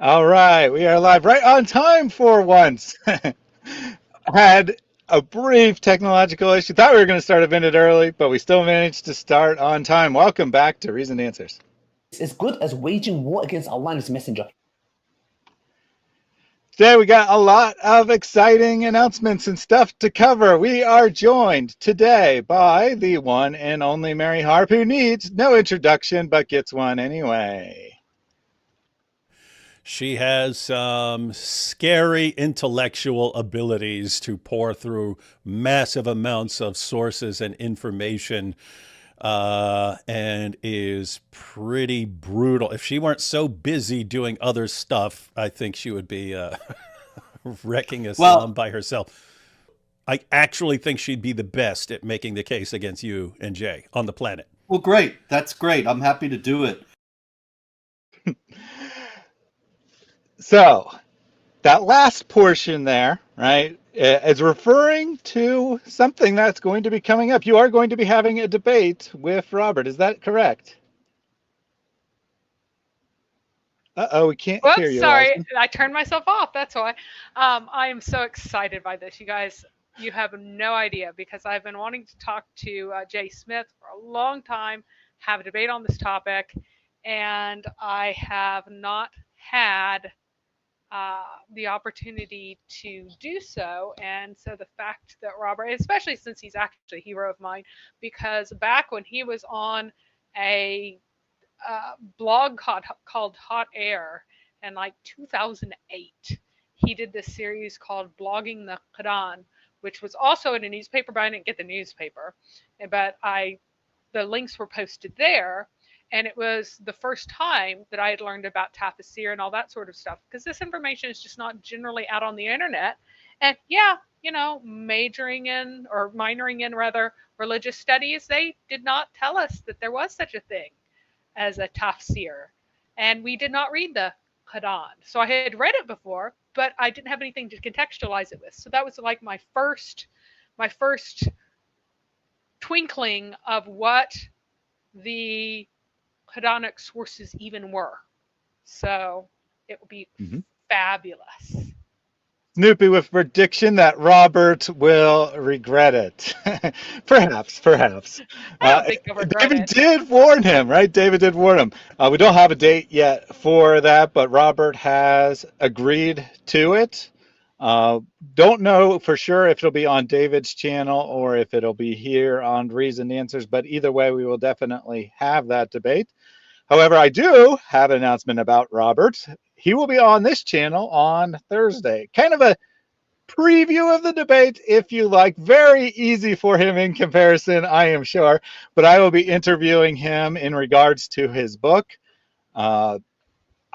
All right, we are live right on time for once. Had a brief technological issue. Thought we were going to start a minute early, but we still managed to start on time. Welcome back to Reasoned Answers. As good as waging war against Allah and His Messenger. Today we got a lot of exciting announcements and stuff to cover. We are joined today by the one and only Mary Harb, who needs no introduction but gets one anyway. She has some scary intellectual abilities to pour through massive amounts of sources and information, and is pretty brutal. If she weren't so busy doing other stuff, I think she would be wrecking Islam by herself. I actually think she'd be the best at making the case against you and Jay on the planet. Well, great. That's great. I'm happy to do it. So, that last portion there, right, is referring to something that's going to be coming up. You are going to be having a debate with Robert. Is that correct? Uh-oh, we can't hear you. Sorry, Alison. I turned myself off. That's why. I am so excited by this, you guys. You have no idea because I've been wanting to talk to Jay Smith for a long time, have a debate on this topic, and I have not had the opportunity to do so. And so the fact that Robert, especially since he's actually a hero of mine, because back when he was on a blog called Hot Air in like 2008, he did this series called Blogging the Quran, which was also in a newspaper, but I didn't get the newspaper. But the links were posted there. And it was the first time that I had learned about tafsir and all that sort of stuff, because this information is just not generally out on the internet. And yeah, minoring in rather religious studies, they did not tell us that there was such a thing as a tafsir. And we did not read the Quran. So I had read it before, but I didn't have anything to contextualize it with. So that was like my first twinkling of what the Quranic sources even were. So it would be fabulous. Snoopy with prediction that Robert will regret it. Perhaps. I don't think he'll regret David it. did warn him, right? David did warn him. We don't have a date yet for that, but Robert has agreed to it. Don't know for sure if it'll be on David's channel or if it'll be here on Reasoned Answers, but either way, we will definitely have that debate. However, I do have an announcement about Robert. He will be on this channel on Thursday. Kind of a preview of the debate, if you like. Very easy for him in comparison, I am sure. But I will be interviewing him in regards to his book.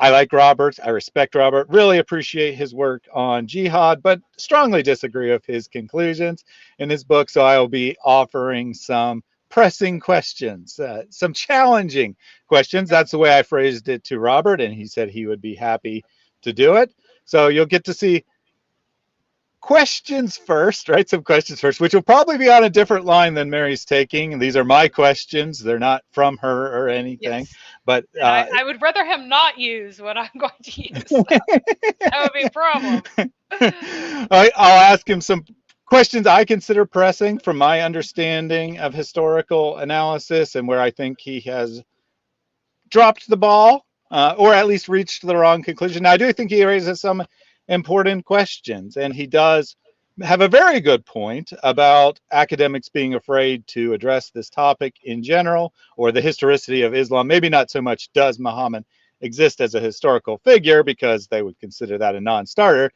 I like Robert. I respect Robert. Really appreciate his work on jihad, but strongly disagree with his conclusions in his book. So I will be offering some pressing questions, some challenging questions. That's the way I phrased it to Robert, and he said he would be happy to do it. So you'll get to see questions first, right? Some questions first, which will probably be on a different line than Mary's taking. And these are my questions. They're not from her or anything. Yes. But I would rather him not use what I'm going to use. That would be a problem. I'll ask him some questions I consider pressing from my understanding of historical analysis and where I think he has dropped the ball or at least reached the wrong conclusion. Now, I do think he raises some important questions, and he does have a very good point about academics being afraid to address this topic in general or the historicity of Islam. Maybe not so much does Muhammad exist as a historical figure, because they would consider that a non-starter,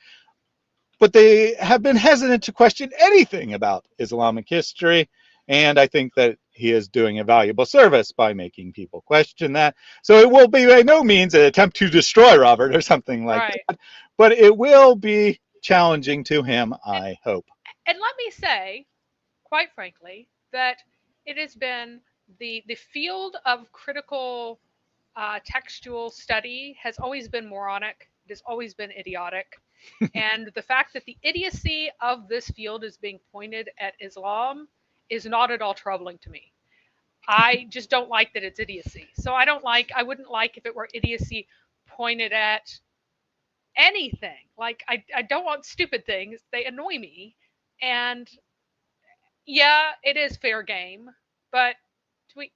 but they have been hesitant to question anything about Islamic history. And I think that he is doing a valuable service by making people question that. So it will be by no means an attempt to destroy Robert or something like that, but it will be challenging to him, I hope. And let me say, quite frankly, that it has been the field of critical textual study has always been moronic. It has always been idiotic. And the fact that the idiocy of this field is being pointed at Islam is not at all troubling to me. I just don't like that it's idiocy. So I wouldn't like if it were idiocy pointed at anything. Like I don't want stupid things. They annoy me. And yeah, it is fair game, but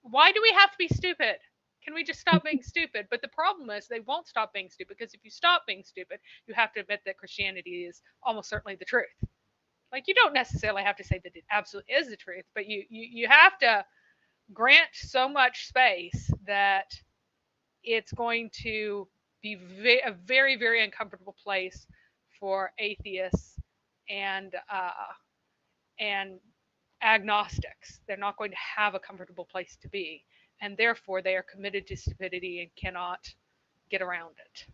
why do we have to be stupid? Can we just stop being stupid? But the problem is they won't stop being stupid, because if you stop being stupid, you have to admit that Christianity is almost certainly the truth. Like, you don't necessarily have to say that it absolutely is the truth, but you have to grant so much space that it's going to be a very, very uncomfortable place for atheists and agnostics. They're not going to have a comfortable place to be, and therefore they are committed to stupidity and cannot get around it.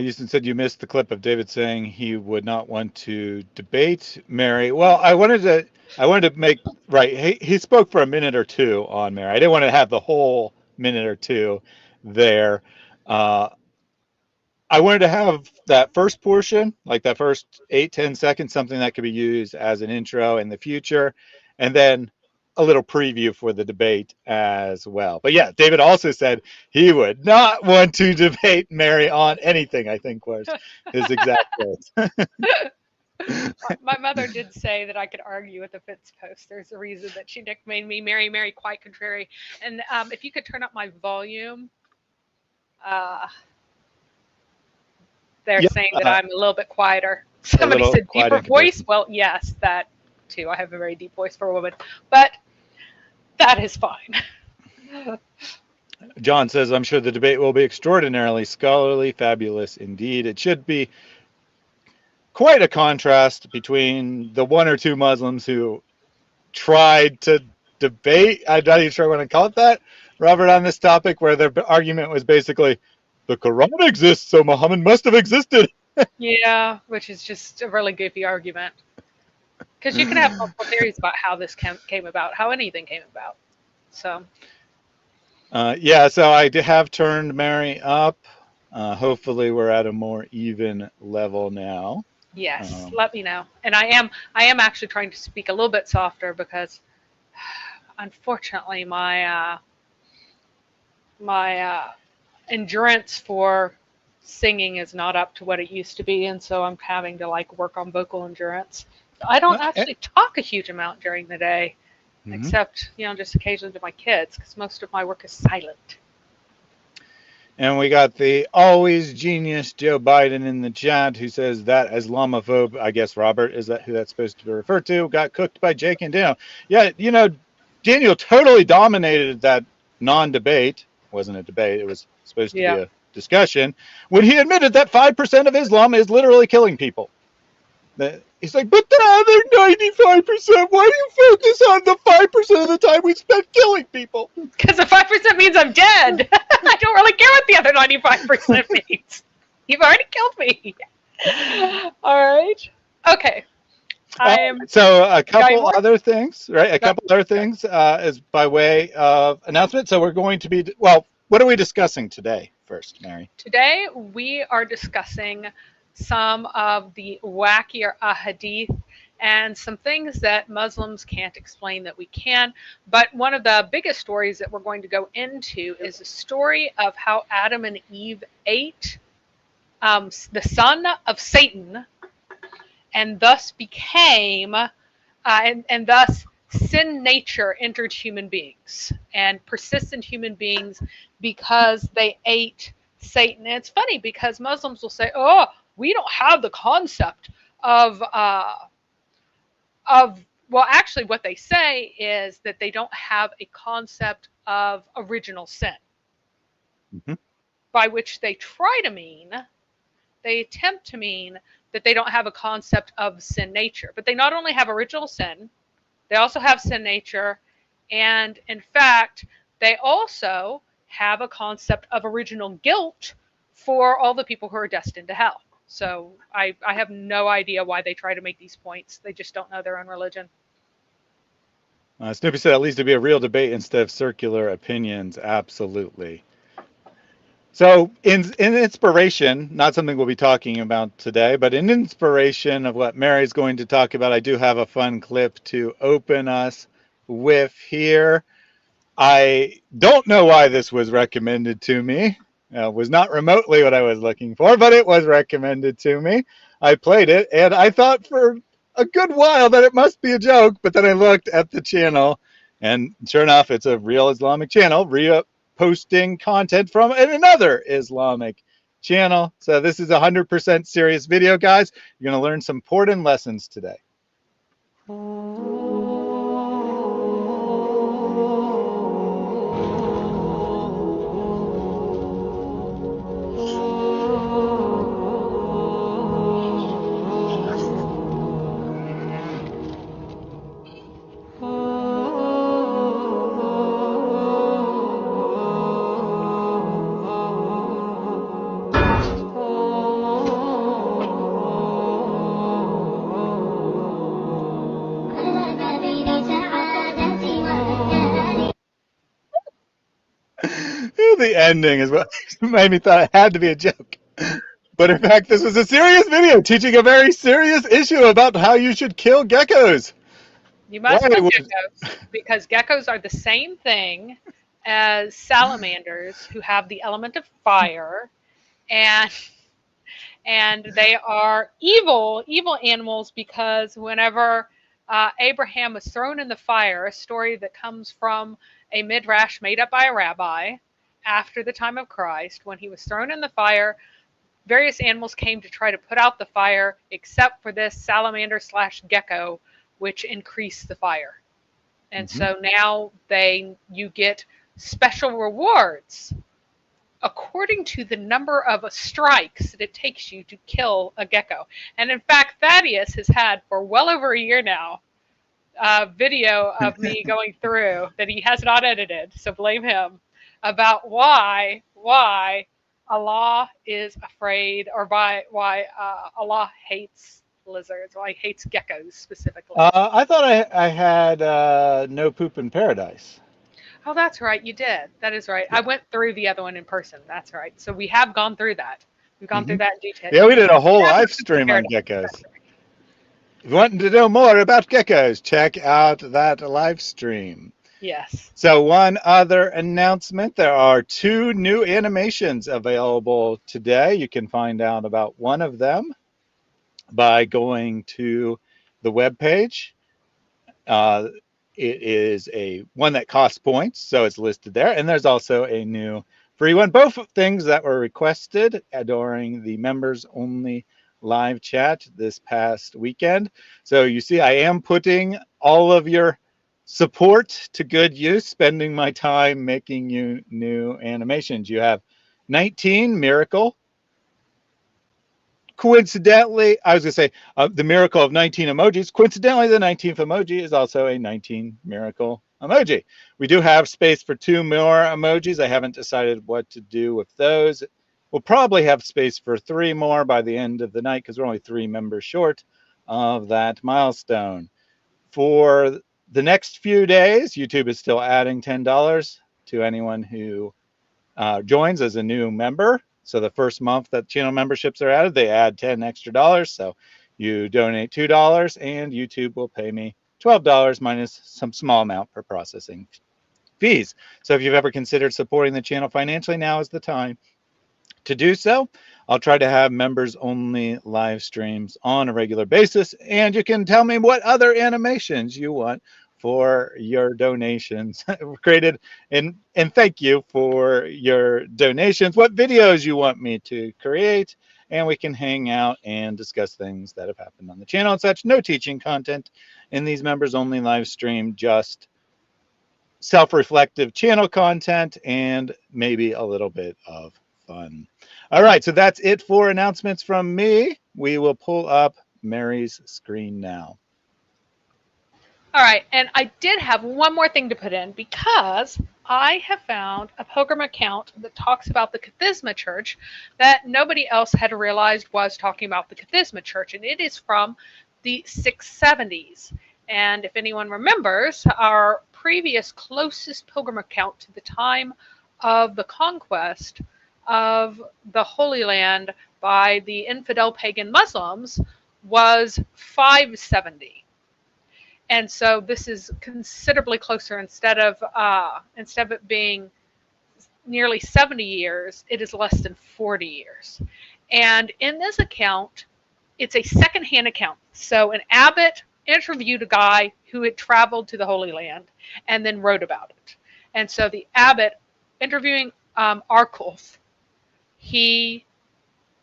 Houston said you missed the clip of David saying he would not want to debate Mary. Well, I wanted to make right. He spoke for a minute or two on Mary. I didn't want to have the whole minute or two there. I wanted to have that first portion, like that first 8-10 seconds, something that could be used as an intro in the future, and then a little preview for the debate as well. But yeah, David also said he would not want to debate Mary on anything, I think was his exact words. My mother did say that I could argue with the fence post. There's a reason that she nicknamed me Mary, quite contrary. And if you could turn up my volume, they're saying that I'm a little bit quieter. Somebody said deeper voice. Well, yes, that too. I have a very deep voice for a woman, but that is fine. John says, I'm sure the debate will be extraordinarily scholarly, fabulous indeed. It should be quite a contrast between the one or two Muslims who tried to debate, I'm not even sure what to call it that, Robert, on this topic, where their argument was basically, the Quran exists, so Muhammad must have existed. Yeah, which is just a really goofy argument. Because you can have multiple theories about how this came about, how anything came about. So. Yeah, so I have turned Mary up. Hopefully we're at a more even level now. Yes, let me know. And I am actually trying to speak a little bit softer, because unfortunately my endurance for singing is not up to what it used to be, and so I'm having to work on vocal endurance. I don't actually talk a huge amount during the day, except just occasionally to my kids, because most of my work is silent. And we got the always genius Joe Biden in the chat, who says that Islamophobe, I guess Robert, is that who that's supposed to be referred to, got cooked by Jake and Daniel. Yeah, Daniel totally dominated that non-debate. It wasn't a debate, it was supposed to be a discussion, when he admitted that 5% of Islam is literally killing people. He's like, but the other 95%, why do you focus on the 5% of the time we spend killing people? Because the 5% means I'm dead. I don't really care what the other 95% means. You've already killed me. All right. Okay. So a couple other things, right? A couple other things is by way of announcement. So we're going to be, well, what are we discussing today first, Mary? Today we are discussing some of the wackier ahadith and some things that Muslims can't explain that we can. But one of the biggest stories that we're going to go into is the story of how Adam and Eve ate the son of Satan, and thus became, and thus sin nature entered human beings and persists in human beings because they ate Satan. And it's funny because Muslims will say, oh, we don't have the concept of well, actually what they say is that they don't have a concept of original sin, by which they try to mean, they attempt to mean that they don't have a concept of sin nature. But they not only have original sin, they also have sin nature, and in fact, they also have a concept of original guilt for all the people who are destined to hell. So I have no idea why they try to make these points. They just don't know their own religion. Snoopy said at least to be a real debate instead of circular opinions. Absolutely. So in inspiration, not something we'll be talking about today, but in inspiration of what Mary's going to talk about, I do have a fun clip to open us with here. I don't know why this was recommended to me. Was not remotely what I was looking for, but it was recommended to me. I played it, and I thought for a good while that it must be a joke, but then I looked at the channel, and sure enough, it's a real Islamic channel posting content from another Islamic channel. So this is a 100% serious video, guys. You're going to learn some important lessons today. The ending is what made me thought it had to be a joke. But in fact, this was a serious video teaching a very serious issue about how you should kill geckos. You must kill geckos because geckos are the same thing as salamanders who have the element of fire, and they are evil animals because whenever Abraham was thrown in the fire, a story that comes from a midrash made up by a rabbi after the time of Christ, when he was thrown in the fire, various animals came to try to put out the fire, except for this salamander / gecko, which increased the fire. And so now you get special rewards according to the number of strikes that it takes you to kill a gecko. And in fact, Thaddeus has had for well over a year now a video of me going through that he has not edited, so blame him, about why Allah is afraid, or why Allah hates lizards, why he hates geckos specifically. I thought I had no poop in paradise. Oh, that's right, you did. That is right. Yeah. I went through the other one in person. That's right. So we have gone through that. We've gone through that in detail. Yeah, we did a whole live stream on geckos. If you want to know more about geckos, check out that live stream. Yes. So one other announcement, there are 2 new animations available today. You can find out about one of them by going to the webpage. It is one that costs points, so it's listed there. And there's also a new free one. Both things that were requested during the members only live chat this past weekend. So you see, I am putting all of your support to good use, spending my time making you new animations. You have 19 Miracle. Coincidentally, I was going to say the miracle of 19 emojis. Coincidentally, the 19th emoji is also a 19 miracle emoji. We do have space for 2 more emojis. I haven't decided what to do with those. We'll probably have space for 3 more by the end of the night because we're only 3 members short of that milestone. For the next few days, YouTube is still adding $10 to anyone who joins as a new member. So the first month that channel memberships are added, they add $10 extra. So you donate $2 and YouTube will pay me $12 minus some small amount for processing fees. So if you've ever considered supporting the channel financially, now is the time to do so. I'll try to have members only live streams on a regular basis, and you can tell me what other animations you want for your donations created, and thank you for your donations, what videos you want me to create, and we can hang out and discuss things that have happened on the channel and such. No teaching content in these members only live stream, just self-reflective channel content and maybe a little bit of fun. All right, so that's it for announcements from me. We will pull up Mary's screen now. All right, and I did have one more thing to put in because I have found a Pilgrim account that talks about the Cisma Church that nobody else had realized was talking about the Cisma Church, and it is from the 670s. And if anyone remembers, our previous closest Pilgrim account to the time of the conquest of the Holy Land by the infidel pagan Muslims was 570. And so this is considerably closer. Instead of it being nearly 70 years, it is less than 40 years. And in this account, it's a secondhand account. So an abbot interviewed a guy who had traveled to the Holy Land and then wrote about it. And so the abbot interviewing Arculf,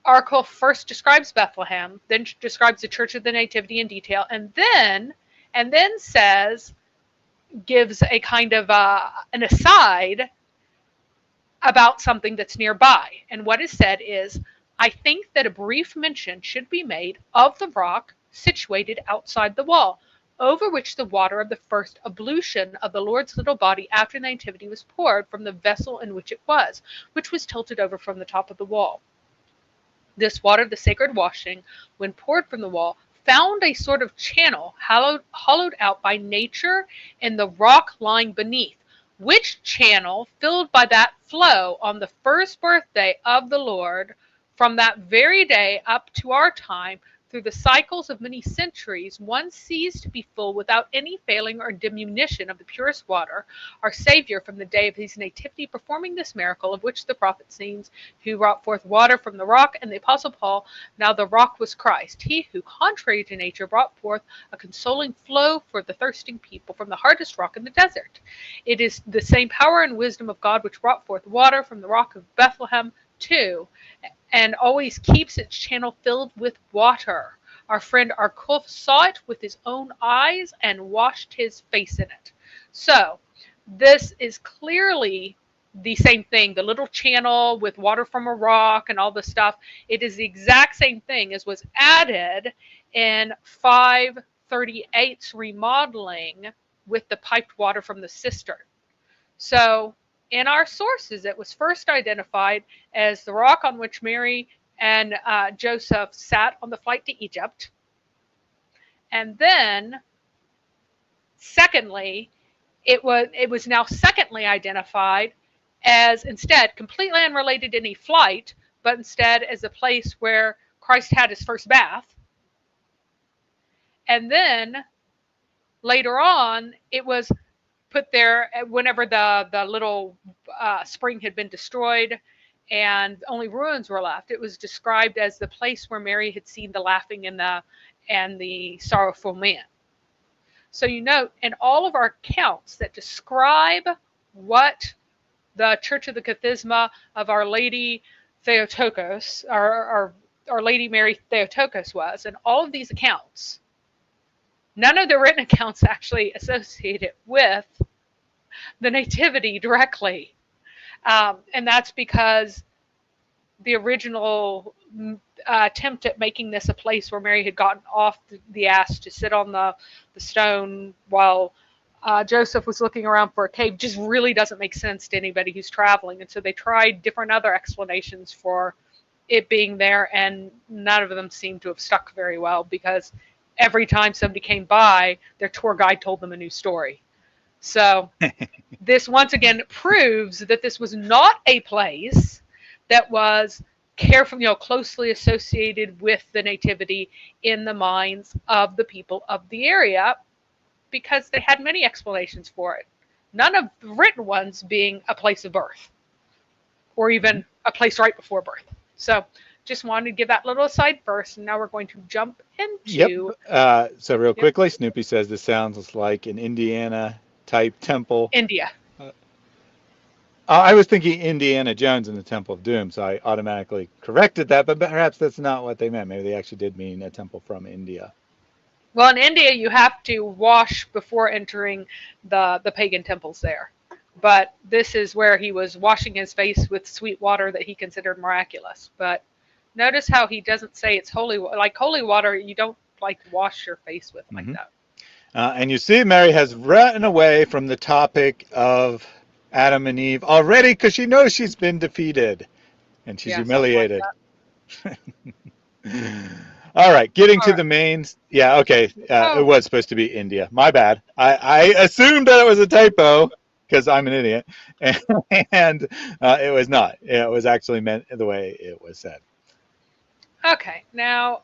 Arculf first describes Bethlehem, then describes the Church of the Nativity in detail, and then gives a kind of an aside about something that's nearby. And what is said is, I think that a brief mention should be made of the rock situated outside the wall, over which the water of the first ablution of the Lord's little body after the Nativity was poured from the vessel in which it was, which was tilted over from the top of the wall. This water of the sacred washing, when poured from the wall, found a sort of channel hollowed out by nature in the rock lying beneath, which channel, filled by that flow on the first birthday of the Lord, from that very day up to our time, through the cycles of many centuries, one sees to be full without any failing or diminution of the purest water, our Savior from the day of his nativity performing this miracle, of which the prophet sings, who brought forth water from the rock, and the apostle Paul, now the rock was Christ, he who, contrary to nature, brought forth a consoling flow for the thirsting people from the hardest rock in the desert. It is the same power and wisdom of God which brought forth water from the rock of Bethlehem too, and always keeps its channel filled with water. Our friend Arculf saw it with his own eyes and washed his face in it. So this is clearly the same thing, the little channel with water from a rock and all the stuff. It is the exact same thing as was added in 538's remodeling with the piped water from the cistern. So in our sources, it was first identified as the rock on which Mary and Joseph sat on the flight to Egypt. And then, secondly, it was now secondly identified as instead completely unrelated to any flight, but instead as a place where Christ had his first bath. And then later on, it was put there whenever the little spring had been destroyed and only ruins were left. It was described as the place where Mary had seen the laughing and the sorrowful man. So you note in all of our accounts that describe what the Church of the Kathisma of Our Lady Theotokos, Our Lady Mary Theotokos was, in all of these accounts, none of the written accounts actually associate it with the Nativity directly. And that's because the original attempt at making this a place where Mary had gotten off the ass to sit on the stone while Joseph was looking around for a cave just really doesn't make sense to anybody who's traveling. And so they tried different other explanations for it being there, and none of them seemed to have stuck very well, because every time somebody came by, their tour guide told them a new story. So this once again proves that this was not a place that was carefully, closely associated with the Nativity in the minds of the people of the area, because they had many explanations for it. None of the written ones being a place of birth, or even a place right before birth. So just wanted to give that little aside first, and now we're going to jump into... Yep. So real quickly, Snoopy says this sounds like an Indiana type temple. India. I was thinking Indiana Jones and the Temple of Doom, so I automatically corrected that, but perhaps that's not what they meant. Maybe they actually did mean a temple from India. Well, in India, you have to wash before entering the pagan temples there. But this is where he was washing his face with sweet water that he considered miraculous. But notice how he doesn't say it's holy. Like holy water, you don't like wash your face with like that. And you see Mary has run away from the topic of Adam and Eve already, because she knows she's been defeated and she's humiliated. Like all right, getting to the mains. Yeah, okay. It was supposed to be India. My bad. I assumed that it was a typo because I'm an idiot, and it was not. It was actually meant the way it was said. Okay, now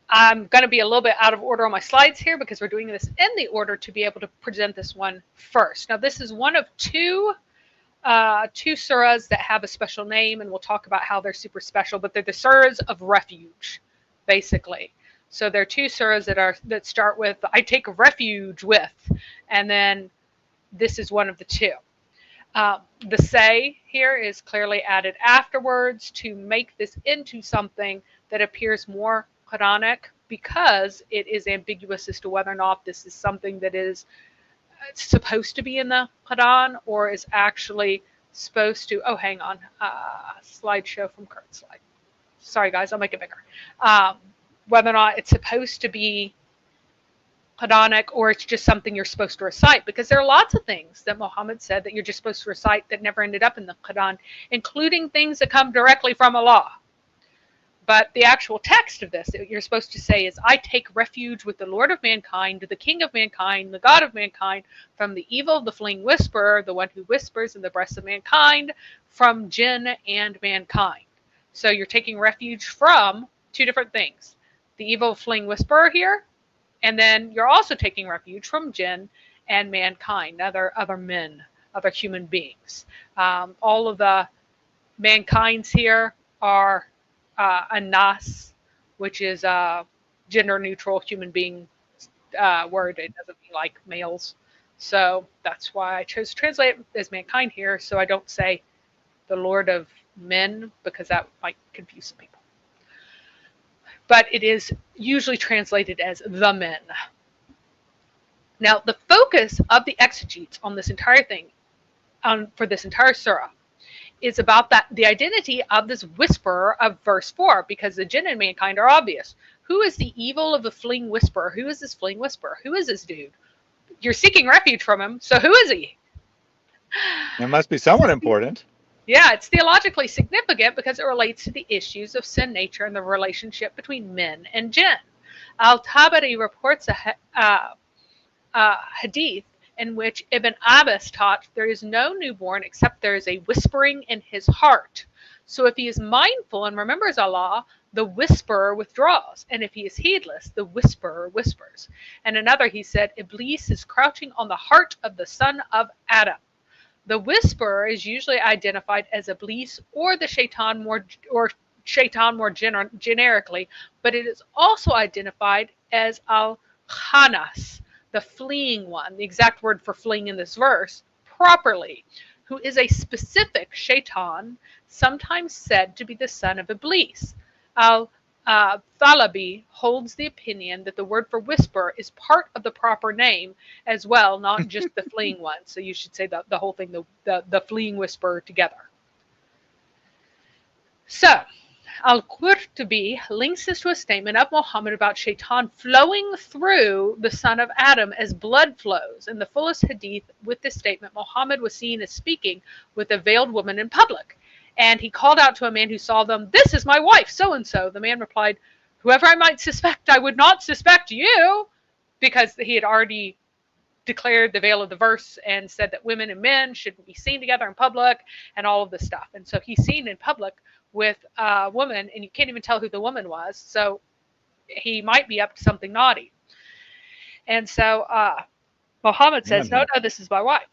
I'm going to be a little bit out of order on my slides here because we're doing this in the order to be able to present this one first. Now, this is one of two two surahs that have a special name, and we'll talk about how they're super special, but they're the Suras of Refuge, basically. So there are two surahs that start with "I take refuge with," and then this is one of the two. The say here is clearly added afterwards to make this into something that appears more Quranic, because it is ambiguous as to whether or not this is something that is supposed to be in the Quran or is actually supposed to. Oh, hang on. Slideshow from current slide. Sorry, guys, I'll make it bigger. Whether or not it's supposed to be Quranic or it's just something you're supposed to recite, because there are lots of things that Muhammad said that you're just supposed to recite that never ended up in the Quran, including things that come directly from Allah. But the actual text of this, you're supposed to say is, "I take refuge with the Lord of mankind, the King of mankind, the God of mankind, from the evil of the fleeing whisperer, the one who whispers in the breasts of mankind, from jinn and mankind." So you're taking refuge from two different things. The evil fleeing whisperer here, and then you're also taking refuge from jinn and mankind, other men, other human beings. All of the mankind's here are Anas, which is a gender-neutral human being word. It doesn't mean like males. So that's why I chose to translate it as mankind here, so I don't say the Lord of men, because that might confuse some people. But it is usually translated as the men. Now, the focus of the exegetes on this entire thing, for this entire surah, is about the identity of this whisperer of verse 4, because the jinn and mankind are obvious. Who is the evil of the fleeing whisperer? Who is this fleeing whisperer? Who is this dude? You're seeking refuge from him, so who is he? It must be someone important. Yeah, it's theologically significant because it relates to the issues of sin nature and the relationship between men and jinn. Al-Tabari reports a hadith in which Ibn Abbas taught there is no newborn except there is a whispering in his heart. So if he is mindful and remembers Allah, the whisperer withdraws. And if he is heedless, the whisperer whispers. And another, he said, Iblis is crouching on the heart of the son of Adam. The whisperer is usually identified as Iblis or the shaitan more generically, but it is also identified as Al-Khannas, the fleeing one, the exact word for fleeing in this verse, properly, who is a specific shaitan, sometimes said to be the son of Iblis. Al-Thalabi holds the opinion that the word for whisper is part of the proper name as well, not just the fleeing one. So you should say the whole thing, the fleeing whisperer together. So, Al-Qurtubi links this to a statement of Muhammad about shaitan flowing through the son of Adam as blood flows. In the fullest hadith with this statement, Muhammad was seen as speaking with a veiled woman in public. And he called out to a man who saw them, "This is my wife, so-and-so." The man replied, "Whoever I might suspect, I would not suspect you," because he had already declared the veil of the verse and said that women and men shouldn't be seen together in public and all of this stuff. And so he's seen in public with a woman, and you can't even tell who the woman was. So he might be up to something naughty. And so Muhammad says, no, this is my wife.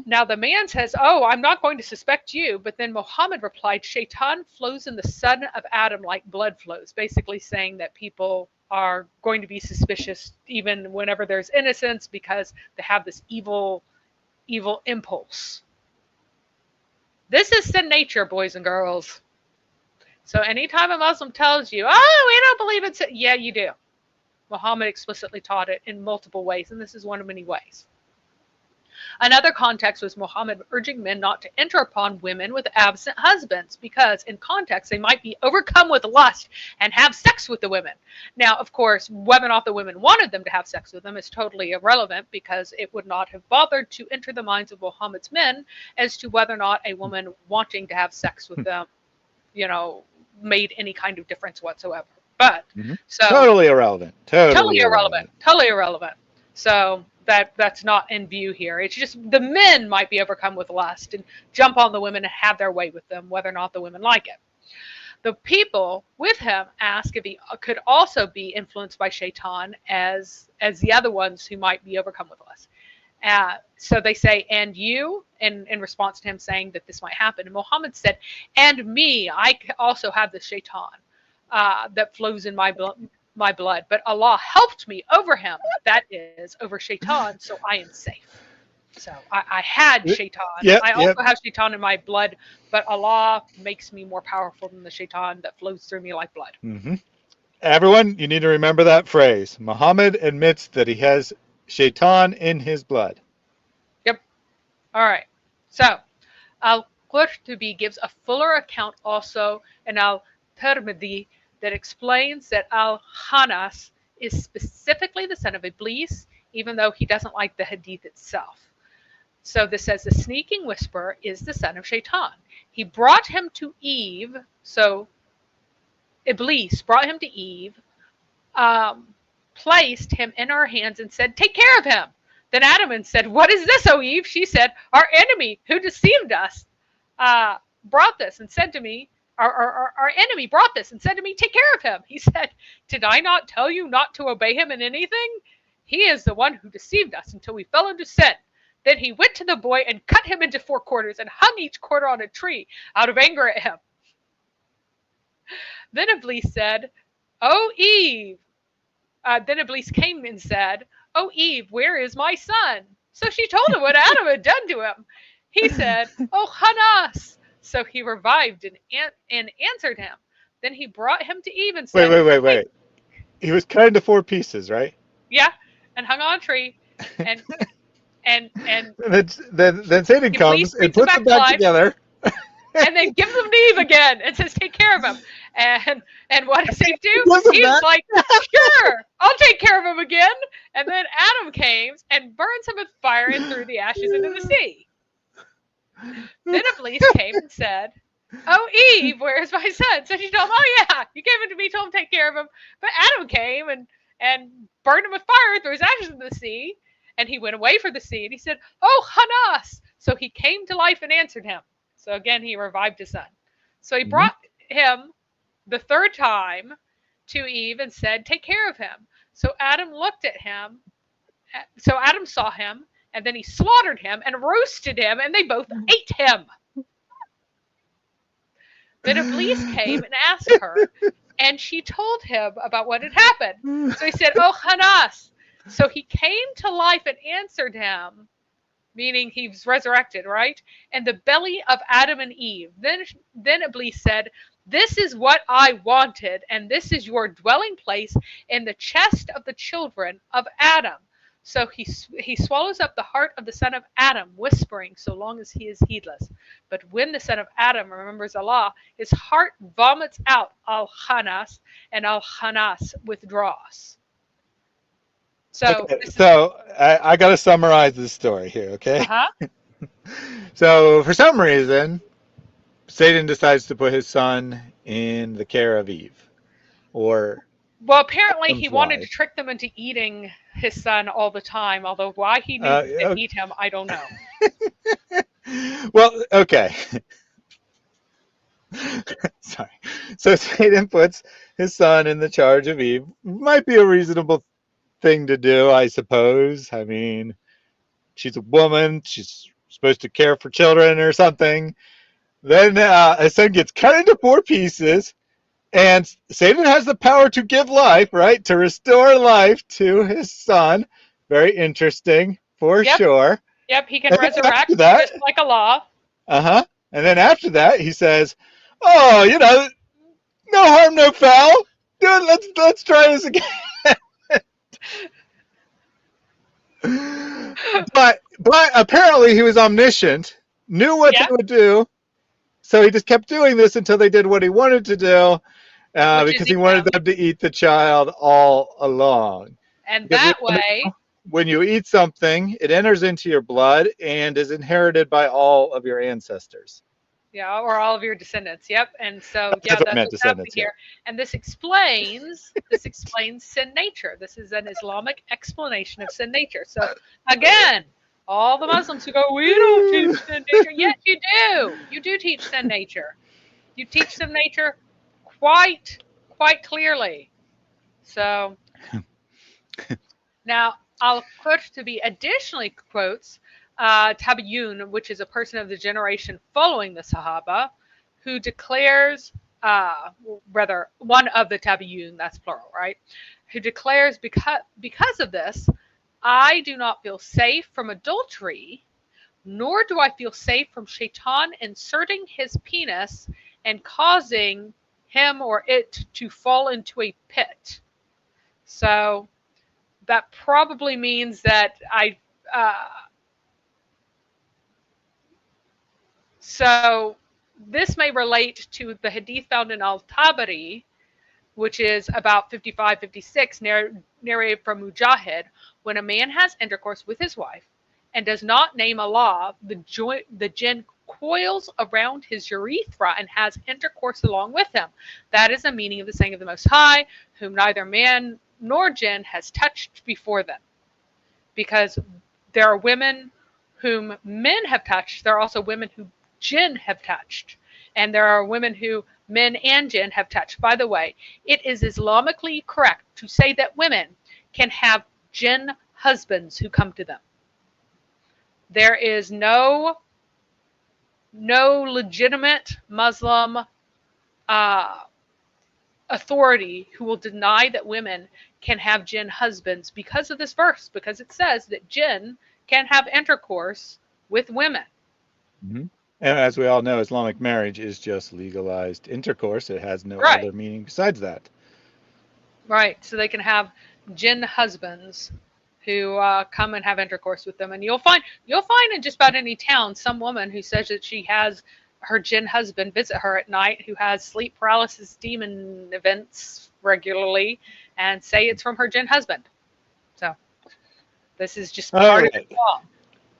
Now the man says, "Oh, I'm not going to suspect you." But then Muhammad replied, "Shaitan flows in the son of Adam like blood flows," basically saying that people are going to be suspicious even whenever there's innocence because they have this evil impulse. This is sin nature, boys and girls. So anytime a Muslim tells you, "Oh, we don't believe it's," yeah, you do. Muhammad explicitly taught it in multiple ways, and this is one of many ways. Another context was Muhammad urging men not to enter upon women with absent husbands because in context they might be overcome with lust and have sex with the women. Now, of course, whether or not the women wanted them to have sex with them is totally irrelevant because it would not have bothered to enter the minds of Muhammad's men as to whether or not a woman wanting to have sex with them, made any kind of difference whatsoever. But so totally irrelevant. Totally irrelevant. So that's not in view here. It's just the men might be overcome with lust and jump on the women and have their way with them, whether or not the women like it. The people with him ask if he could also be influenced by shaitan as the other ones who might be overcome with lust. So they say, and you, in response to him saying that this might happen. And Muhammad said, and me, I also have the shaitan that flows in my blood, but Allah helped me over him, that is, over shaitan, so I am safe. So I had shaitan. Yep, I yep. also have shaitan in my blood, but Allah makes me more powerful than the shaitan that flows through me like blood. Mm-hmm. Everyone, you need to remember that phrase. Muhammad admits that he has shaitan in his blood. Yep. All right. So Al-Qurtubi gives a fuller account also in Al-Tirmidhi that explains that Al-Khannas is specifically the son of Iblis, even though he doesn't like the hadith itself. So this says the sneaking whisperer is the son of Shaitan. He brought him to Eve, so Iblis brought him to Eve, placed him in her hands and said, take care of him. Then Adam said, what is this, O Eve? She said, our enemy who deceived us brought this and said to me, our enemy brought this and said to me, take care of him. He said, did I not tell you not to obey him in anything? He is the one who deceived us until we fell into sin. Then he went to the boy and cut him into 4 quarters and hung each quarter on a tree out of anger at him. Then Iblis said, O Eve. Then Iblis came and said, O Eve, where is my son? So she told him what Adam had done to him. He said, O Khannas. So he revived and answered him. Then he brought him to Eve and said, Wait. He was cut into 4 pieces, right? Yeah, and hung on a tree. And then Satan comes and puts them back together. And then gives them to Eve again and says, take care of him. And what does Eve do? Eve's like, sure, I'll take care of him again. And then Adam came and burns him with fire and threw the ashes into the sea. Then Iblis came and said, oh, Eve, where's my son? So she told him, oh, yeah, you gave him to me, told him to take care of him. But Adam came and burned him with fire, threw his ashes into the sea. And he went away from the sea. And he said, oh, Khannas. So he came to life and answered him. So again, he revived his son. So he brought him the 3rd time to Eve and said, take care of him. So Adam looked at him. So Adam saw him, and then he slaughtered him and roasted him, and they both ate him. Then Iblis came and asked her, and she told him about what had happened. So he said, oh, Khannas. So he came to life and answered him, meaning he was resurrected, right? In the belly of Adam and Eve. Then Iblis said, this is what I wanted, and this is your dwelling place in the chest of the children of Adam. So he swallows up the heart of the son of Adam, whispering so long as he is heedless. But when the son of Adam remembers Allah, his heart vomits out Al-Khannas, and Al-Khannas withdraws. So, I got to summarize this story here, okay? Uh-huh. So for some reason, Satan decides to put his son in the care of Eve, or well, apparently he wanted to trick them into eating his son all the time. Although why he knew to eat him, I don't know. Well, okay. Sorry. So Satan puts his son in the charge of Eve. Might be a reasonable thing to do, I suppose. I mean, she's a woman. She's supposed to care for children or something. Then his son gets cut into 4 pieces, and Satan has the power to give life, right? To restore life to his son. Very interesting, for sure. Yep, he can resurrect just like Allah. Uh-huh. And then after that, he says, oh, no harm, no foul. Let's try this again. But apparently he was omniscient, knew what they would do, so he just kept doing this until they did what he wanted to do, because he wanted them to eat the child all along. And that way, when you eat something, it enters into your blood and is inherited by all of your ancestors. Yeah, or all of your descendants. Yep. And so that's what's happening here. And this explains sin nature. This is an Islamic explanation of sin nature. So again, all the Muslims who go, we don't teach sin nature. Yes, you do. You do teach sin nature. You teach sin nature quite clearly. So now Al-Qurtubi additionally quotes Tabi'un, which is a person of the generation following the Sahaba, who declares, rather, one of the Tabi'un, that's plural, right? Who declares, because of this, I do not feel safe from adultery, nor do I feel safe from Shaitan inserting his penis and causing him or it to fall into a pit. So that probably means that so this may relate to the hadith found in Al-Tabari, which is about 55-56, narrated from Mujahid. When a man has intercourse with his wife and does not name Allah, the jinn coils around his urethra and has intercourse along with him. That is the meaning of the saying of the Most High, whom neither man nor jinn has touched before them. Because there are women whom men have touched, there are also women who jinn have touched. And there are women who men and jinn have touched. By the way, it is Islamically correct to say that women can have jinn husbands who come to them. There is no legitimate Muslim authority who will deny that women can have jinn husbands because of this verse, because it says that jinn can have intercourse with women. Mm-hmm. And as we all know, Islamic marriage is just legalized intercourse. It has no Right. other meaning besides that. Right. So they can have jinn husbands who come and have intercourse with them. And you'll find in just about any town some woman who says that she has her jinn husband visit her at night, who has sleep paralysis demon events regularly, and say it's from her jinn husband. So this is just part of the law.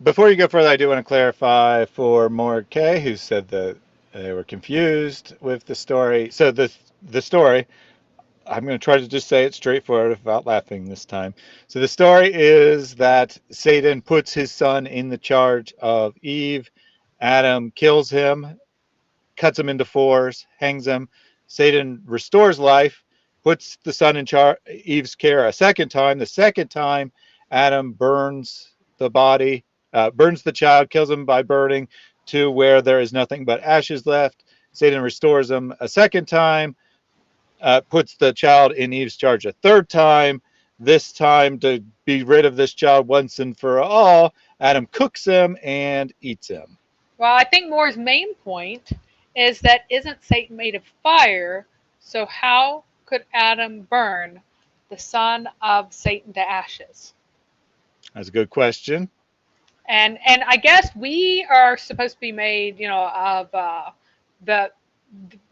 Before you go further, I do want to clarify for Morg K, who said that they were confused with the story. So the story, I'm going to try to just say it straightforward without laughing this time. So the story is that Satan puts his son in the charge of Eve. Adam kills him, cuts him into fours, hangs him. Satan restores life, puts the son in Eve's care a second time. The second time, Adam burns the body. Burns the child, kills him by burning to where there is nothing but ashes left. Satan restores him a second time, puts the child in Eve's charge a third time. This time, to be rid of this child once and for all, Adam cooks him and eats him. Well, I think Moore's main point is that isn't Satan made of fire, so how could Adam burn the son of Satan to ashes? That's a good question. And I guess we are supposed to be made, of the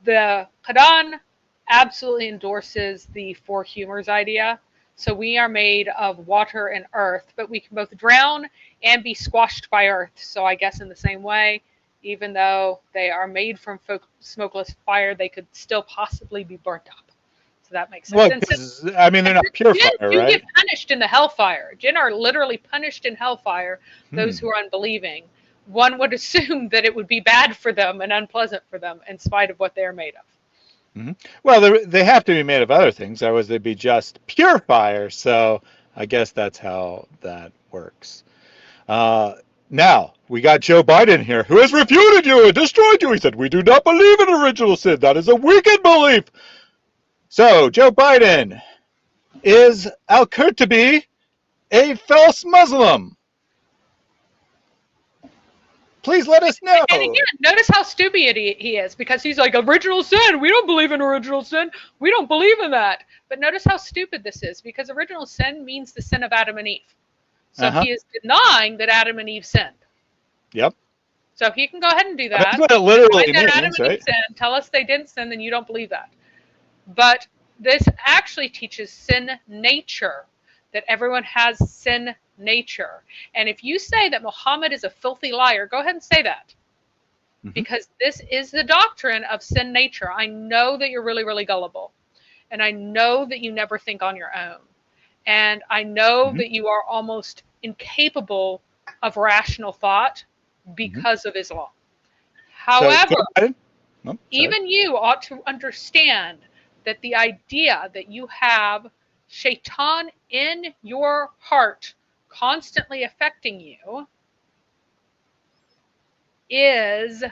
Quran absolutely endorses the four humors idea. So we are made of water and earth, but we can both drown and be squashed by earth. So I guess in the same way, even though they are made from smokeless fire, they could still possibly be burnt up. So that makes sense. Well, I mean, they're not pure fire, right? Jinn get punished in the hellfire. Jinn are literally punished in hellfire, those who are unbelieving. One would assume that it would be bad for them and unpleasant for them in spite of what they're made of. Mm-hmm. Well, they have to be made of other things, otherwise they'd be just pure fire. So I guess that's how that works. Now, we got Joe Biden here, who has refuted you and destroyed you. He said, we do not believe in original sin. That is a wicked belief. So, Joe Biden, is Al-Qurtubi a false Muslim? Please let us know. And again, notice how stupid he is, because he's like, original sin. We don't believe in original sin. We don't believe in that. But notice how stupid this is, because original sin means the sin of Adam and Eve. So he is denying that Adam and Eve sinned. Yep. So he can go ahead and do that. That's what it literally means, Adam and Eve sinned, tell us they didn't sin, then you don't believe that. But this actually teaches sin nature, that everyone has sin nature. And if you say that Muhammad is a filthy liar, go ahead and say that. Because this is the doctrine of sin nature. I know that you're really, really gullible. And I know that you never think on your own. And I know that you are almost incapable of rational thought because of Islam. However, even you ought to understand that the idea that you have Shaitan in your heart constantly affecting you is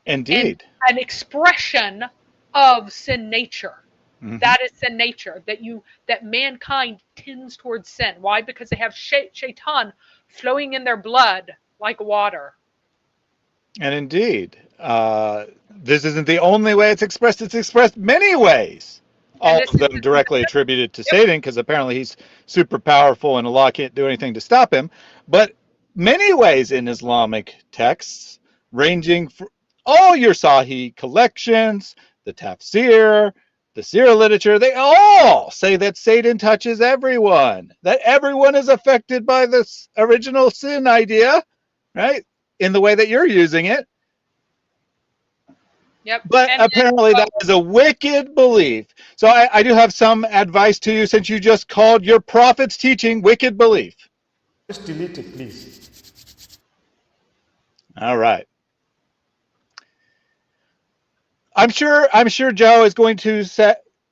Indeed. an expression of sin nature. Hmm. That is sin nature, that mankind tends towards sin. Why? Because they have shaitan flowing in their blood like water. And indeed, this isn't the only way it's expressed. It's expressed many ways. And All this of is them directly attributed to yep, Satan, because apparently he's super powerful and Allah can't do anything to stop him. But many ways in Islamic texts, ranging from all your Sahih collections, the tafsir, the seerah literature, they all say that Satan touches everyone, that everyone is affected by this original sin idea, right? In the way that you're using it. yep. But And apparently that is a wicked belief. So I do have some advice to you, since you just called your prophet's teaching wicked belief. Just delete it, please. All right. I'm sure Joe is going to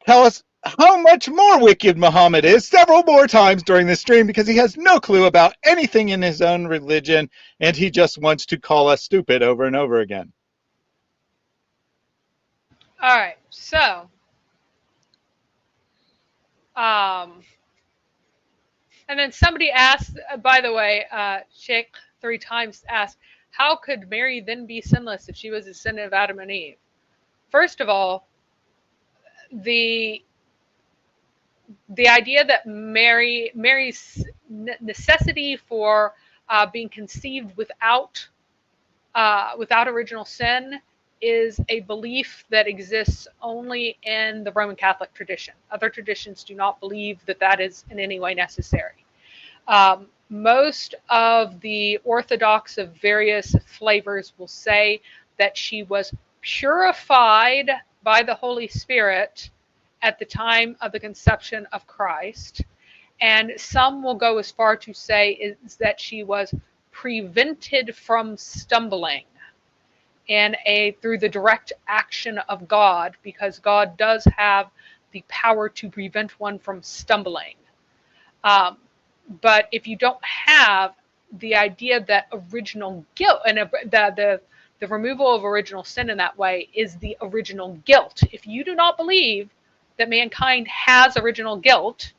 tell us how much more wicked Muhammad is several more times during this stream, because he has no clue about anything in his own religion, and he just wants to call us stupid over and over again. all right, so and then somebody asked, by the way, Sheikh 3 times asked, how could Mary then be sinless if she was a descendant of Adam and Eve? First of all, the idea that Mary's necessity for being conceived without original sin is a belief that exists only in the Roman Catholic tradition. Other traditions do not believe that that is in any way necessary. Most of the Orthodox of various flavors will say that she was purified by the Holy Spirit at the time of the conception of Christ. And some will go as far to say is that she was prevented from stumbling through the direct action of God, because God does have the power to prevent one from stumbling. But if you don't have the idea that original guilt and the removal of original sin in that way is the original guilt, if you do not believe that mankind has original guilt,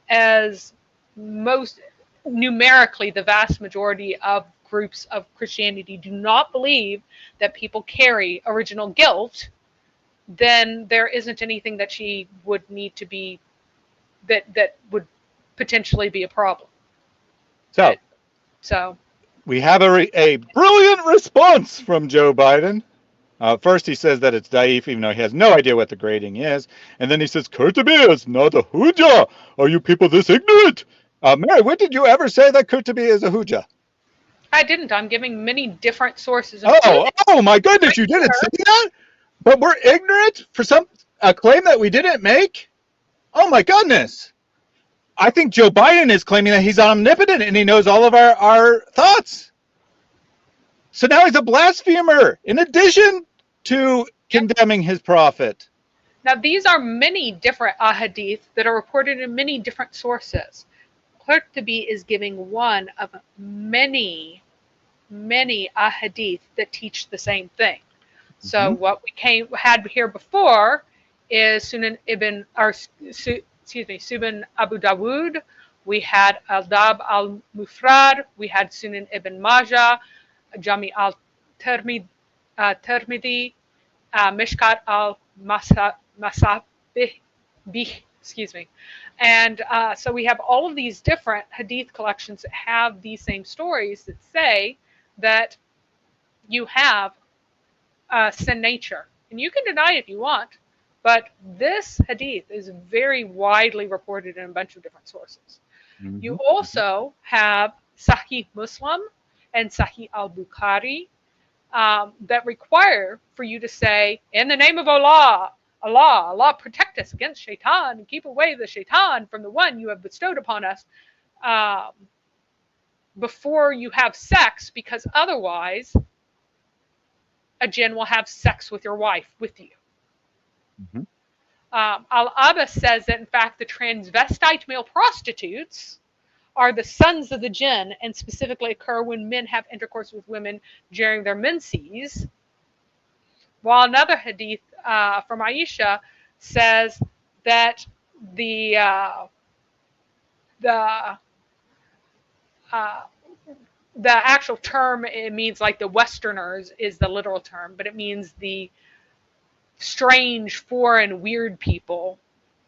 as most numerically the vast majority of groups of Christianity do not believe that people carry original guilt, then there isn't anything that she would need to be that would potentially be a problem. So we have a brilliant response from Joe Biden. First, he says that it's daif, even though he has no idea what the grading is. And then he says, Kurtubi is not a hujah. Are you people this ignorant? Mary, when did you ever say that Kurtubi is a hujah? I didn't. I'm giving many different sources. Oh my goodness, you didn't say that? But we're ignorant for a claim that we didn't make? Oh my goodness. I think Joe Biden is claiming that he's omnipotent and he knows all of our thoughts. So now he's a blasphemer, in addition to condemning his prophet. Now, these are many different hadith that are reported in many different sources. Qurtubi is giving one of many hadith that teach the same thing. So what we had here before is Sunan Abu Dawud. We had Al-Dab al-Mufrad. We had Sunan Ibn Majah, Jami al-Tirmidhi, Mishkat al-Masabih, excuse me. And so we have all of these different hadith collections that have these same stories that say that you have sin nature. And you can deny it if you want, but this hadith is very widely reported in a bunch of different sources. You also have Sahih Muslim and Sahih al-Bukhari that require for you to say, in the name of Allah, Allah protect us against shaitan and keep away the shaitan from the one you have bestowed upon us, before you have sex, because otherwise a jinn will have sex with your wife with you. Al-Abbas says that, in fact, the transvestite male prostitutes are the sons of the jinn and specifically occur when men have intercourse with women during their menses. While another hadith from Aisha says that the the uh, the actual term, it means like the Westerners is the literal term, but it means the strange, foreign, weird people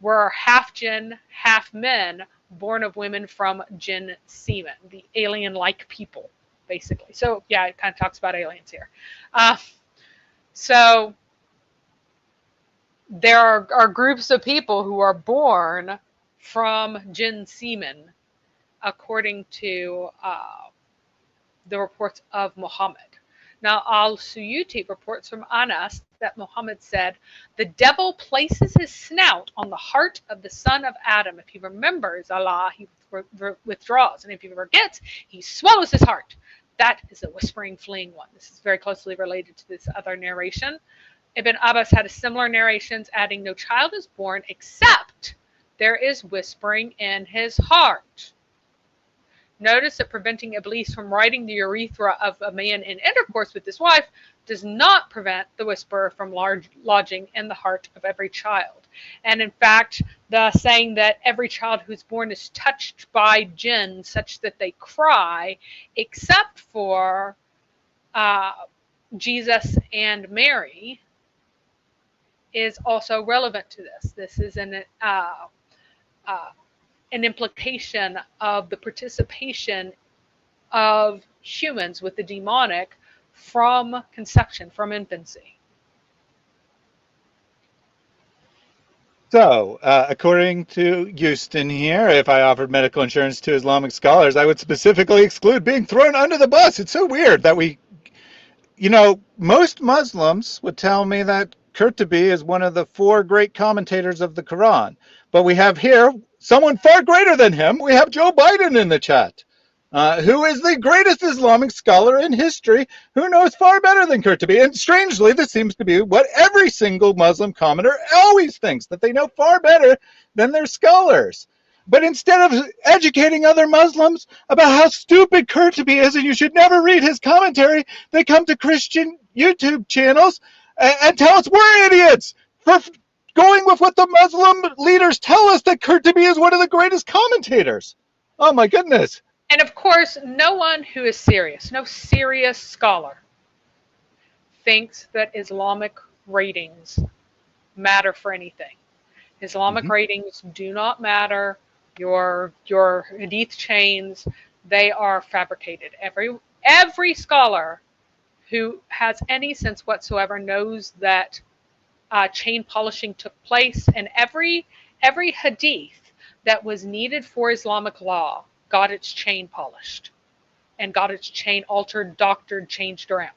were half jinn, half men, born of women from jinn semen, the alien-like people, basically. So yeah, it kind of talks about aliens here. So there are groups of people who are born from jinn semen, according to the reports of Muhammad. Now, Al-Suyuti reports from Anas that Muhammad said, "The devil places his snout on the heart of the son of Adam. If he remembers Allah, he withdraws, and if he forgets, he swallows his heart." That is the whispering, fleeing one. This is very closely related to this other narration. Ibn Abbas had a similar narrations, adding, "No child is born except there is whispering in his heart." Notice that preventing Iblis from riding the urethra of a man in intercourse with his wife does not prevent the whisperer from lodging in the heart of every child. And in fact, the saying that every child who's born is touched by jinn such that they cry, except for Jesus and Mary, is also relevant to this. This is an implication of the participation of humans with the demonic from conception, from infancy. So, according to Houston here, if I offered medical insurance to Islamic scholars, I would specifically exclude being thrown under the bus. It's so weird that most Muslims would tell me that Qurtubi is one of the 4 great commentators of the Quran. But we have here someone far greater than him. We have Joe Biden in the chat, who is the greatest Islamic scholar in history, who knows far better than Qurtubi. And strangely, this seems to be what every single Muslim commenter always thinks, that they know far better than their scholars. But instead of educating other Muslims about how stupid Qurtubi is and you should never read his commentary, they come to Christian YouTube channels and tell us we're idiots for going with what the Muslim leaders tell us, that Qurtubi is one of the greatest commentators. Oh my goodness. And of course, no one who is serious, no serious scholar, thinks that Islamic ratings matter for anything. Islamic ratings do not matter. Your hadith chains, they are fabricated. Every scholar who has any sense whatsoever knows that chain polishing took place, and every hadith that was needed for Islamic law got its chain polished and got its chain altered, doctored, changed around.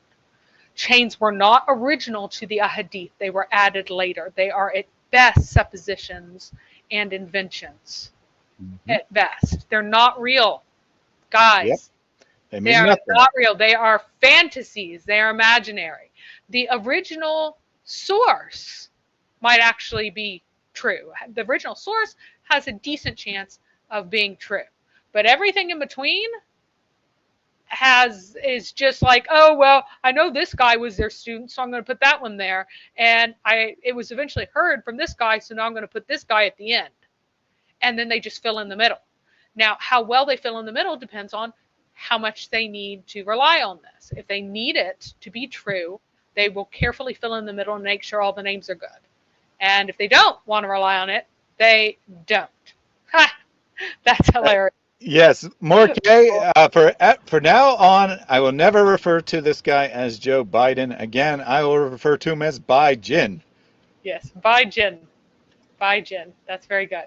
Chains were not original to the hadith. They were added later. They are at best suppositions and inventions. At best. They're not real, guys. Yep. They are not real. They are fantasies. They are imaginary. The original source might actually be true. The original source has a decent chance of being true. But everything in between is just like, oh, well, I know this guy was their student, so I'm going to put that one there. And it was eventually heard from this guy, so now I'm going to put this guy at the end. And then they just fill in the middle. Now, how well they fill in the middle depends on how much they need to rely on this. If they need it to be true, they will carefully fill in the middle and make sure all the names are good. And if they don't want to rely on it, they don't. Ha! That's hilarious. Yes, more K. For now on, I will never refer to this guy as Joe Biden again. I will refer to him as Bai Jin. Yes, Bai Jin. Bai Jin. That's very good.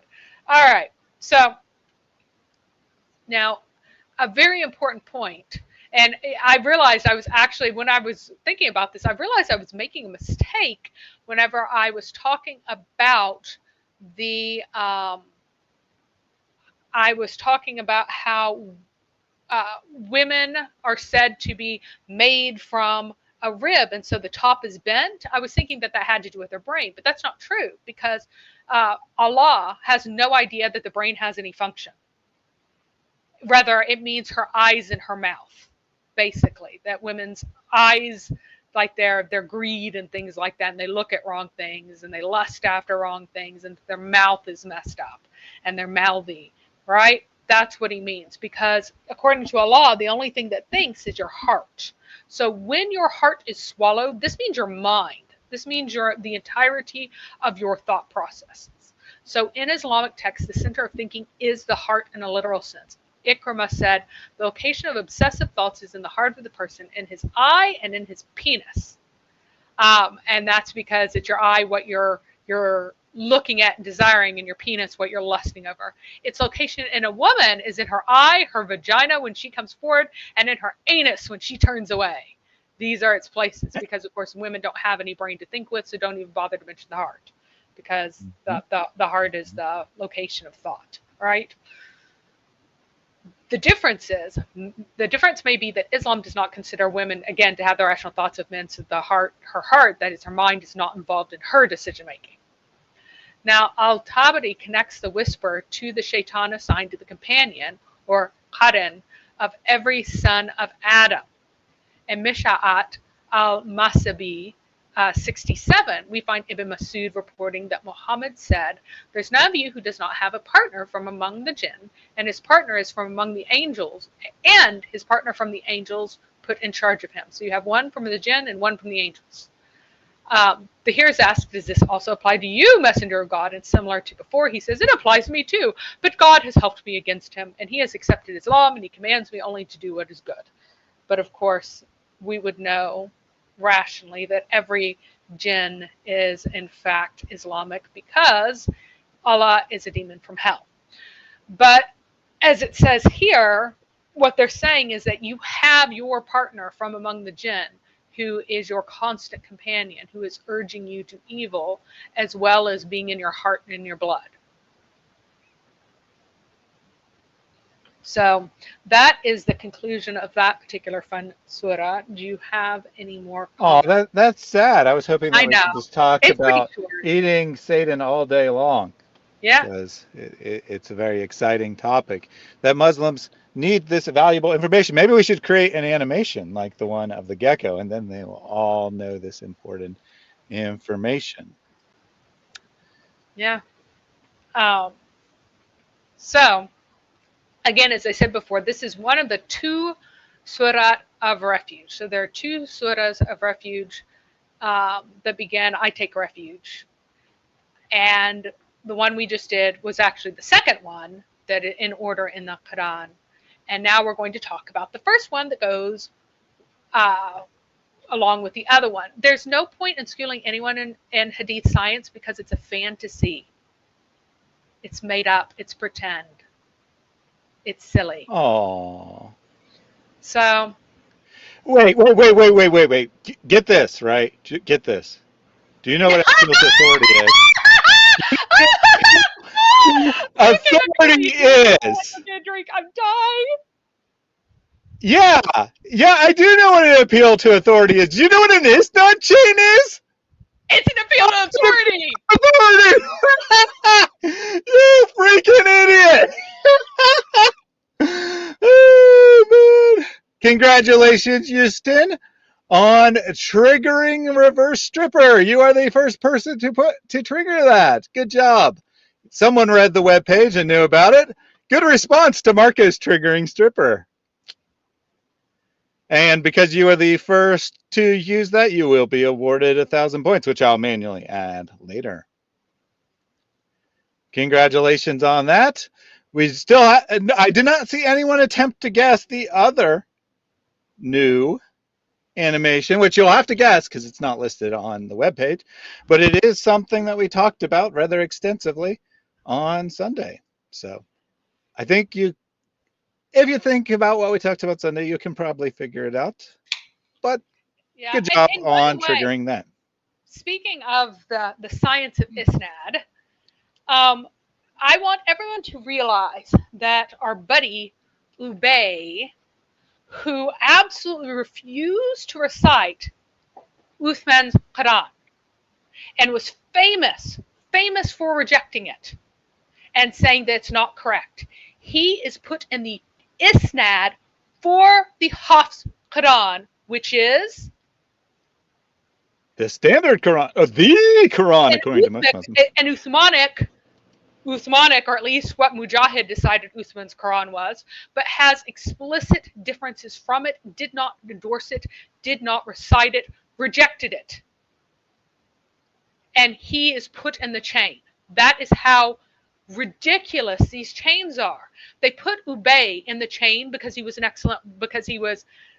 All right. So now a very important point. And I realized I was actually, when I was thinking about this, I realized I was making a mistake whenever I was talking about how women are said to be made from a rib, and so the top is bent. I was thinking that that had to do with her brain, but that's not true because Allah has no idea that the brain has any function. Rather, it means her eyes and her mouth, basically. That women's eyes, like their greed and things like that, and they look at wrong things and they lust after wrong things, and their mouth is messed up and they're mouthy, right? That's what he means, because according to Allah, the only thing that thinks is your heart. So when your heart is swallowed, this means your mind. This means the entirety of your thought processes. So in Islamic texts, the center of thinking is the heart in a literal sense. Ikrimah said, the location of obsessive thoughts is in the heart of the person, in his eye and in his penis. And that's because it's your eye, what you're looking at and desiring, and your penis, what you're lusting over. Its location in a woman is in her eye, her vagina when she comes forward, and in her anus when she turns away. These are its places, because of course women don't have any brain to think with, so don't even bother to mention the heart, because the heart is the location of thought, right? The difference may be that Islam does not consider women, again, to have the rational thoughts of men, so her heart, that is her mind, is not involved in her decision making. Now, Al-Tabari connects the whisper to the shaitan assigned to the companion, or qarin, of every son of Adam. In Misha'at al-Masabi 67, we find Ibn Masud reporting that Muhammad said, there's none of you who does not have a partner from among the jinn, and his partner is from among the angels, and his partner from the angels put in charge of him. So you have one from the jinn and one from the angels. The hearers asked, does this also apply to you, messenger of God? And similar to before, he says, it applies to me too, but God has helped me against him, and he has accepted Islam, and he commands me only to do what is good. But of course, we would know rationally that every jinn is in fact Islamic, because Allah is a demon from hell. But as it says here, what they're saying is that you have your partner from among the jinn who is your constant companion, who is urging you to evil, as well as being in your heart and in your blood. So that is the conclusion of that particular fun surah. Do you have any more comments? Oh, that's sad. I was hoping that we could just talk It's about pretty short. eating Satan all day long. Yeah. Because it's a very exciting topic that Muslims need this valuable information. Maybe we should create an animation like the one of the gecko, and then they will all know this important information. Yeah. So, again, as I said before, this is one of the two Suras of Refuge. So there are two Suras of Refuge that began, I take refuge. And the one we just did was actually the second one that in order in the Quran. And now we're going to talk about the first one that goes along with the other one. There's no point in schooling anyone in Hadith science because it's a fantasy. It's made up. It's pretend. It's silly. Oh. So. Wait. Get this, right? Get this. Do you know what absolute authority is? Authority is. I'm dying. Yeah, I do know what an appeal to authority is. Do you know what an isnot chain is? It's an appeal to authority. Authority. You freaking idiot. Oh, man. Congratulations, Houston, on triggering reverse stripper. You are the first person to trigger that. Good job. Someone read the webpage and knew about it. Good response to Marco's triggering stripper. And because you are the first to use that, you will be awarded 1,000 points, which I'll manually add later. Congratulations on that. We still, I did not see anyone attempt to guess the other new animation, which you'll have to guess because it's not listed on the webpage, but it is something that we talked about rather extensively on Sunday. So I think if you think about what we talked about Sunday, you can probably figure it out. But yeah, good job on triggering that. Speaking of the science of Isnad, I want everyone to realize that our buddy Ubay, who absolutely refused to recite Uthman's Quran and was famous for rejecting it and saying that it's not correct. He is put in the isnad for the Hafs Quran, which is the standard Quran, the Quran, according to most Muslims. And Uthmanic, or at least what Mujahid decided Uthman's Quran was, but has explicit differences from it, did not endorse it, did not recite it, rejected it. And he is put in the chain. That is how ridiculous these chains are. They put Ubay in the chain because he was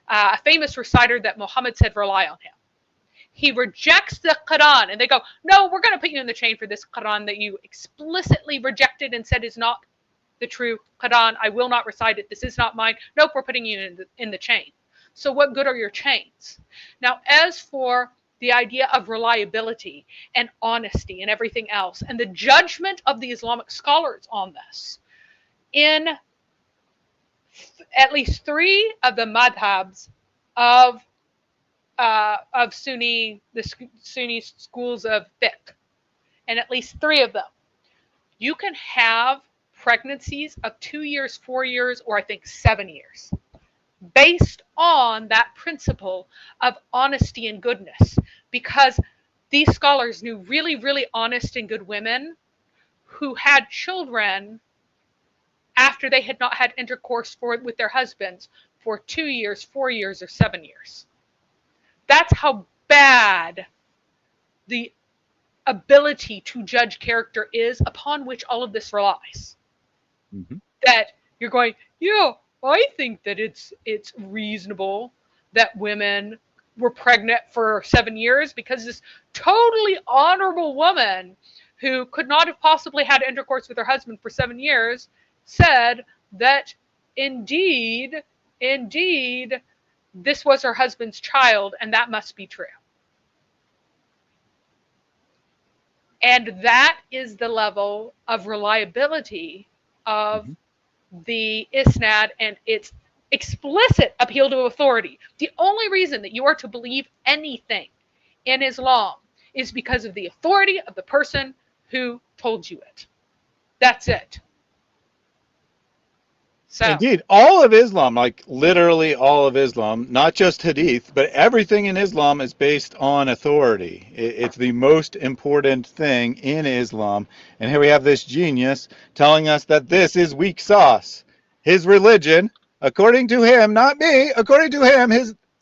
a famous reciter that Muhammad said rely on him. He rejects the Quran, and they go, no, we're going to put you in the chain for this Quran that you explicitly rejected and said is not the true Quran. I will not recite it. This is not mine. Nope, we're putting you in the chain. So what good are your chains? Now, as for the idea of reliability and honesty and everything else, and the judgment of the Islamic scholars on this, in at least 3 of the madhabs of Sunni, the Sunni schools of fiqh, and at least 3 of them, you can have pregnancies of 2 years, 4 years, or I think 7 years, based on that principle of honesty and goodness, because these scholars knew really, really honest and good women who had children after they had not had intercourse with their husbands for 2 years, 4 years, or 7 years. That's how bad the ability to judge character is, upon which all of this relies. Mm-hmm. That you're going, yeah, I think that it's reasonable that women were pregnant for 7 years because this totally honorable woman who could not have possibly had intercourse with her husband for 7 years said that indeed, this was her husband's child, and that must be true. And that is the level of reliability of the isnad and its explicit appeal to authority. The only reason that you are to believe anything in Islam is because of the authority of the person who told you it. That's it. So, indeed, all of Islam, like literally all of Islam, not just Hadith, but everything in Islam is based on authority. It's the most important thing in Islam. And here we have this genius telling us that this is weak sauce. His religion, according to him, not me, according to him,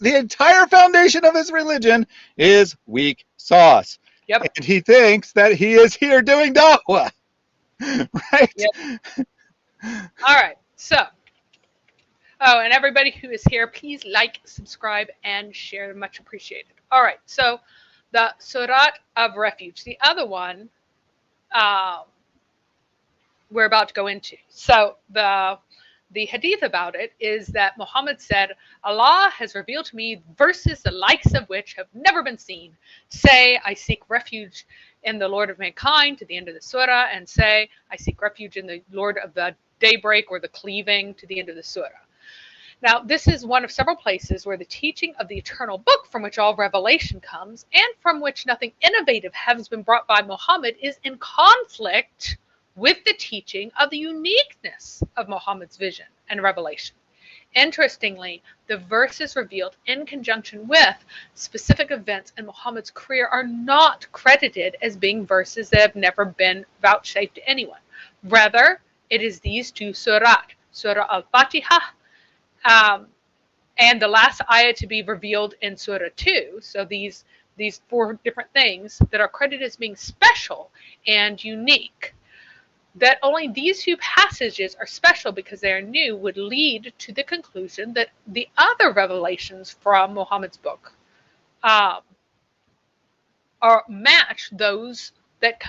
the entire foundation of his religion is weak sauce. Yep. And he thinks that he is here doing da'wah. Right? Yep. All right. So, and everybody who is here, please like, subscribe, and share. Much appreciated. All right. So, the Surat of Refuge, the other one we're about to go into. So, the hadith about it is that Muhammad said, Allah has revealed to me verses the likes of which have never been seen. Say, I seek refuge in the Lord of mankind, to the end of the surah, and say, I seek refuge in the Lord of the daybreak or the cleaving, to the end of the surah. Now, this is one of several places where the teaching of the eternal book from which all revelation comes and from which nothing innovative has been brought by Muhammad is in conflict with the teaching of the uniqueness of Muhammad's vision and revelation. Interestingly, the verses revealed in conjunction with specific events in Muhammad's career are not credited as being verses that have never been vouchsafed to anyone. Rather, it is these 2 surat, Surah Al-Fatiha, and the last ayah to be revealed in Surah 2. So these 4 different things that are credited as being special and unique. That only these 2 passages are special because they are new would lead to the conclusion that the other revelations from Muhammad's book are match those that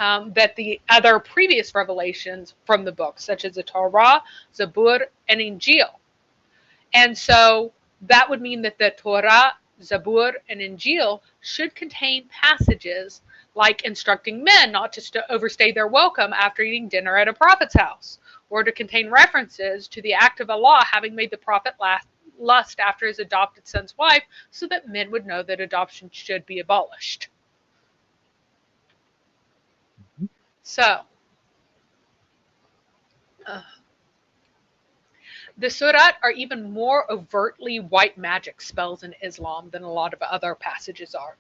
the other previous revelations from the book, such as the Torah, Zabur, and Injil. And so that would mean that the Torah, Zabur, and Injil should contain passages like instructing men not to overstay their welcome after eating dinner at a prophet's house, or to contain references to the act of Allah having made the prophet lust after his adopted son's wife so that men would know that adoption should be abolished. So, the surat are even more overtly white magic spells in Islam than a lot of other passages are.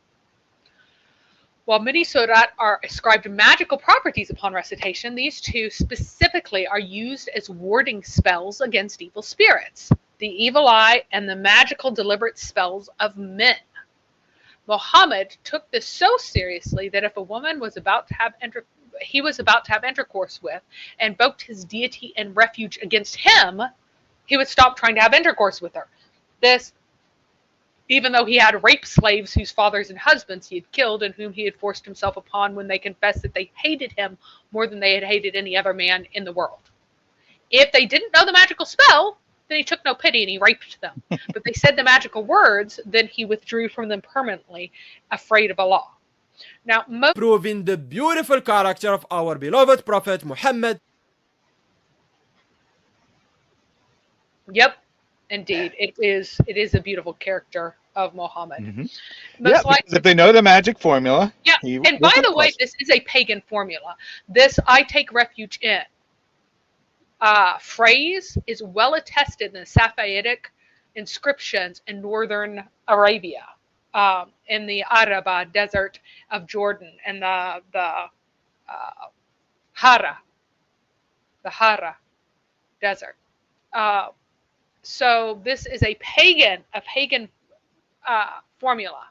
While many surat are ascribed magical properties upon recitation, these two specifically are used as warding spells against evil spirits, the evil eye, and the magical deliberate spells of men. Muhammad took this so seriously that if a woman was about to have intercourse with and invoked his deity and refuge against him, he would stop trying to have intercourse with her. This, even though he had raped slaves whose fathers and husbands he had killed and whom he had forced himself upon when they confessed that they hated him more than they had hated any other man in the world. If they didn't know the magical spell, then he took no pity and he raped them. But they said the magical words, then he withdrew from them permanently, afraid of Allah. Now, proving the beautiful character of our beloved Prophet Muhammad. Yep, indeed, it is a beautiful character of Muhammad. Mm-hmm. Most likely, if they know the magic formula. Yeah, and by the way, this is a pagan formula. This "I take refuge in" phrase is well attested in the Safavidic inscriptions in northern Arabia, in the Araba desert of Jordan, and the Hara desert. So this is a pagan formula.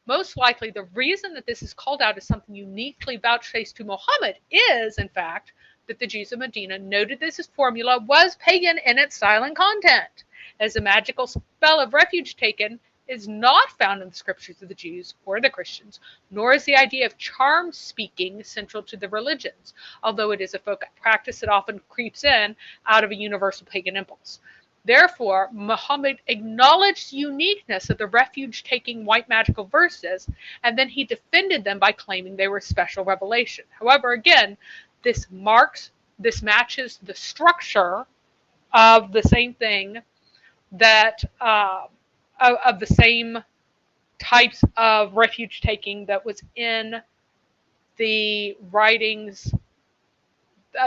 Most likely, the reason that this is called out as something uniquely vouchsafed to Muhammad is, in fact, that the Jews of Medina noted this as formula was pagan in its style and content, as the magical spell of refuge taken is not found in the scriptures of the Jews or the Christians, nor is the idea of charm speaking central to the religions, although it is a folk practice that often creeps in out of a universal pagan impulse. Therefore, Muhammad acknowledged the uniqueness of the refuge-taking white magical verses, and then he defended them by claiming they were special revelation. However, again, this matches the structure of the same thing that of the same types of refuge taking that was in the writings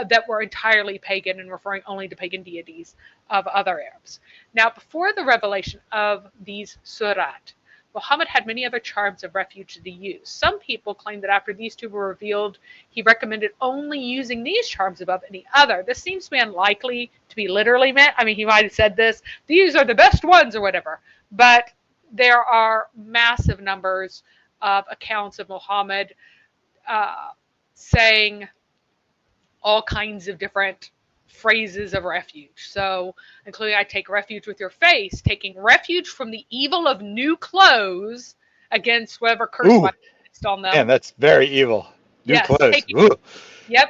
that were entirely pagan and referring only to pagan deities of other Arabs. Now, before the revelation of these surat, Muhammad had many other charms of refuge that he used. Some people claim that after these two were revealed, he recommended only using these charms above any other. This seems to be unlikely to be literally meant. I mean, he might have said this, these are the best ones or whatever. But there are massive numbers of accounts of Muhammad saying all kinds of different phrases of refuge. So, including I take refuge with your face, taking refuge from the evil of new clothes against whatever curse might be placed on them. Man, that's very evil. New clothes.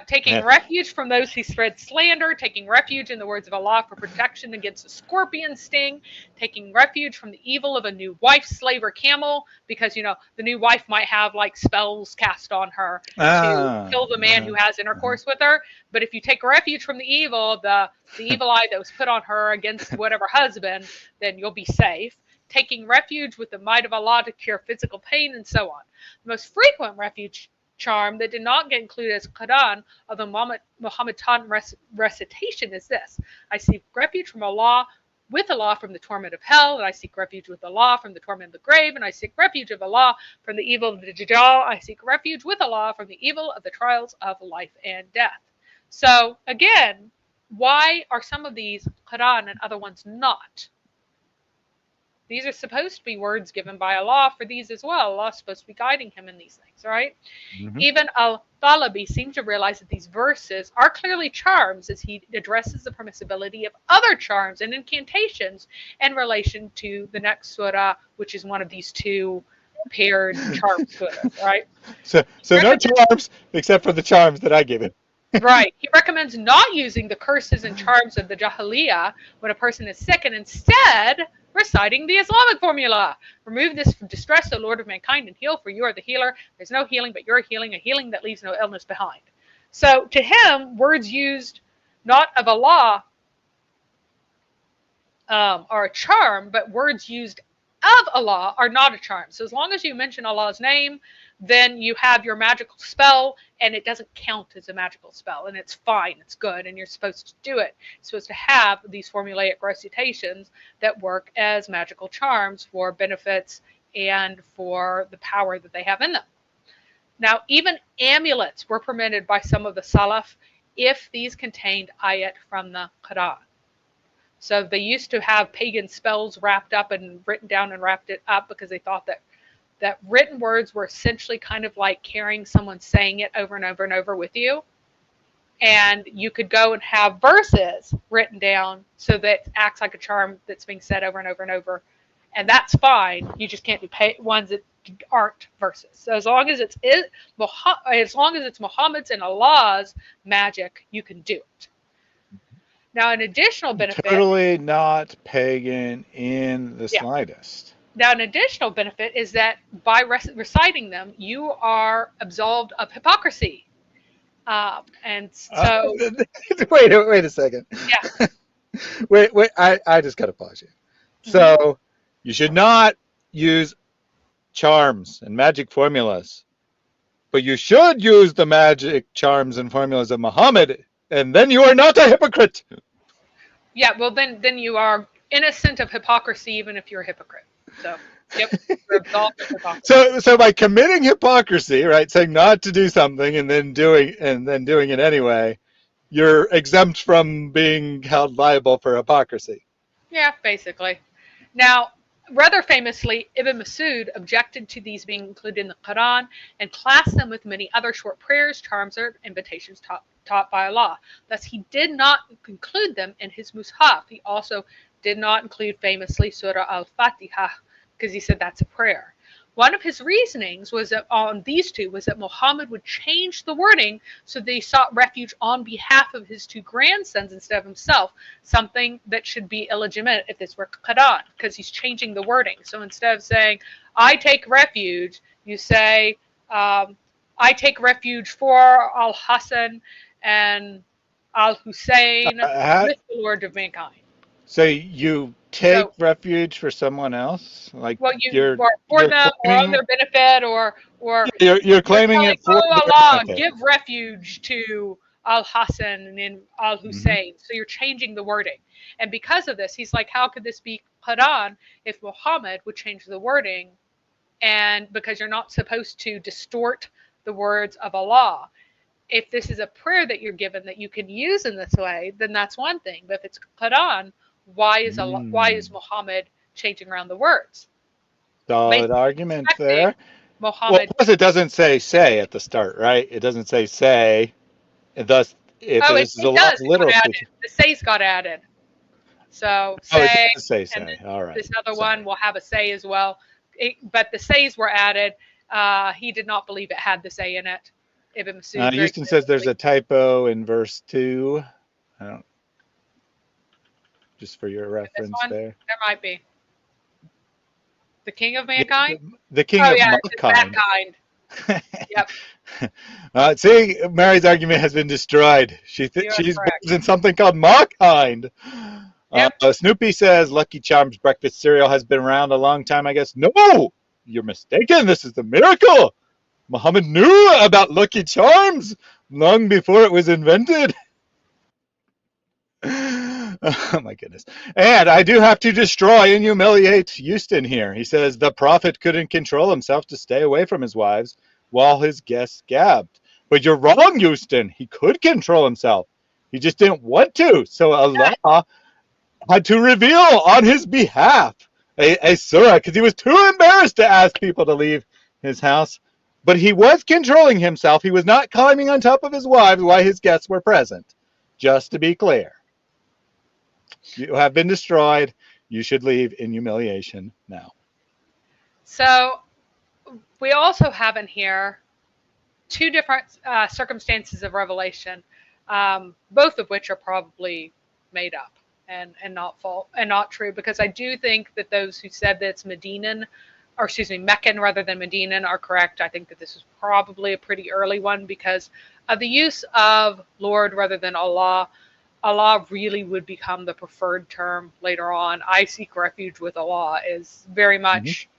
Taking refuge from those who spread slander, taking refuge in the words of Allah for protection against a scorpion sting, taking refuge from the evil of a new wife, slave, or camel, because, you know, the new wife might have like spells cast on her to kill the man who has intercourse with her. But if you take refuge from the evil, the evil eye that was put on her against whatever husband, then you'll be safe. Taking refuge with the might of Allah to cure physical pain, and so on. The most frequent refuge charm that did not get included as Quran of the Muhammadan recitation is this: I seek refuge from Allah, with Allah from the torment of hell, and I seek refuge with Allah from the torment of the grave, and I seek refuge of Allah from the evil of the Dajjal. I seek refuge with Allah from the evil of the trials of life and death. So again, why are some of these Quran and other ones not? These are supposed to be words given by Allah for these as well. Allah is supposed to be guiding him in these things, right? Mm-hmm. Even Al-Thalabi seems to realize that these verses are clearly charms as he addresses the permissibility of other charms and incantations in relation to the next surah, which is one of these two paired charm surahs, right? So no charms except for the charms that I gave him. Right. He recommends not using the curses and charms of the Jahiliyyah when a person is sick, and instead reciting the Islamic formula. Remove this from distress, O Lord of mankind, and heal, for you are the healer. There's no healing but your healing, a healing that leaves no illness behind. So to him, words used not of Allah, are a charm, but words used of Allah are not a charm. So as long as you mention Allah's name, then you have your magical spell, and it doesn't count as a magical spell, and it's fine, it's good, and you're supposed to do it. You're supposed to have these formulaic recitations that work as magical charms for benefits and for the power that they have in them. Now, even amulets were permitted by some of the Salaf if these contained ayat from the Quran. So they used to have pagan spells wrapped up and written down and wrapped it up because they thought that written words were essentially kind of like carrying someone saying it over and over and over with you. And you could go and have verses written down so that it acts like a charm that's being said over and over and over. And that's fine. You just can't do ones that aren't verses. So as long as it's Muhammad's and Allah's magic, you can do it. Now, an additional benefit... Totally not pagan in the slightest. Now, an additional benefit is that by reciting them, you are absolved of hypocrisy. And so... wait a second. Yeah. wait, I just got to pause you. So, you should not use charms and magic formulas, but you should use the magic charms and formulas of Muhammad, and then you are not a hypocrite. Yeah, well, then you are innocent of hypocrisy, even if you're a hypocrite. So, yep, you're absolved of hypocrisy. So by committing hypocrisy, right, saying not to do something and then doing it anyway, you're exempt from being held liable for hypocrisy. Yeah, basically. Now, rather famously, Ibn Masud objected to these being included in the Quran and classed them with many other short prayers, charms, or invitations taught by Allah. Thus, he did not include them in his Mus'haf. He also did not include famously Surah Al-Fatiha because he said that's a prayer. One of his reasonings was that on these two was that Muhammad would change the wording so that he sought refuge on behalf of his two grandsons instead of himself, something that should be illegitimate if this were Quran, because he's changing the wording. So instead of saying, I take refuge, you say, I take refuge for Al-Hassan and Al-Hussein with the Lord of mankind. So you take refuge for someone else, like you're for them or on their benefit, or you're claiming it for Allah. Give refuge to Al-Hassan and Al-Hussein. So you're changing the wording, and because of this, he's like, how could this be Quran if Muhammad would change the wording? And because you're not supposed to distort the words of Allah. If this is a prayer that you're given that you can use in this way, then that's one thing. But if it's Quran, why is Muhammad changing around the words? Solid argument there. Muhammad. Well, plus it doesn't say at the start, right? It doesn't say, and thus if this is a literal. The say's got added. So say. It does say. All right. This other one will have a say as well, but the says were added. He did not believe it had the say in it. Ibn Masud Houston says there's a typo in verse 2. I don't. Just for your reference there. There might be. The king of mankind? The king of mankind. Yep. See, Mary's argument has been destroyed. She's in something called mankind. Yep. Snoopy says Lucky Charms breakfast cereal has been around a long time, I guess. No, you're mistaken. This is the miracle. Muhammad knew about Lucky Charms long before it was invented. Oh my goodness. And I do have to destroy and humiliate Houston here. He says the prophet couldn't control himself to stay away from his wives while his guests gabbed. But you're wrong, Houston. He could control himself. He just didn't want to. So Allah had to reveal on his behalf a surah because he was too embarrassed to ask people to leave his house. But he was controlling himself. He was not climbing on top of his wives while his guests were present. Just to be clear. You have been destroyed. You should leave in humiliation now. So we also have in here two different circumstances of revelation, both of which are probably made up and not true, because I do think that those who said that it's Meccan rather than Medinan are correct. I think that this is probably a pretty early one because of the use of Lord rather than Allah. Allah really would become the preferred term later on. I seek refuge with Allah is very much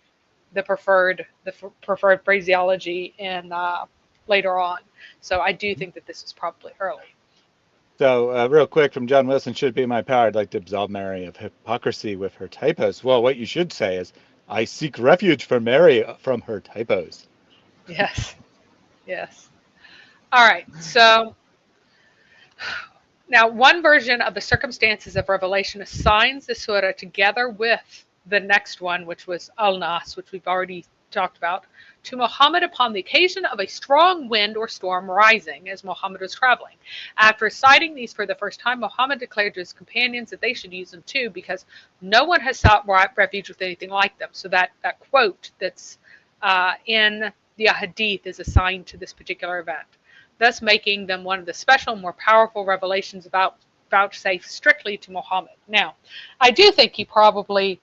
the preferred phraseology in later on. So I do think that this is probably early. So, real quick from John Wilson, should it be my power, I'd like to absolve Mary of hypocrisy with her typos. Well, what you should say is, I seek refuge for Mary from her typos. Yes. Yes. All right. So now one version of the circumstances of Revelation assigns the surah together with the next one, which was Al-Nas, which we've already talked about, to Muhammad upon the occasion of a strong wind or storm rising as Muhammad was traveling. After citing these for the first time, Muhammad declared to his companions that they should use them too, because no one has sought refuge with anything like them. So that quote that's in the hadith is assigned to this particular event, thus making them one of the special, more powerful revelations vouchsafed strictly to Muhammad. Now, I do think he probably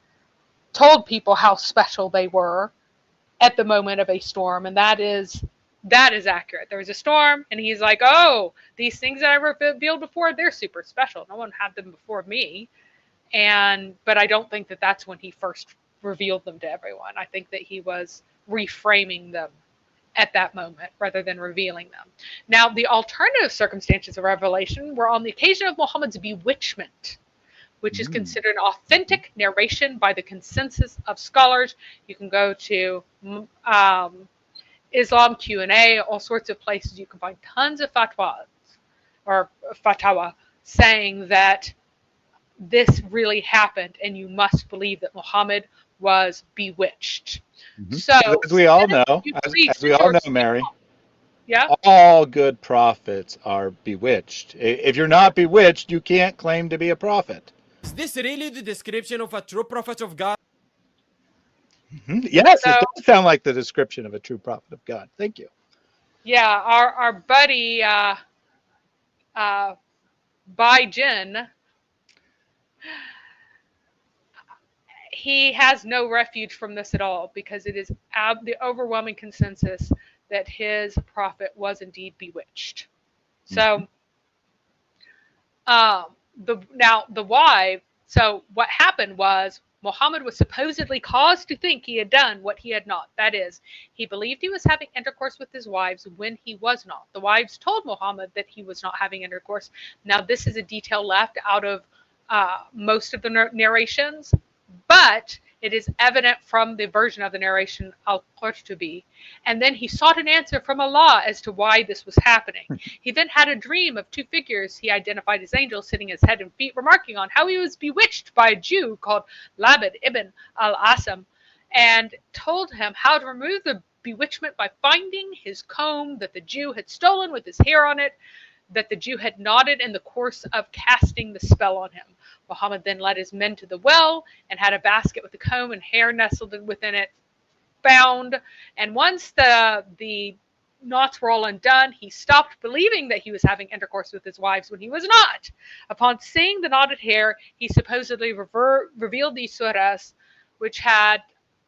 told people how special they were at the moment of a storm, and that is accurate. There was a storm, and he's like, oh, these things that I revealed before, they're super special. No one had them before me. But I don't think that that's when he first revealed them to everyone. I think that he was reframing them at that moment rather than revealing them. Now, the alternative circumstances of Revelation were on the occasion of Muhammad's bewitchment, which is considered an authentic narration by the consensus of scholars. You can go to Islam Q&A, all sorts of places. You can find tons of fatwas or fatawa saying that this really happened, and you must believe that Muhammad was bewitched. So, as we all know, Mary, yeah, all good prophets are bewitched. If you're not bewitched, you can't claim to be a prophet. Is this really the description of a true prophet of God? Yes, it does sound like the description of a true prophet of God. Thank you. Yeah, our buddy Bai Jin, he has no refuge from this at all, because it is the overwhelming consensus that his prophet was indeed bewitched. So, the why. So what happened was Muhammad was supposedly caused to think he had done what he had not. That is, he believed he was having intercourse with his wives when he was not. The wives told Muhammad that he was not having intercourse. Now, this is a detail left out of most of the narrations, but it is evident from the version of the narration Al-Qurtubi. And then he sought an answer from Allah as to why this was happening. He then had a dream of two figures he identified as angels sitting his head and feet, remarking on how he was bewitched by a Jew called Labid ibn al-Asam, and told him how to remove the bewitchment by finding his comb that the Jew had stolen with his hair on it, that the Jew had knotted in the course of casting the spell on him. Muhammad then led his men to the well and had a basket with the comb and hair nestled within it found. And once the knots were all undone, he stopped believing that he was having intercourse with his wives when he was not. Upon seeing the knotted hair, he supposedly revealed these surahs, which had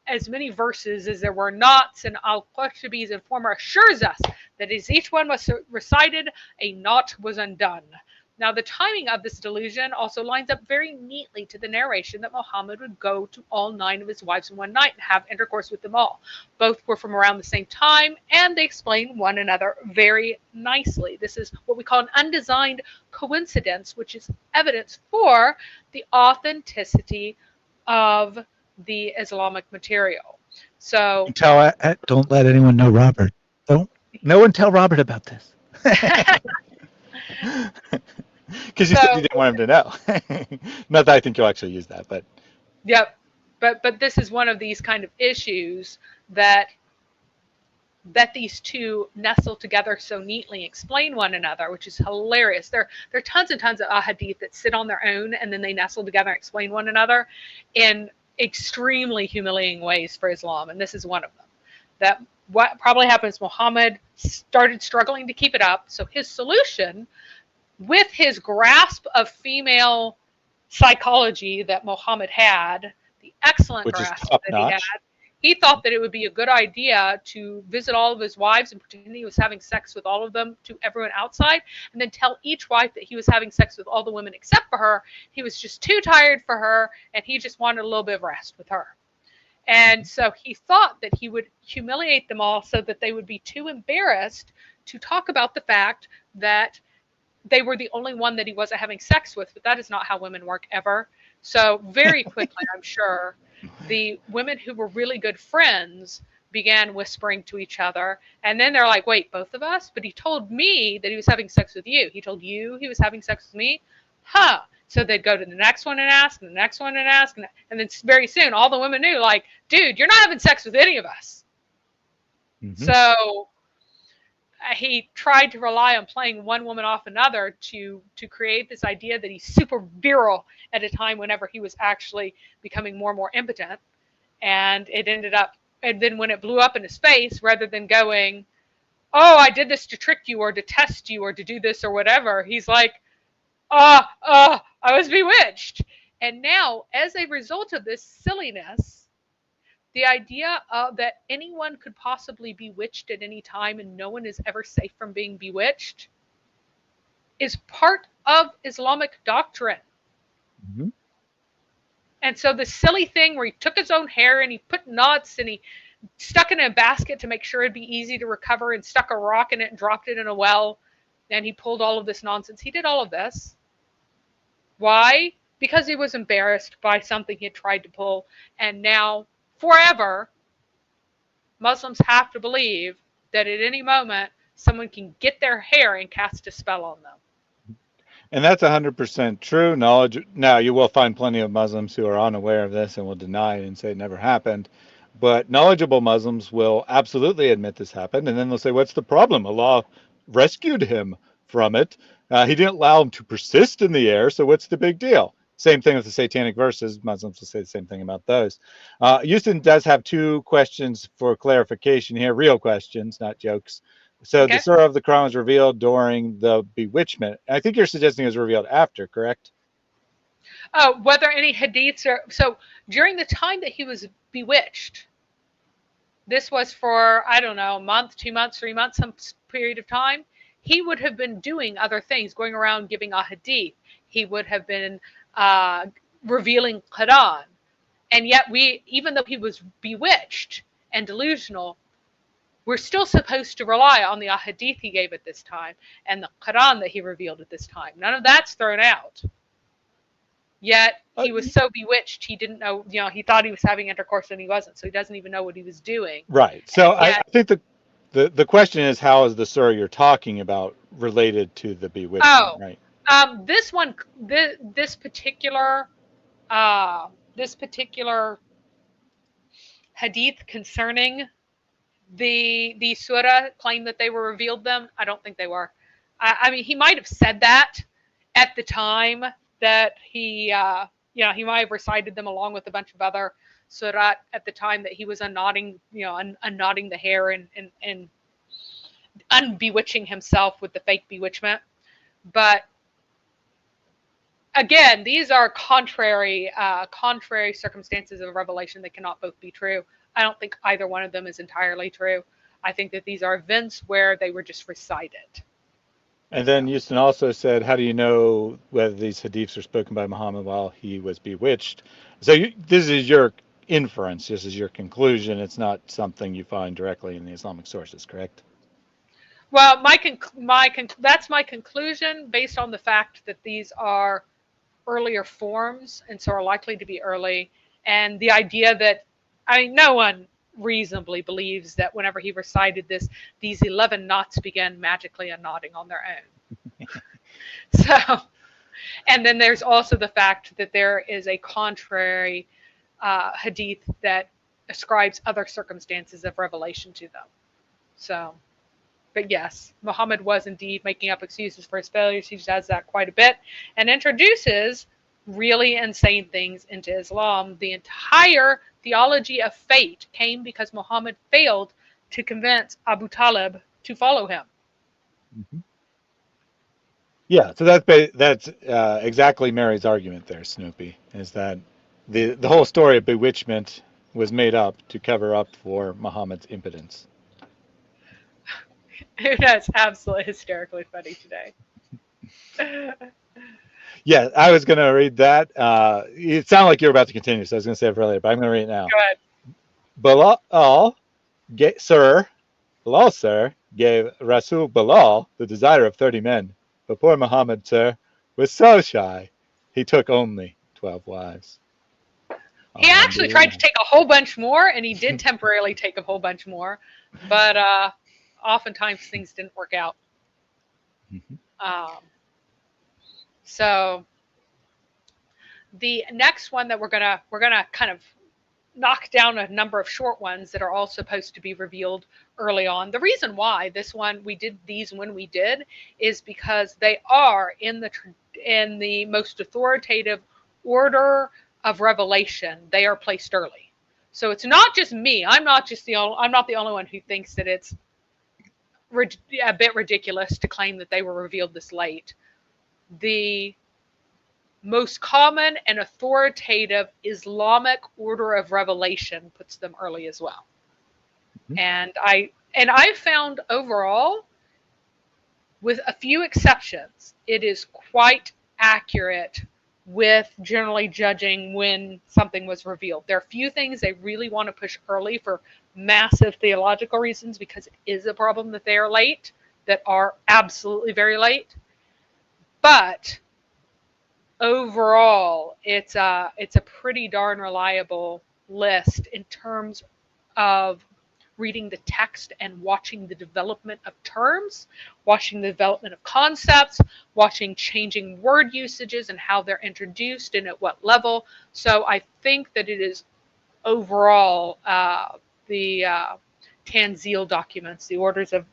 as many verses as there were knots, and Al-Qurtubi's informer assures us that as each one was recited, a knot was undone. Now, the timing of this delusion also lines up very neatly to the narration that Muhammad would go to all 9 of his wives in one night and have intercourse with them all. Both were from around the same time, and they explain one another very nicely. This is what we call an undesigned coincidence, which is evidence for the authenticity of the Islamic material. So don't let anyone know Robert. No one tell Robert about this. Because you said you didn't want him to know. Not that I think you'll actually use that, but yep. But this is one of these kind of issues that these two nestle together so neatly, explain one another, which is hilarious. There are tons and tons of ahadith that sit on their own and then they nestle together and explain one another in extremely humiliating ways for Islam, and this is one of them. That what probably happens, Muhammad started struggling to keep it up, so his solution, with his grasp of female psychology that Muhammad had, the excellent grasp that he had, he thought that it would be a good idea to visit all of his wives and pretend he was having sex with all of them to everyone outside, and then tell each wife that he was having sex with all the women except for her. He was just too tired for her, and he just wanted a little bit of rest with her. And so he thought that he would humiliate them all so that they would be too embarrassed to talk about the fact that they were the only one that he wasn't having sex with. But that is not how women work ever. So very quickly, I'm sure, the women who were really good friends began whispering to each other. And then they're like, wait, both of us? But he told me that he was having sex with you. He told you he was having sex with me? Huh. So they'd go to the next one and ask, and the next one and ask. And then very soon, all the women knew, like, dude, you're not having sex with any of us. Mm-hmm. So he tried to rely on playing one woman off another to create this idea that he's super virile at a time whenever he was actually becoming more and more impotent. And it ended up, and then when it blew up in his face, rather than going, oh, I did this to trick you or to test you or to do this or whatever, he's like, I was bewitched. And now, as a result of this silliness, the idea that anyone could possibly be bewitched at any time and no one is ever safe from being bewitched is part of Islamic doctrine. Mm-hmm. And so the silly thing where he took his own hair and he put knots and he stuck it in a basket to make sure it'd be easy to recover and stuck a rock in it and dropped it in a well, and he pulled all of this nonsense. He did all of this. Why? Because he was embarrassed by something he had tried to pull, and now forever, Muslims have to believe that at any moment someone can get their hair and cast a spell on them. And that's 100% true knowledge. Now, you will find plenty of Muslims who are unaware of this and will deny it and say it never happened. But knowledgeable Muslims will absolutely admit this happened. And then they'll say, what's the problem? Allah rescued him from it. He didn't allow him to persist in the air. So what's the big deal? Same thing with the satanic verses. Muslims will say the same thing about those. Houston does have two questions for clarification here, real questions, not jokes. So okay. The Surah of the Quran was revealed during the bewitchment. I think you're suggesting it was revealed after, correct? Whether any hadiths are... So during the time that he was bewitched, this was for, I don't know, a month, 2 months, 3 months, some period of time, he would have been doing other things, going around giving a hadith. He would have been revealing Quran. And yet even though he was bewitched and delusional, we're still supposed to rely on the ahadith he gave at this time and the Quran that he revealed at this time. None of that's thrown out. Yet he was so bewitched, he didn't know, he thought he was having intercourse and he wasn't, so he doesn't even know what he was doing. Right. So I think the question is, how is the surah you're talking about related to the bewitchment, right? This one, this particular hadith concerning the surah claim that they were revealed them, I don't think they were. I mean, he might have said that at the time that he might have recited them along with a bunch of other surah at the time that he was unknotting the hair and unbewitching himself with the fake bewitchment. But again, these are contrary circumstances of revelation that cannot both be true. I don't think either one of them is entirely true. I think that these are events where they were just recited. And then Houston also said, how do you know whether these hadiths are spoken by Muhammad while he was bewitched? So this is your inference. This is your conclusion. It's not something you find directly in the Islamic sources, correct? Well, that's my conclusion based on the fact that these are earlier forms and so are likely to be early. And the idea that, no one reasonably believes that whenever he recited this, these 11 knots began magically unknotting on their own. So, and then there's also the fact that there is a contrary hadith that ascribes other circumstances of revelation to them. So, but yes, Muhammad was indeed making up excuses for his failures. He does that quite a bit and introduces really insane things into Islam. The entire theology of fate came because Muhammad failed to convince Abu Talib to follow him. Mm-hmm. Yeah, so that's exactly Mary's argument there, Snoopy, is that the whole story of bewitchment was made up to cover up for Muhammad's impotence. That's absolutely hysterically funny today. Yeah, I was going to read that. It sounded like you were about to continue, so I was going to save it for later, but I'm going to read it now. Go ahead. Bilal, sir, gave Rasul Bilal the desire of 30 men, but poor Muhammad, sir, was so shy, he took only 12 wives. He actually tried to take a whole bunch more, and he did temporarily take a whole bunch more, but oftentimes things didn't work out. So the next one that we're gonna kind of knock down a number of short ones that are all supposed to be revealed early on. The reason why this one we did these when we did is because they are in the most authoritative order of revelation. They are placed early, so it's not just me. I'm not the only one who thinks that it's a bit ridiculous to claim that they were revealed this late. The most common and authoritative Islamic order of revelation puts them early as well. And I found overall, with a few exceptions, it is quite accurate with generally judging when something was revealed. There are a few things they really want to push early for massive theological reasons, because it is a problem that they are late, that are absolutely very late. But overall, it's a pretty darn reliable list in terms of reading the text and watching the development of terms, watching the development of concepts, watching changing word usages and how they're introduced and at what level. So I think that it is overall the Tanzil documents, the orders of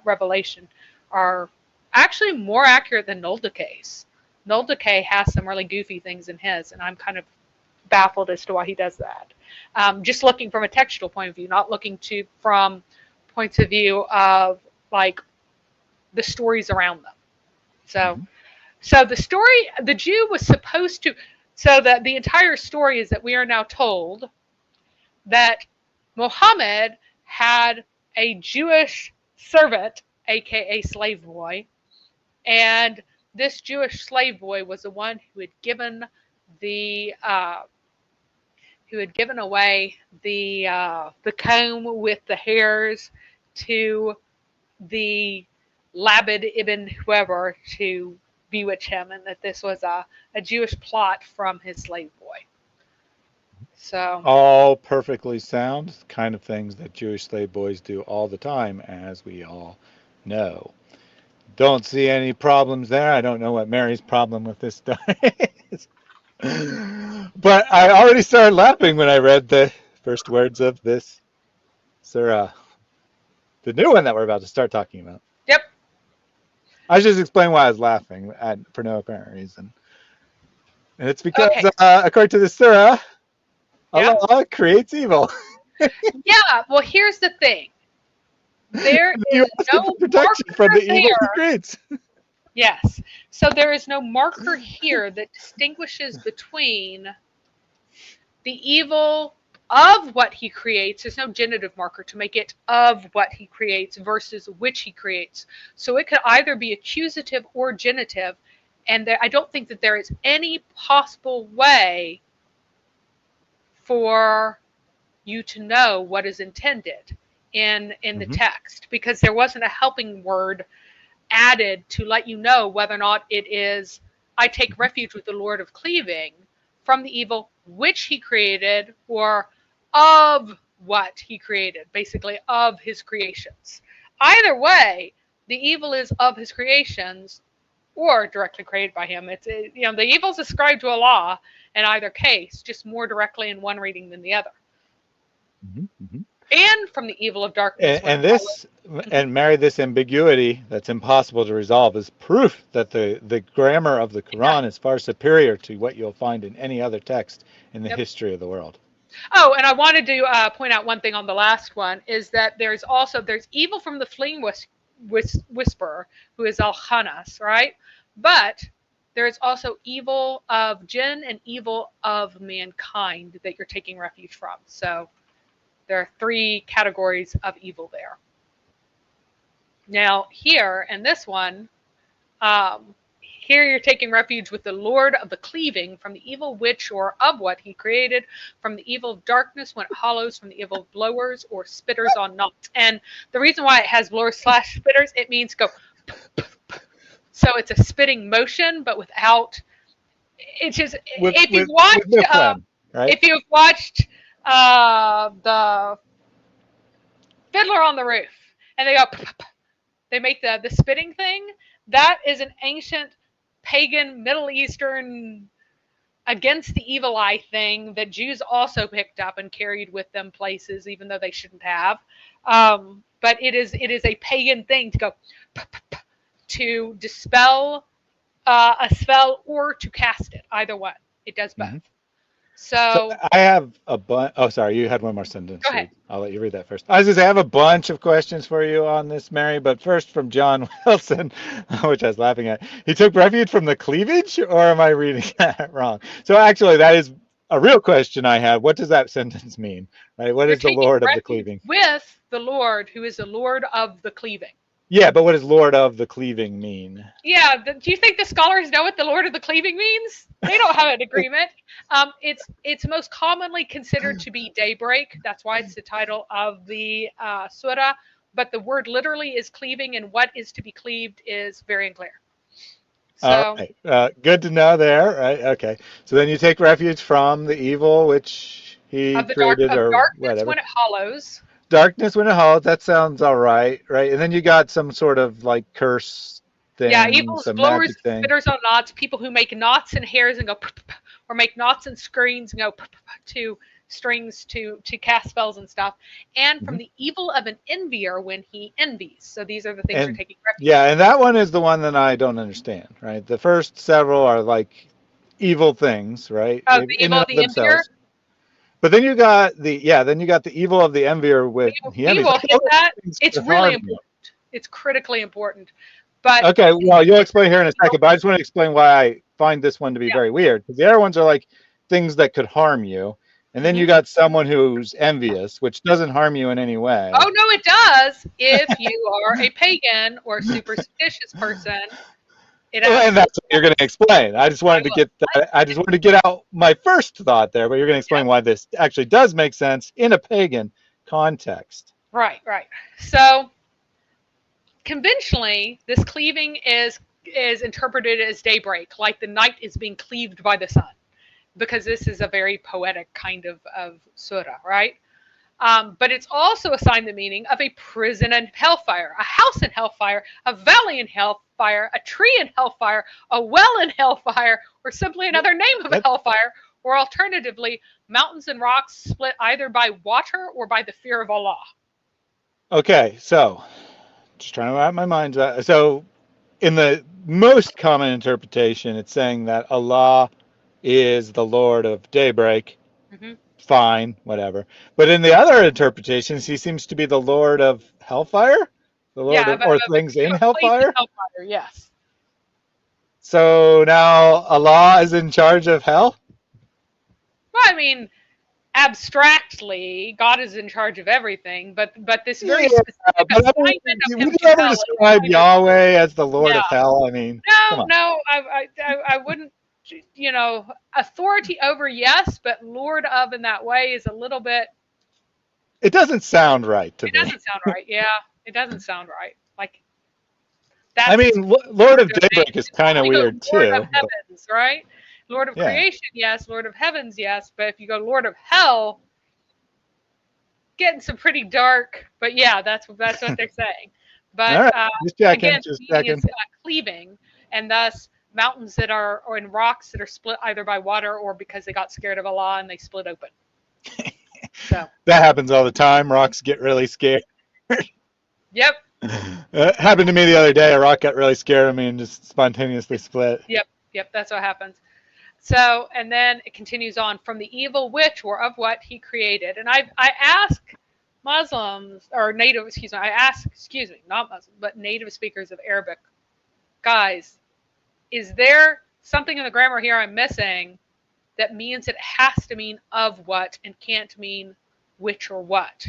revelation, are actually more accurate than Null Decay's. Null Decay has some really goofy things in his, and I'm kind of baffled as to why he does that. Just looking from a textual point of view, not looking from points of view of like the stories around them. So the story, the Jew was supposed to, so that the entire story is that we are now told that Muhammad had a Jewish servant, aka slave boy, and this Jewish slave boy was the one who had given away the comb with the hairs to the Labid ibn whoever to bewitch him, and that this was a Jewish plot from his slave boy. So all perfectly sound, kind of things that Jewish slave boys do all the time, as we all know. Don't see any problems there. I don't know what Mary's problem with this story is. But I already started laughing when I read the first words of this surah. The new one that we're about to start talking about. Yep. I just explained why I was laughing for no apparent reason. And it's because, according to the surah, Allah creates evil. Yeah, well, here's the thing. There is no protection from the evil he creates. Yes. So there is no marker here that distinguishes between the evil of what he creates. There's no genitive marker to make it of what he creates versus which he creates. So it could either be accusative or genitive. And I don't think that there is any possible way for you to know what is intended in the text, because there wasn't a helping word added to let you know whether or not it is, I take refuge with the Lord of cleaving from the evil which he created, or of what he created, basically of his creations. Either way, the evil is of his creations or directly created by him. The evil is ascribed to Allah in either case, just more directly in one reading than the other. And from the evil of darkness. And Mary, this ambiguity that's impossible to resolve is proof that the grammar of the Quran is far superior to what you'll find in any other text in the history of the world. Oh, and I wanted to point out one thing on the last one, is that there's evil from the fleeing whisperer, who is Al-Khannas, right? But there is also evil of jinn and evil of mankind that you're taking refuge from. So there are 3 categories of evil there. Now, here in this one, here you're taking refuge with the Lord of the cleaving, from the evil witch or of what he created, from the evil of darkness when it hollows, from the evil of blowers or spitters on knots. And the reason why it has blowers / spitters, it means go. So it's a spitting motion, but without. It's just if you've watched, right? if you've watched the Fiddler on the Roof, and they go, they make the spitting thing. That is an ancient pagan Middle Eastern against the evil eye thing that Jews also picked up and carried with them places, even though they shouldn't have. But it is a pagan thing to go to dispel a spell or to cast it. Either one, it does both. So I have a bunch. Oh, sorry, you had one more sentence. Go ahead. I'll let you read that first. I was going to say I have a bunch of questions for you on this, Mary, but first from John Wilson, which I was laughing at. He took refuge from the cleavage, or am I reading that wrong? So actually, that is a real question I have. What does that sentence mean? Right? What is the Lord of the cleaving? With the Lord, who is the Lord of the cleaving. Yeah, but what does Lord of the cleaving mean? Yeah, do you think the scholars know what the Lord of the cleaving means? They don't have an agreement. It's most commonly considered to be daybreak. That's why it's the title of the surah. But the word literally is cleaving, and what is to be cleaved is very unclear. So, all right. Good to know there. Right? Okay. So then you take refuge from the evil which he created, or whatever. When it hollows. Darkness when it hollows. That sounds all right, right? And then you got some sort of like curse thing. Yeah, evil some blowers, thing. spitters on knots, people who make knots and hairs and go, or make knots and screens and go to strings to cast spells and stuff. And from the evil of an envier when he envies. So these are the things you're taking refuge. Yeah, and that one is the one that I don't understand, right? The first several are like evil things, right? Oh, the evil of the envier? But then you got the evil of the envier with he envies. Will hit that. It's really important. It's critically important. But okay, well, you'll explain here in a second, but I just want to explain why I find this one to be very weird. Because the other ones are like things that could harm you. And then you got someone who's envious, which doesn't harm you in any way. Oh, no, it does. If you are a pagan or superstitious person. And that's what you're going to explain. I just wanted to get that. I just wanted to get out my first thought there, but you're going to explain why this actually does make sense in a pagan context. Right. So conventionally, this cleaving is interpreted as daybreak, like the night is being cleaved by the sun, because this is a very poetic kind of surah, right? But it's also assigned the meaning of a prison in hellfire, a house in hellfire, a valley in hellfire, a tree in hellfire, a well in hellfire, or simply another name of a hellfire, or alternatively, mountains and rocks split either by water or by the fear of Allah. Okay, so just trying to wrap my mind. So in the most common interpretation, it's saying that Allah is the Lord of daybreak. Fine, whatever. But in the other interpretations, he seems to be the Lord of hellfire, the Lord of things in hellfire. Yes. So now Allah is in charge of hell. Well, I mean, abstractly, God is in charge of everything, but this very specific assignment of him would you ever describe Yahweh as the Lord of hell? I mean, no, I wouldn't. You know, authority over, yes, but Lord of in that way is a little bit. It doesn't sound right to me. It doesn't sound right. Yeah, it doesn't sound right. Like that. I mean, Lord of daybreak is kind of weird too. Lord of heavens, right? Lord of creation, yes. Lord of heavens, yes. But if you go Lord of hell, getting some pretty dark. But yeah, that's what they're saying. But again, it's cleaving, and thus. Mountains that are, or in rocks that are split either by water or because they got scared of Allah and they split open. So that happens all the time. Rocks get really scared. Yep. It happened to me the other day. A rock got really scared of me and just spontaneously split. Yep. That's what happens. So, and then it continues on from the evil witch or of what he created. And I ask Muslims or native, not Muslims, but native speakers of Arabic, guys, is there something in the grammar here I'm missing that means it has to mean of what and can't mean which or what.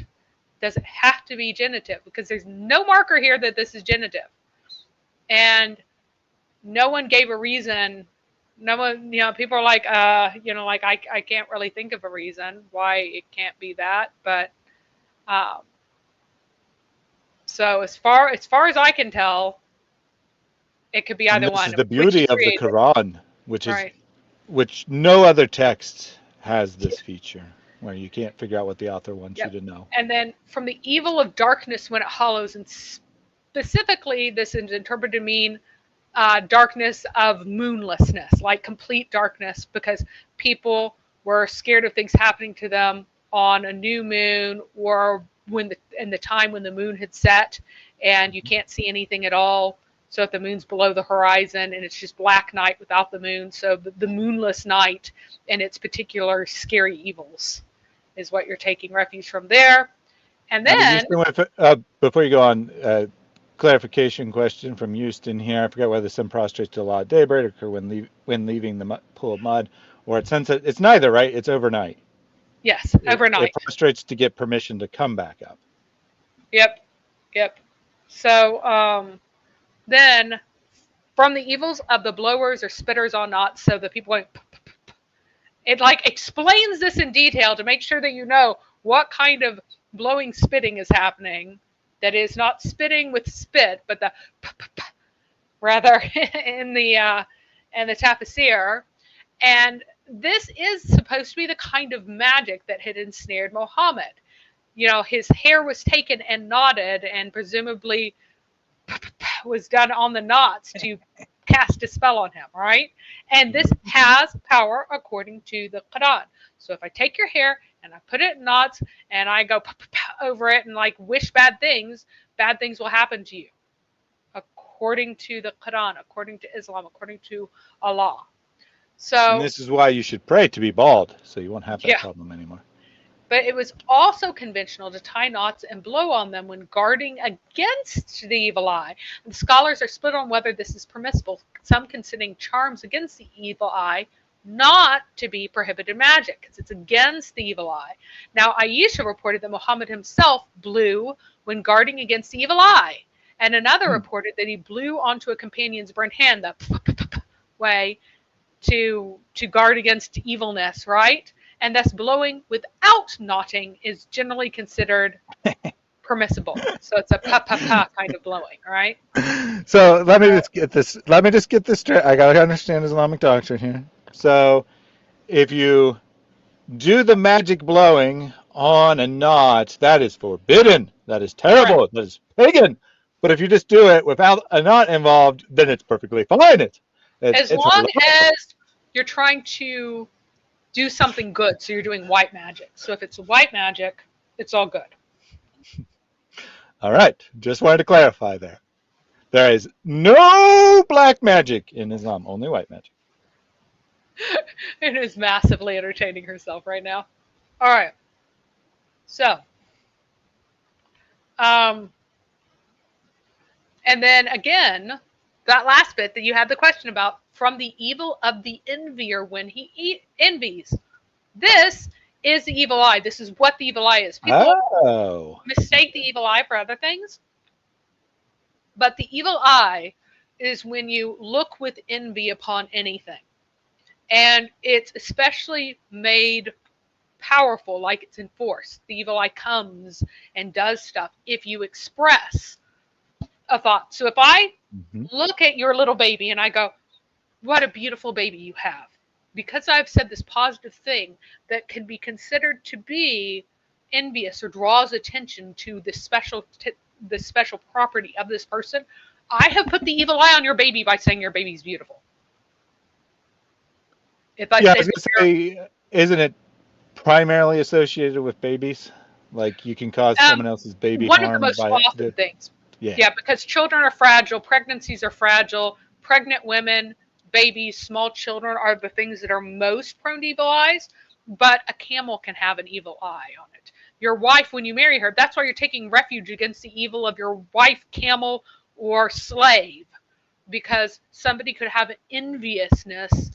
Does it have to be genitive? Because there's no marker here that this is genitive. And no one gave a reason. No one, people are like, like I can't really think of a reason why it can't be that. But so as far as I can tell, it could be either this one. is the beauty of the Quran, Right. which no other text has this feature, where you can't figure out what the author wants you to know. And then from the evil of darkness when it hollows, and specifically this is interpreted to mean darkness of moonlessness, like complete darkness, because people were scared of things happening to them on a new moon, or in the time when the moon had set and you can't see anything at all. So if the moon's below the horizon and it's just black night without the moon, so the moonless night and its particular scary evils is what you're taking refuge from there. And then before you go on, clarification question from Houston here. I forget whether sun prostrates to Allah at daybreak or when leaving the pool of mud, or at sunset. It's neither, right? It's overnight. Yes, overnight. It prostrates to get permission to come back up. Yep. So then from the evils of the blowers or spitters on knots, so the people going, it like explains this in detail to make sure that you know what kind of blowing spitting is happening. That is not spitting with spit, but the rather in the tafsir. And this is supposed to be the kind of magic that had ensnared Muhammad. His hair was taken and knotted, and presumably was done on the knots to cast a spell on him, right? And this has power according to the Quran. So if I take your hair and I put it in knots and I go over it and like wish bad things will happen to you. According to the Quran, according to Islam, according to Allah. So and this is why you should pray to be bald, so you won't have that problem anymore. But it was also conventional to tie knots and blow on them when guarding against the evil eye. And the scholars are split on whether this is permissible, some considering charms against the evil eye not to be prohibited magic, because it's against the evil eye. Now, Aisha reported that Muhammad himself blew when guarding against the evil eye. And another reported that he blew onto a companion's burnt hand, the way to guard against evilness, right? And thus blowing without knotting is generally considered permissible. So it's a pa-pa-pa kind of blowing, right? So let me just get this straight. I gotta understand Islamic doctrine here. So if you do the magic blowing on a knot, that is forbidden. That is terrible. Right. That is pagan. But if you just do it without a knot involved, then it's perfectly fine. As long as you're trying to do something good, so you're doing white magic. So if it's white magic, it's all good. All right. Just wanted to clarify there. There is no black magic in Islam, only white magic. It is massively entertaining herself right now. All right. So, and then again, that last bit that you had the question about, from the evil of the envier when he envies. This is the evil eye. This is what the evil eye is. People mistake the evil eye for other things. But the evil eye is when you look with envy upon anything. And it's especially made powerful, like it's enforced. The evil eye comes and does stuff if you express a thought. So if I look at your little baby and I go, what a beautiful baby you have. Because I've said this positive thing that can be considered to be envious or draws attention to the special property of this person, I have put the evil eye on your baby by saying your baby's beautiful. If I say, isn't it primarily associated with babies? Like you can cause someone else's baby harm. One of the most often things. Yeah, because children are fragile, pregnancies are fragile, pregnant women, babies, small children are the things that are most prone to evil eyes, but a camel can have an evil eye on it. Your wife, when you marry her, that's why you're taking refuge against the evil of your wife, camel, or slave, because somebody could have an enviousness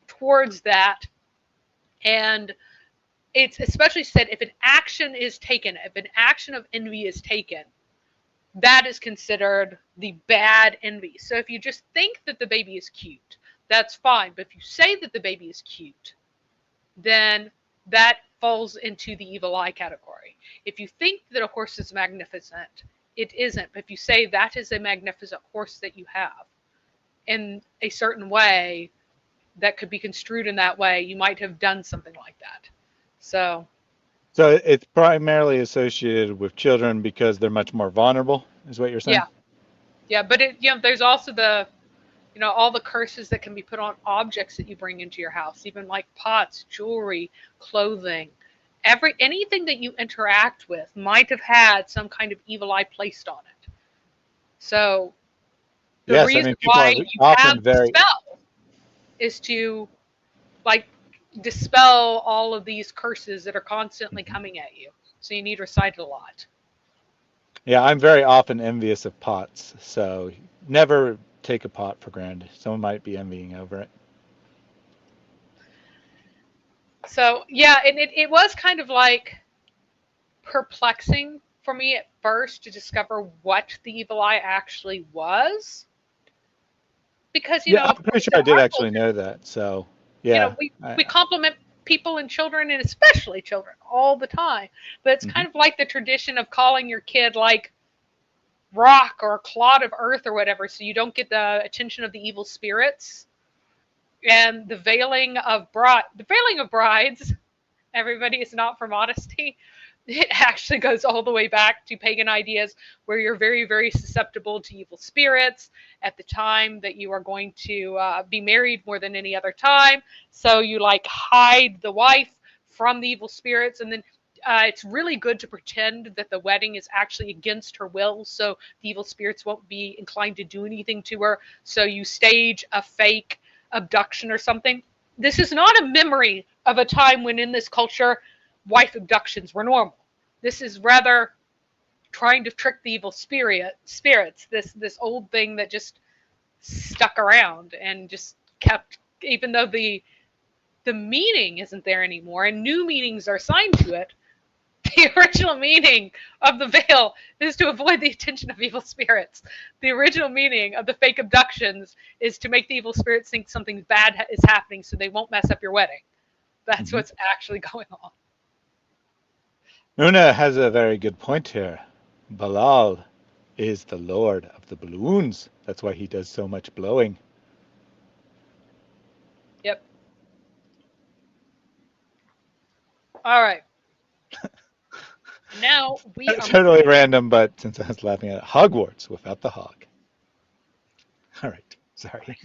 towards that. And it's especially said if an action is taken, if an action of envy is taken, that is considered the bad envy. So if you just think that the baby is cute, that's fine. But if you say that the baby is cute, then that falls into the evil eye category. If you think that a horse is magnificent, it isn't. But if you say that is a magnificent horse that you have in a certain way that could be construed in that way, you might have done something like that. So it's primarily associated with children because they're much more vulnerable, is what you're saying? yeah, but there's also the, all the curses that can be put on objects that you bring into your house, even like pots, jewelry, clothing, anything that you interact with might have had some kind of evil eye placed on it. So the reason why you have the spell is to dispel all of these curses that are constantly coming at you. So you need to recite it a lot. Yeah, I'm very often envious of pots, so never take a pot for granted. Someone might be envying over it. So yeah, and it was kind of perplexing for me at first to discover what the evil eye actually was, because I'm pretty sure I did actually know that. So yeah, we compliment people and children, and especially children, all the time. But it's kind of like the tradition of calling your kid rock or a clod of earth or whatever, so you don't get the attention of the evil spirits. And the veiling of brides, everybody, is not for modesty. It actually goes all the way back to pagan ideas where you're very, very susceptible to evil spirits at the time that you are going to be married more than any other time. So you hide the wife from the evil spirits, and then it's really good to pretend that the wedding is actually against her will, so the evil spirits won't be inclined to do anything to her. So you stage a fake abduction or something. This is not a memory of a time when in this culture wife abductions were normal. This is rather trying to trick the evil spirits, this old thing that just stuck around and just kept, even though the meaning isn't there anymore and new meanings are assigned to it, the original meaning of the veil is to avoid the attention of evil spirits. The original meaning of the fake abductions is to make the evil spirits think something bad is happening so they won't mess up your wedding. That's what's actually going on. Una has a very good point here. Balal is the lord of the balloons. That's why he does so much blowing. Yep. All right. Now we are totally random, but since I was laughing at it, Hogwarts without the hog. All right, sorry.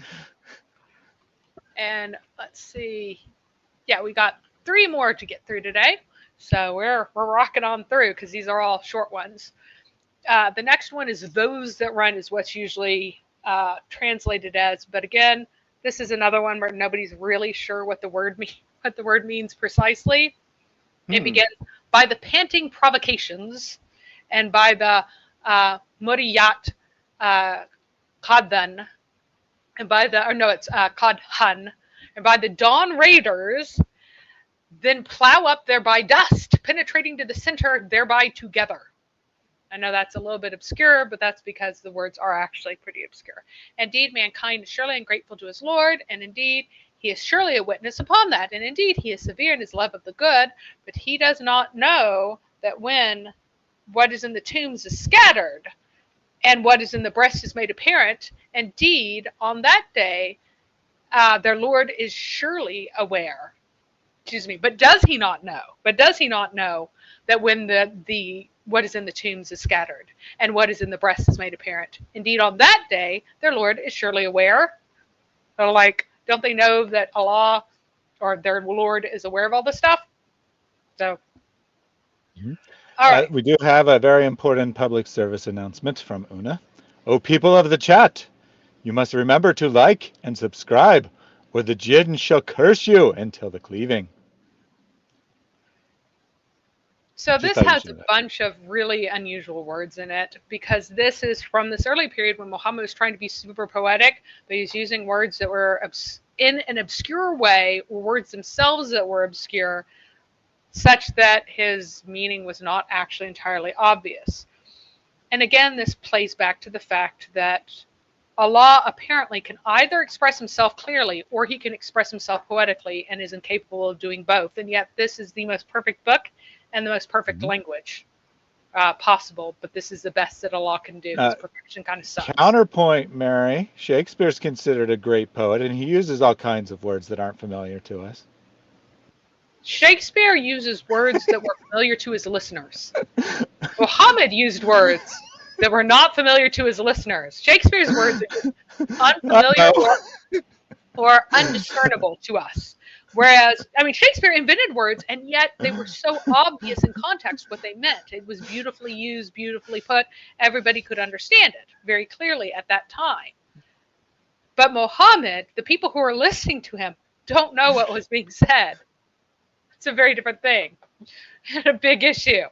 And let's see. Yeah, we got 3 more to get through today, so we're rocking on through because these are all short ones. The next one is "those that run" is what's usually translated as, but again, this is another one where nobody's really sure what the word means precisely. It begins by the panting provocations, and by the Muriyat Qadhan, and by the Qadhan, and by the dawn raiders, then plow up thereby dust, penetrating to the center, thereby together. I know that's a little bit obscure, but that's because the words are actually pretty obscure. Indeed, mankind is surely ungrateful to his Lord, and indeed, he is surely a witness upon that. And indeed, he is severe in his love of the good, but he does not know that when what is in the tombs is scattered, and what is in the breast is made apparent, indeed, on that day, their Lord is surely aware. Excuse me, but does he not know? But does he not know that when the what is in the tombs is scattered, and what is in the breast is made apparent? Indeed, on that day, their Lord is surely aware. So, don't they know that Allah or their Lord is aware of all this stuff? So, all right. We do have a very important public service announcement from Una. Oh, people of the chat, you must remember to like and subscribe, or the jinn shall curse you until the cleaving. So Just this thought you has should a know that. bunch of really unusual words in it because this is from this early period when Muhammad was trying to be super poetic, but he's using words that were in an obscure way, or words themselves that were obscure, such that his meaning was not actually entirely obvious. And again, this plays back to the fact that Allah apparently can either express himself clearly or he can express himself poetically and is incapable of doing both. And yet, this is the most perfect book and the most perfect language possible. But this is the best that Allah can do because perfection kind of sucks. Counterpoint, Mary. Shakespeare's considered a great poet, and he uses all kinds of words that aren't familiar to us. Shakespeare uses words that were familiar to his listeners. Muhammad used words that were not familiar to his listeners. Shakespeare's words are just unfamiliar or undiscernible to us. Whereas, I mean, Shakespeare invented words, and yet they were so obvious in context what they meant. It was beautifully used, beautifully put. Everybody could understand it very clearly at that time. But Muhammad, the people who are listening to him, don't know what was being said. It's a very different thing and a big issue.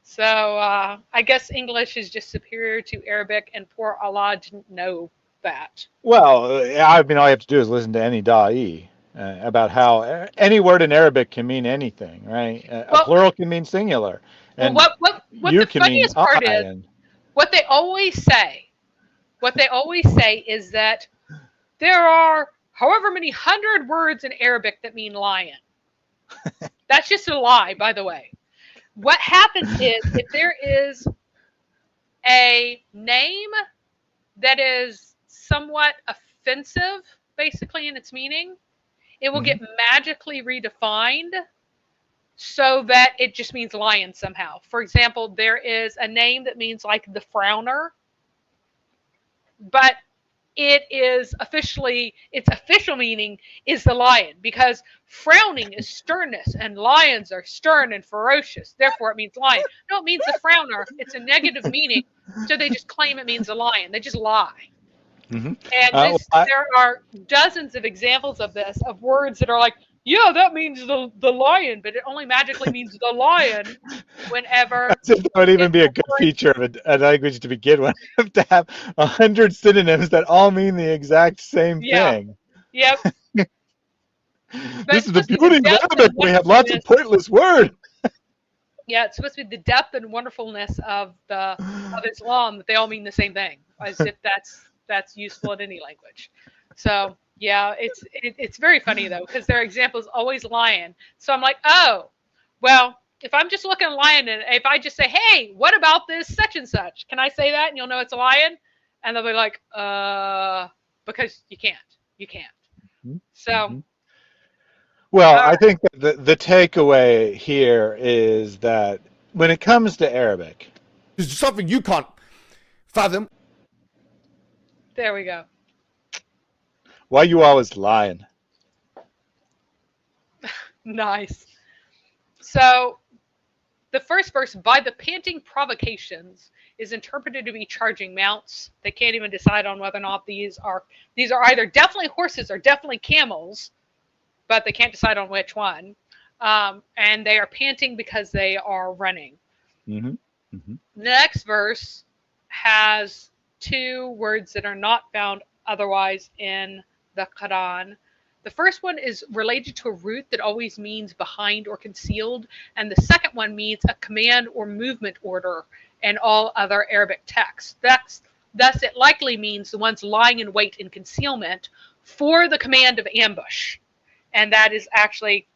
So I guess English is just superior to Arabic, and poor Allah didn't know that. Well, I mean, all you have to do is listen to any da'i about how any word in Arabic can mean anything, right? A plural can mean singular, and what you the can mean funniest part I. is, what they always say is that there are however many 100 words in Arabic that mean lion. That's just a lie, by the way. What happens is if there is a name that is somewhat offensive, basically in its meaning, it will get magically redefined so that it just means lion somehow. For example, there is a name that means like the frowner, but its official meaning is the lion, because frowning is sternness and lions are stern and ferocious. Therefore, it means lion. No, it means the frowner. It's a negative meaning, so they just claim it means a lion. They just lie. And there are dozens of examples of this, of words that are like, yeah, that means the lion, but it only magically means the lion whenever. That would even be a good feature of a language to begin with, to have 100 synonyms that all mean the exact same thing. Yep. This is the beauty of Arabic. We have lots of pointless words. Yeah, it's supposed to be the depth and wonderfulness of Islam, that they all mean the same thing, as if that's useful in any language. So yeah, it's very funny though, because their example is always lion. So I'm like, oh, well, if I'm just looking at a lion, and if I just say, hey, what about this such and such? Can I say that and you'll know it's a lion? And they'll be like, because you can't. So. Well, I think that the takeaway here is that when it comes to Arabic, there's something you can't fathom. There we go. Why you always lying? Nice. So the first verse, by the panting provocations, is interpreted to be charging mounts. They can't even decide on whether or not these are either definitely horses or definitely camels, but they can't decide on which one. And they are panting because they are running. The next verse has two words that are not found otherwise in the Quran. The first one is related to a root that always means behind or concealed, and the second one means a command or movement order in all other Arabic texts. Thus, it likely means the ones lying in wait in concealment for the command of ambush. And that is actually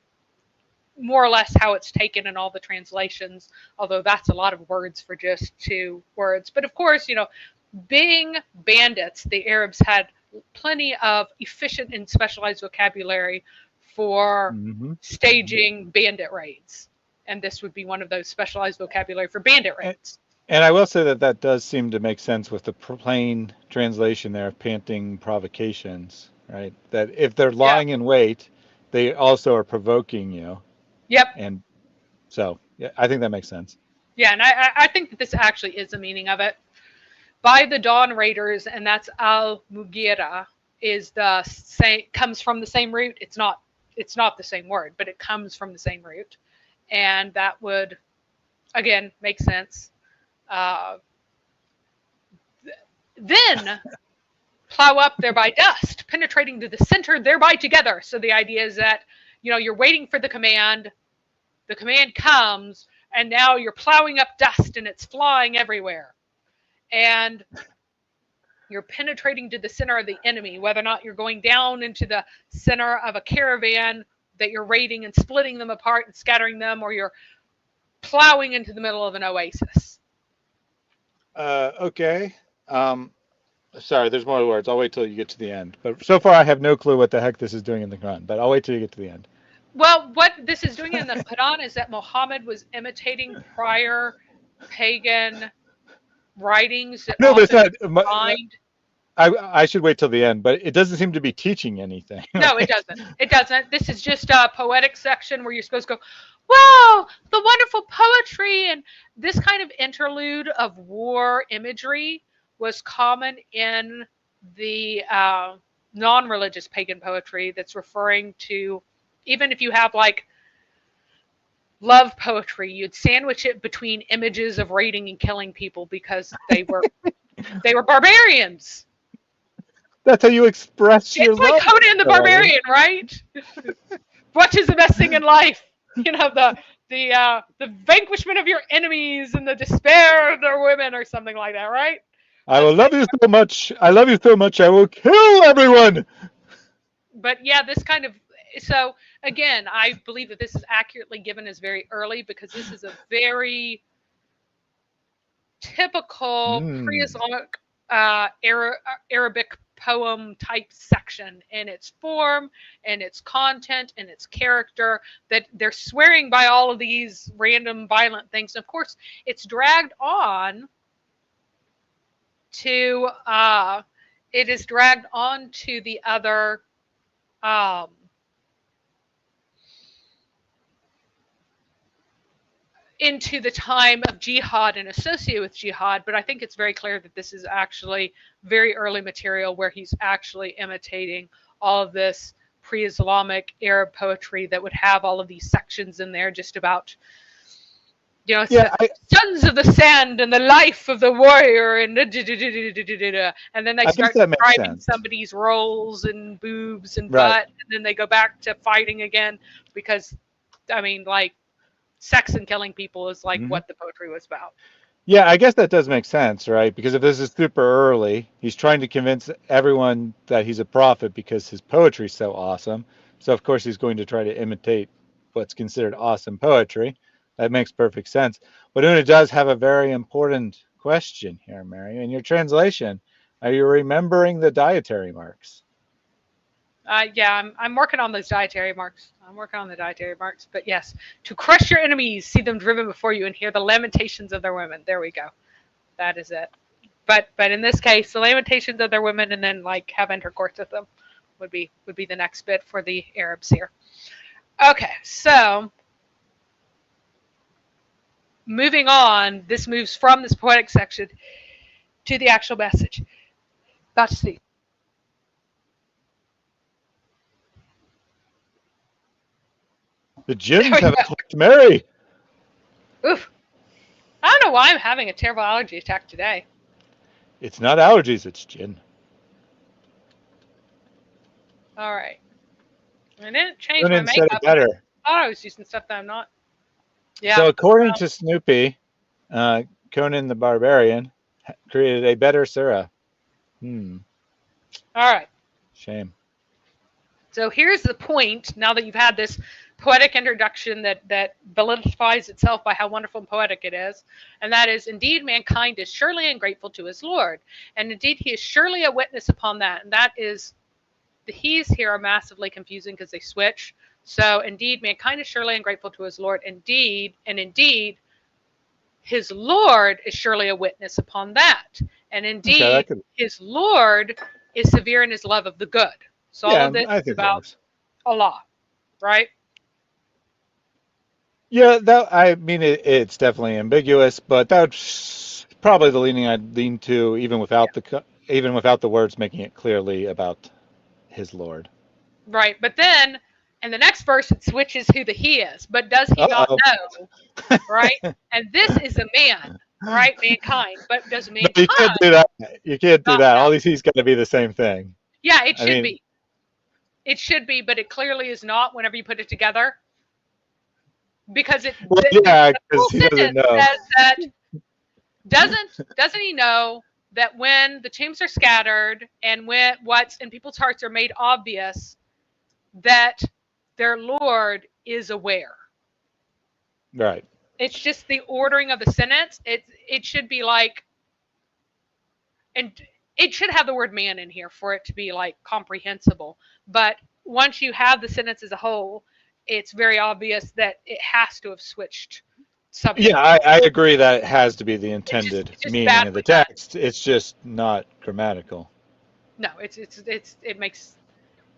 more or less how it's taken in all the translations, although that's a lot of words for just 2 words. But of course, being bandits, the Arabs had plenty of efficient and specialized vocabulary for staging bandit raids. And this would be one of those specialized vocabulary for bandit raids. And I will say that does seem to make sense with the plain translation there of panting provocations, right? That if they're lying in wait, they also are provoking you. Yep. And so, yeah, I think that makes sense. Yeah, and I think that this actually is the meaning of it. By the Dawn Raiders, and that's Al-Mughira, comes from the same root. It's not the same word, but it comes from the same root. And that would again, makes sense. Uh, then plow up thereby dust, penetrating to the center, thereby together. So the idea is that, you're waiting for the command comes, and now you're plowing up dust and it's flying everywhere. And you're penetrating to the center of the enemy, whether or not you're going down into the center of a caravan that you're raiding and splitting them apart and scattering them, or you're plowing into the middle of an oasis. Okay. Sorry, there's more words. I'll wait till you get to the end. But so far, I have no clue what the heck this is doing in the Quran. But I'll wait till you get to the end. Well, what this is doing in the Quran is that Muhammad was imitating prior pagan writings that No, but it's not. find. I should wait till the end, but it doesn't seem to be teaching anything. No, it doesn't. It doesn't. This is just a poetic section where you're supposed to go, wow, the wonderful poetry. And this kind of interlude of war imagery was common in the non-religious pagan poetry that's referring to, even if you have like love poetry, you'd sandwich it between images of raiding and killing people because they were barbarians. That's how you express your love. It's like Conan the Barbarian, right? What is the best thing in life? The vanquishment of your enemies and the despair of their women, or something like that, right? I will love you so much. I love you so much. I will kill everyone. But yeah, this kind of, so again, I believe that this is accurately given as very early, because this is a very typical pre-Islamic Arabic poem type section in its form and its content and its character, that they're swearing by all of these random violent things. Of course, it's dragged on to it is dragged on to the other into the time of jihad and associated with jihad, but I think it's very clear that this is actually very early material where he's actually imitating all of this pre-Islamic Arab poetry that would have all of these sections in there just about, sons of the sand and the life of the warrior, and then they start describing somebody's rolls and boobs and butt, and then they go back to fighting again, because, sex and killing people is like what the poetry was about. Yeah, I guess that does make sense, right? Because if this is super early, he's trying to convince everyone that he's a prophet because his poetry's so awesome. So of course he's going to try to imitate what's considered awesome poetry. That makes perfect sense. But Una does have a very important question here, Mary. In your translation, are you remembering the dietary marks? Yeah, I'm working on those dietary marks. But yes, to crush your enemies, see them driven before you, and hear the lamentations of their women. There we go. That is it. But in this case, the lamentations of their women, and then have intercourse with them, would be the next bit for the Arabs here. Okay, so moving on, this moves from this poetic section to the actual message. About to see. The jinns have attacked Mary. Oof. I don't know why I'm having a terrible allergy attack today. It's not allergies, it's jinn. All right. I didn't change Conan my said makeup. it better. I thought I was using stuff that I'm not. Yeah. So according to Snoopy, Conan the Barbarian created a better surah. All right. Shame. So here's the point, now that you've had this poetic introduction that validifies itself by how wonderful and poetic it is, and that is, indeed, mankind is surely ungrateful to his Lord, and indeed he is surely a witness upon that, and that is, the he's here are massively confusing because they switch. So indeed, mankind is surely ungrateful to his Lord, indeed, and indeed, his Lord is surely a witness upon that, and indeed, his Lord is severe in his love of the good. So all of this is about Allah, right? Yeah, it's definitely ambiguous, but that's probably the leaning I'd lean to, even without the words making it clearly about his Lord. Right, but then, And the next verse, it switches who the he is. But does he not know? Right? And this is a man, right? Mankind. But does No, you can't mankind do that. You can't do not that. know? All these he's got to be the same thing. Yeah, it I should mean, be. It should be, but it clearly is not whenever you put it together. Because well, the yeah, full because he doesn't sentence know. says that doesn't he know that when the tombs are scattered and when what's in people's hearts are made obvious, that their Lord is aware. Right. It's just the ordering of the sentence. It should be like, and it should have the word man in here for it to be like comprehensible. But once you have the sentence as a whole, it's very obvious that it has to have switched subject. Yeah, I agree that it has to be the It's intended just meaning of badly the done. text. It's just not grammatical. No, it makes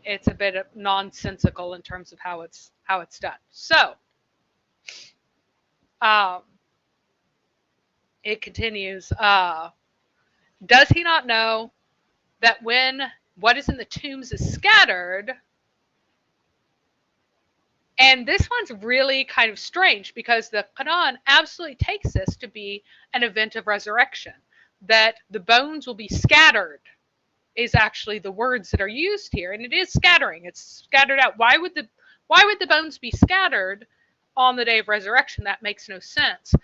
it's a bit of nonsensical in terms of how it's done. So, it continues. Does he not know that when what is in the tombs is scattered? And this one's really kind of strange because the Quran absolutely takes this to be an event of resurrection, that the bones will be scattered is actually the words that are used here, and it is scattering. It's scattered out. Why would the bones be scattered on the day of resurrection? That makes no sense.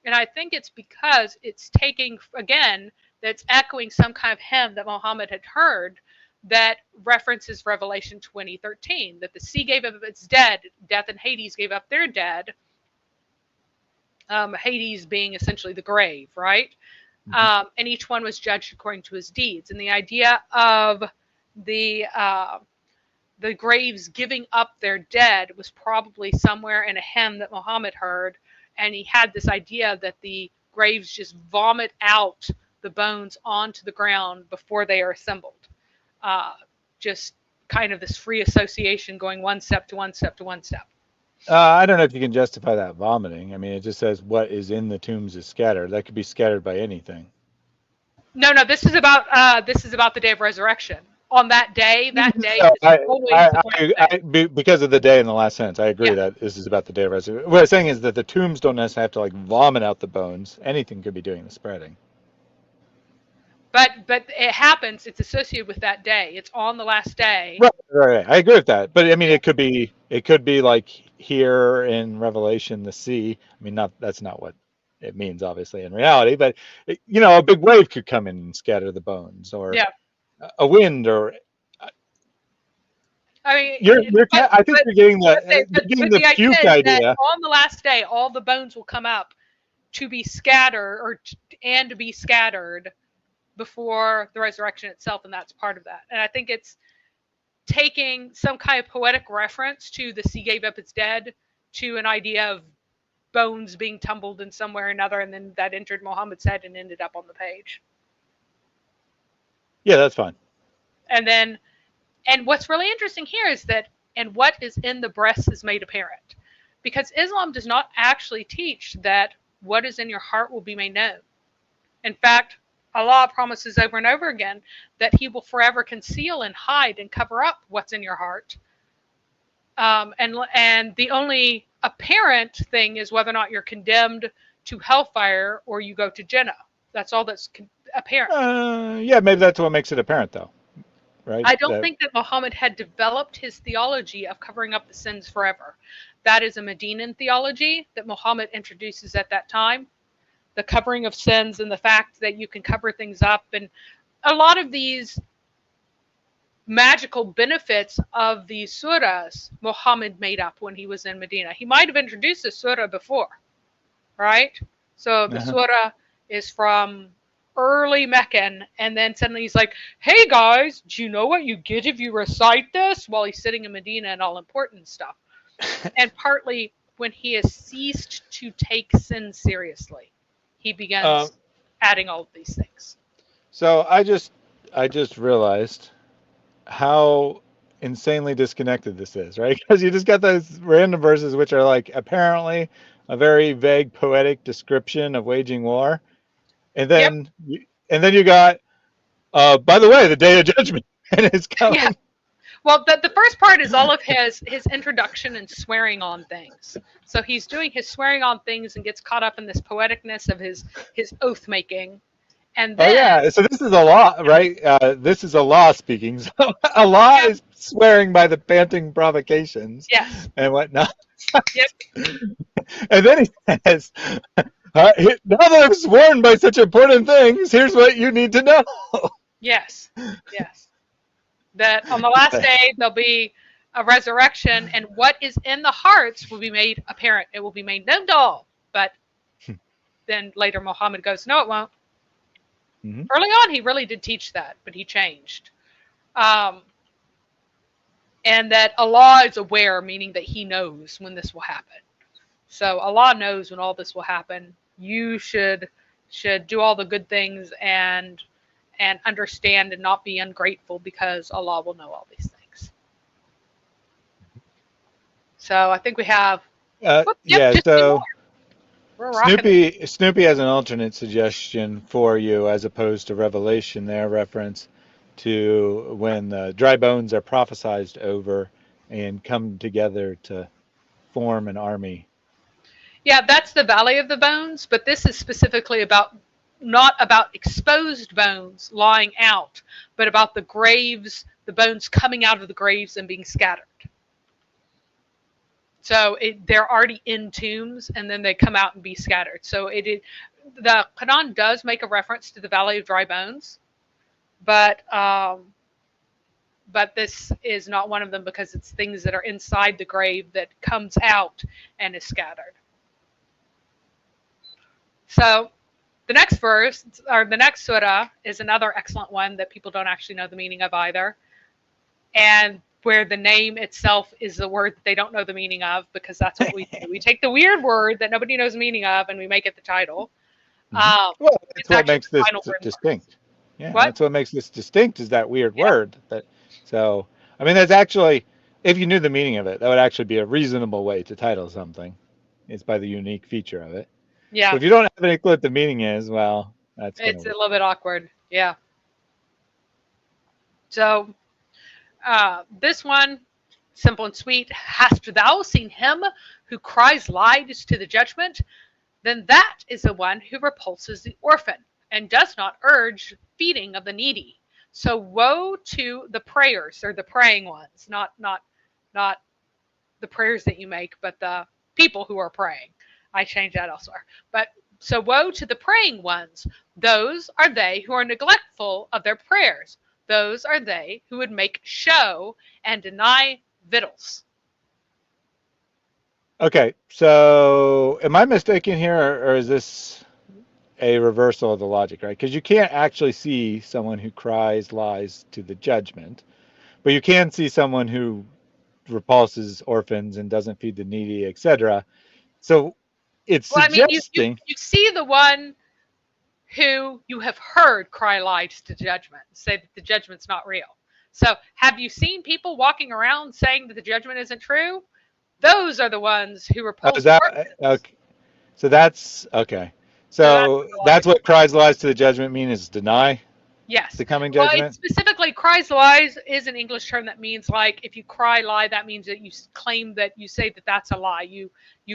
And I think it's because it's taking, again, that's echoing some kind of hymn that Muhammad had heard that references Revelation 20:13, that the sea gave up its dead, death and Hades gave up their dead, Hades being essentially the grave, right? And each one was judged according to his deeds. And the idea of the graves giving up their dead was probably somewhere in a hymn that Muhammad heard, and he had this idea that the graves just vomit out the bones onto the ground before they are assembled. Just kind of this free association going one step to one step to one step. I don't know if you can justify that vomiting. I mean, it just says what is in the tombs is scattered. That could be scattered by anything. No, this is about the day of resurrection. On that day No, is always the last day. because of the day in the last sentence, I agree Yeah. that this is about the day of resurrection. What I'm saying is that the tombs don't necessarily have to like vomit out the bones. Anything could be doing the spreading. But it happens. It's associated with that day. It's on the last day. Right. I agree with that. But I mean, it could be like here in Revelation, the sea. I mean, that's not what it means, obviously, in reality. But a big wave could come in and scatter the bones, or a wind, or. I mean, I think you're getting the puke idea. On the last day, all the bones will come up to be scattered and to be scattered before the resurrection itself, and that's part of that. And I think it's taking some kind of poetic reference to the sea gave up its dead to an idea of bones being tumbled in somewhere or another, and then that entered Muhammad's head and ended up on the page. Yeah, that's fine. And what's really interesting here is that, and what is in the breast is made apparent. Because Islam does not actually teach that what is in your heart will be made known. In fact, Allah promises over and over again that He will forever conceal and hide and cover up what's in your heart. And the only apparent thing is whether or not you're condemned to hellfire or you go to Jannah. That's all that's apparent. Yeah, maybe that's what makes it apparent, though. Right? I don't think that Muhammad had developed his theology of covering up the sins forever. That is a Medinan theology that Muhammad introduces at that time. The covering of sins and the fact that you can cover things up. And a lot of these magical benefits of these surahs, Muhammad made up when he was in Medina. He might have introduced a surah before, right? So the surah is from early Meccan, and then suddenly he's like, hey guys, do you know what you get if you recite this? While he's sitting in Medina and all important stuff. And partly when he has ceased to take sin seriously, he begins adding all of these things. So I just realized how insanely disconnected this is, right? Because you just got those random verses which are like apparently a very vague poetic description of waging war, and then you got by the way, the day of judgment, and it's coming. Yeah. Well, the first part is all of his introduction and swearing on things. So he's doing his swearing on things and gets caught up in this poeticness of his oath making, and Oh then yeah, so this is a law, right? This is a law speaking. So a law Yep. is swearing by the panting provocations yes, and whatnot. yep, And then he says, now that I've sworn by such important things, here's what you need to know. yes, yes. That on the last day there'll be a resurrection, and what is in the hearts will be made apparent. It will be made known to all. But then later Muhammad goes, no, it won't. Mhm. Early on, he really did teach that, but he changed. And that Allah is aware, meaning that He knows when this will happen. So Allah knows when all this will happen. You should do all the good things and understand and not be ungrateful, because Allah will know all these things. So I think we have. Yeah, just two so more. We're rocking it. Snoopy has an alternate suggestion for you as opposed to Revelation there, reference to when the dry bones are prophesied over and come together to form an army. Yeah, that's the Valley of the Bones, but this is specifically about not about exposed bones lying out, but about the graves, the bones coming out of the graves and being scattered. So they're already in tombs, and then they come out and be scattered. So the Quran does make a reference to the Valley of Dry Bones, but this is not one of them, because it's things that are inside the grave that comes out and is scattered. So the next verse, or the next surah, is another excellent one that people don't actually know the meaning of either, and where the name itself is the word that they don't know the meaning of, because that's what we do. We take the weird word that nobody knows the meaning of, and we make it the title. Well, that's what makes this distinct. Yeah, What? that's what makes this distinct, is that weird word. So, I mean, that's actually, if you knew the meaning of it, that would actually be a reasonable way to title something. It's by the unique feature of it. Yeah. So if you don't have any clue what the meaning is, well, that's it's a little bit awkward. Yeah. So this one, simple and sweet. Hast thou seen him who cries lies to the judgment? Then that is the one who repulses the orphan and does not urge feeding of the needy. So woe to the prayers, or the praying ones, not the prayers that you make, but the people who are praying. I changed that elsewhere. But so woe to the praying ones. Those are they who are neglectful of their prayers. Those are they who would make show and deny victuals. Okay, so am I mistaken here, or is this a reversal of the logic, right? Because you can't actually see someone who cries lies to the judgment, but you can see someone who repulses orphans and doesn't feed the needy, etc. So it's suggesting. You see the one who you have heard cry lies to judgment, say that the judgment's not real. So have you seen people walking around saying that the judgment isn't true? Those are the ones who repulse orphans. Okay. So that's okay. So that's what cries lies to the judgment mean, is deny. Yes. The coming judgment. Well, specifically, cries lies is an English term that means, like, if you cry lie, that means that you claim that you say that that's a lie. You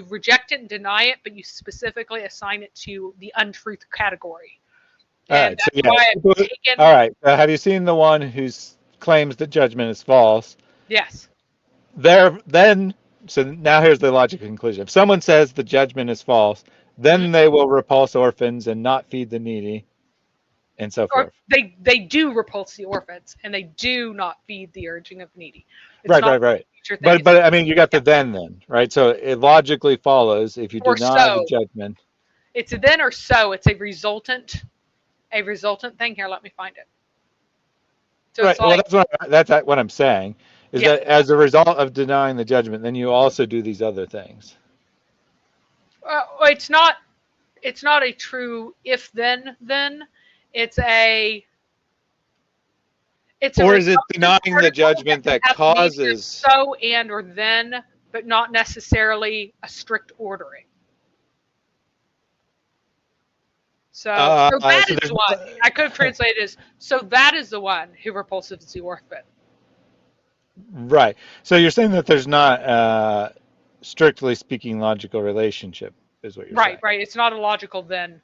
reject it and deny it, but you specifically assign it to the untruth category. All right. So yeah. All right. Have you seen the one who claims that judgment is false? Yes. So now here's the logical conclusion. If someone says the judgment is false, then they will repulse orphans and not feed the needy, and so forth. They do repulse the orphans, and they do not feed the urging of the needy. Right. But I mean, you got the then, right? So it logically follows, if you deny the judgment. It's a then or so. It's a resultant thing. Here, let me find it. So right. Well, that's what I'm saying. Is that as a result of denying the judgment, then you also do these other things? It's not a true if then. It's or is it denying the judgment that causes so and or then, but not necessarily a strict ordering? So that is the one. I could translate it as, so that is the one who repulses the orphan. Right. So you're saying that there's not strictly speaking logical relationship is what you're Right, saying. right. It's not a logical then.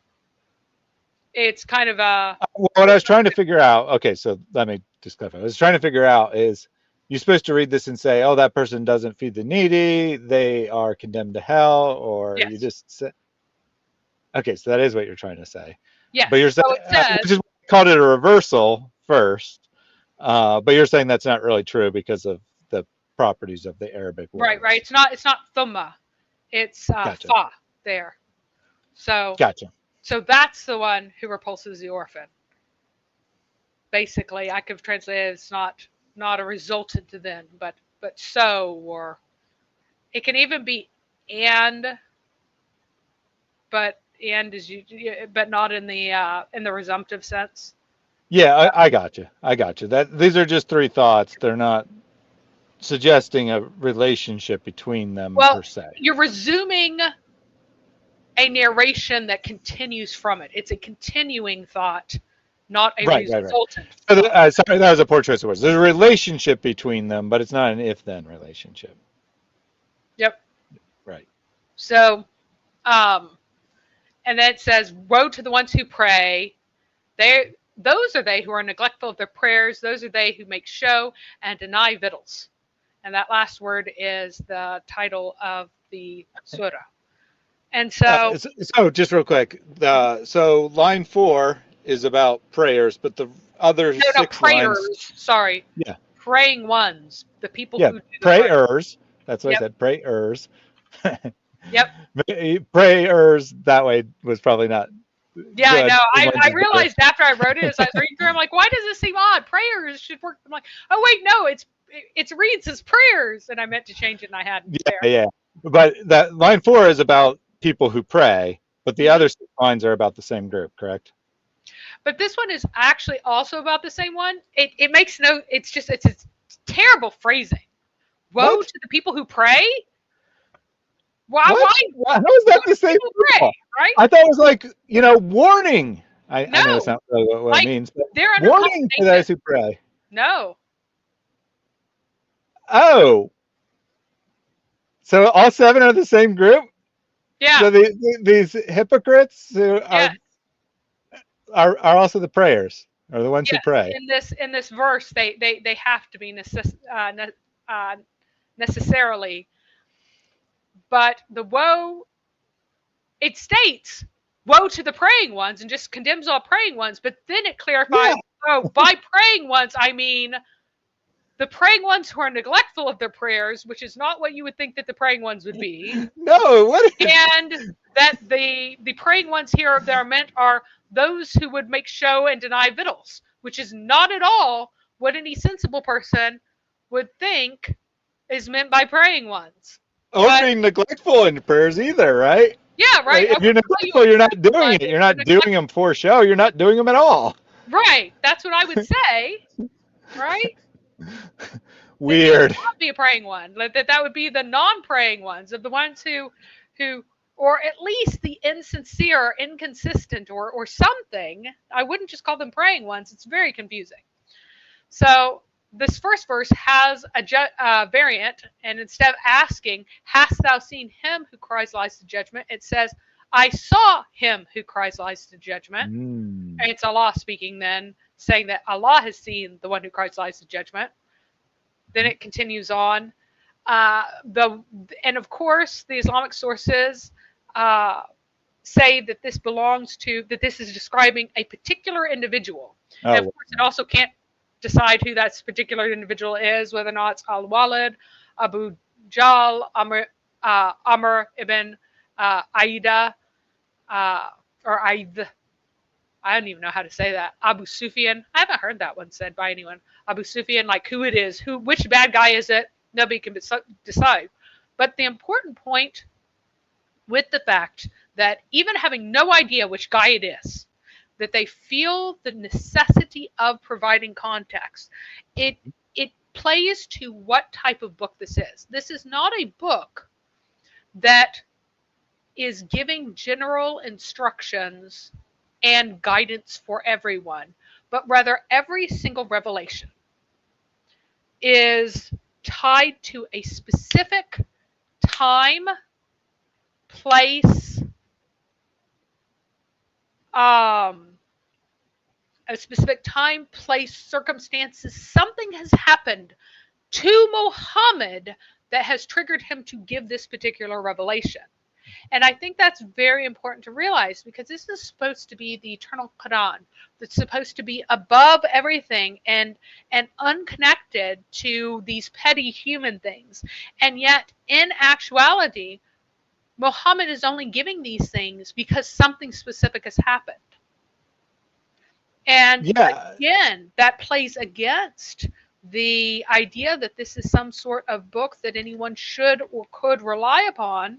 It's kind of a What I was trying to figure out, okay, so let me just clarify. What I was trying to figure out is you're supposed to read this and say, oh, that person doesn't feed the needy, they are condemned to hell, or you yes, just say, okay, so that is what you're trying to say. But yes. you're saying, So it says which is why I called it a reversal first, but you're saying that's not really true because of the properties of the Arabic right, words. right. It's not thumma. It's Gotcha. fa there. So Gotcha. so that's the one who repulses the orphan. Basically, I could translate it as not a resultant to then, but so, or it can even be and, but and is you, but not in the resumptive sense. Yeah, I got you. I got you. That these are just three thoughts. They're not suggesting a relationship between them Well, per se. you're resuming a narration that continues from it. It's a continuing thought, not a Right, right, right. resultant So thought. sorry, that was a poor choice of words. There's a relationship between them, but it's not an if-then relationship. Yep. Right. So, and then it says, "Woe to the ones who pray. Those are they who are neglectful of their prayers. Those are they who make show and deny victuals." And that last word is the title of the surah. And so, So just real quick, so line 4 is about prayers, but the other no, 6 lines, prayers. Sorry, yeah, praying ones, the people yeah, who do the prayer. prayers. That's what I Yep. said, prayers. Yep. Prayers that way was probably not Yeah, I good. know. This I one's better. realized after I wrote it, as I was reading through, I'm like, why does this seem odd? Prayers should work. I'm like, oh wait, no, it reads as prayers, and I meant to change it, and I hadn't. Yeah, yeah. But that line 4 is about people who pray, but the Mhm. other 6 lines are about the same group, correct? But this one is actually also about the same one. It makes no. It's just it's terrible phrasing. Woe What? to the people who pray. Why? What? Why? How is that Woe the to same people who pray, people? right? I thought it was like, warning. I know it's No, not really what it like means, but they're under warning to condemnation. those who pray. No. Oh, so all 7 are the same group? Yeah. So these hypocrites who Yeah. are also the prayers, or the ones who Yes. pray. In this verse, they have to be necessarily. But the woe, it states woe to the praying ones and just condemns all praying ones. But then it clarifies, Yeah. oh, by praying ones, I mean the praying ones who are neglectful of their prayers, which is not what you would think that the praying ones would be. No, what? And that the praying ones here that are meant are those who would make show and deny victuals, which is not at all what any sensible person would think is meant by praying ones. Or But being neglectful in prayers either, right? yeah, right. Like, I if you're wouldn't call you neglectful, a you're not praying doing one it. if You're not neglectful. doing them for show. You're not doing them at all. Right. That's what I would say. Right. Weird. That would be a praying one. Like that would be the non-praying ones, of the ones who, or at least the insincere, inconsistent, or something. I wouldn't just call them praying ones. It's very confusing. So this first verse has a variant, and instead of asking, "Hast thou seen him who cries lies to judgment?" it says, "I saw him who cries lies to judgment." Mm. And it's Allah speaking then, saying that Allah has seen the one who cries lies to judgment. Then it continues on. And of course, the Islamic sources say that this is describing a particular individual. Oh, and of course, it also can't decide who that particular individual is, whether or not it's Al-Walid, Abu Jahl, Amr ibn Aida, or Aid. I don't even know how to say that. Abu Sufyan. I haven't heard that one said by anyone. Abu Sufyan, like who it is, which bad guy is it? Nobody can decide. But the important point with the fact that even having no idea which guy it is, that they feel the necessity of providing context. It plays to what type of book this is. This is not a book that is giving general instructions and guidance for everyone, but rather every single revelation is tied to a specific time, place, circumstances. Something has happened to Muhammad that has triggered him to give this particular revelation. And I think that's very important to realize, because this is supposed to be the eternal Quran that's supposed to be above everything and unconnected to these petty human things. And yet, in actuality, Muhammad is only giving these things because something specific has happened. And again, that plays against the idea that this is some sort of book that anyone should or could rely upon.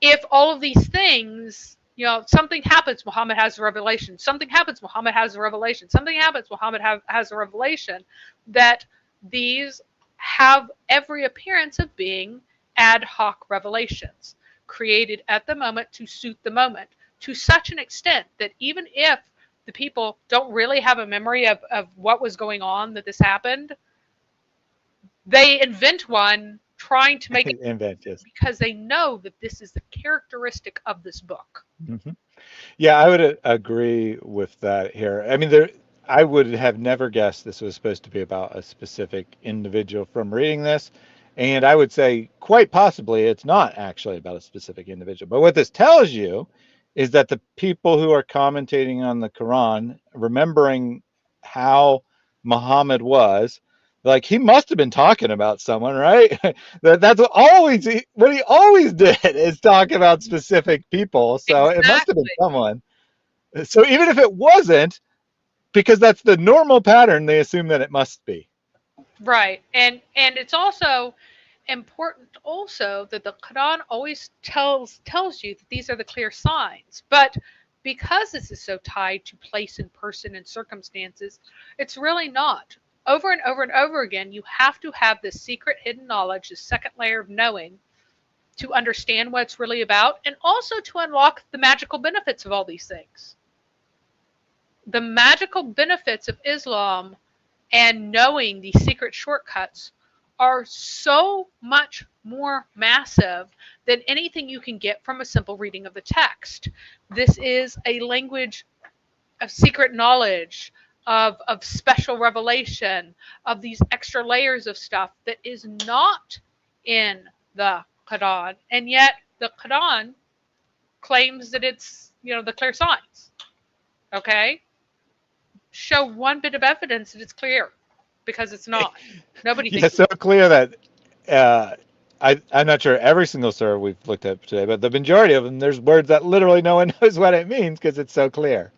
If all of these things, something happens, Muhammad has a revelation. Something happens, Muhammad has a revelation. Something happens, Muhammad has a revelation. That these have every appearance of being ad hoc revelations, created at the moment to suit the moment, to such an extent that even if the people don't really have a memory of what was going on, that this happened, they invent one trying to make it because they know that this is the characteristic of this book. Mm-hmm. Yeah, I would agree with that here. I mean, I would have never guessed this was supposed to be about a specific individual from reading this. And I would say quite possibly it's not actually about a specific individual. But what this tells you is that the people who are commentating on the Quran, remembering how Muhammad was, like, he must have been talking about someone, right? That's what he always did, is talk about specific people. So It must have been someone. So even if it wasn't, because that's the normal pattern, they assume that it must be. Right. And it's also important also that the Quran always tells you that these are the clear signs. But because this is so tied to place and person and circumstances, it's really not. Over and over and over again, you have to have this secret hidden knowledge, this second layer of knowing, to understand what it's really about, and also to unlock the magical benefits of all these things. The magical benefits of Islam and knowing these secret shortcuts are so much more massive than anything you can get from a simple reading of the text. This is a language of secret knowledge, of special revelation, of these extra layers of stuff that is not in the Quran. And yet the Quran claims that it's, the clear signs. Okay? Show one bit of evidence that it's clear, because it's not. Nobody thinks it's so clear that I'm not sure every single surah we've looked at today, but the majority of them, there's words that literally no one knows what it means because it's so clear.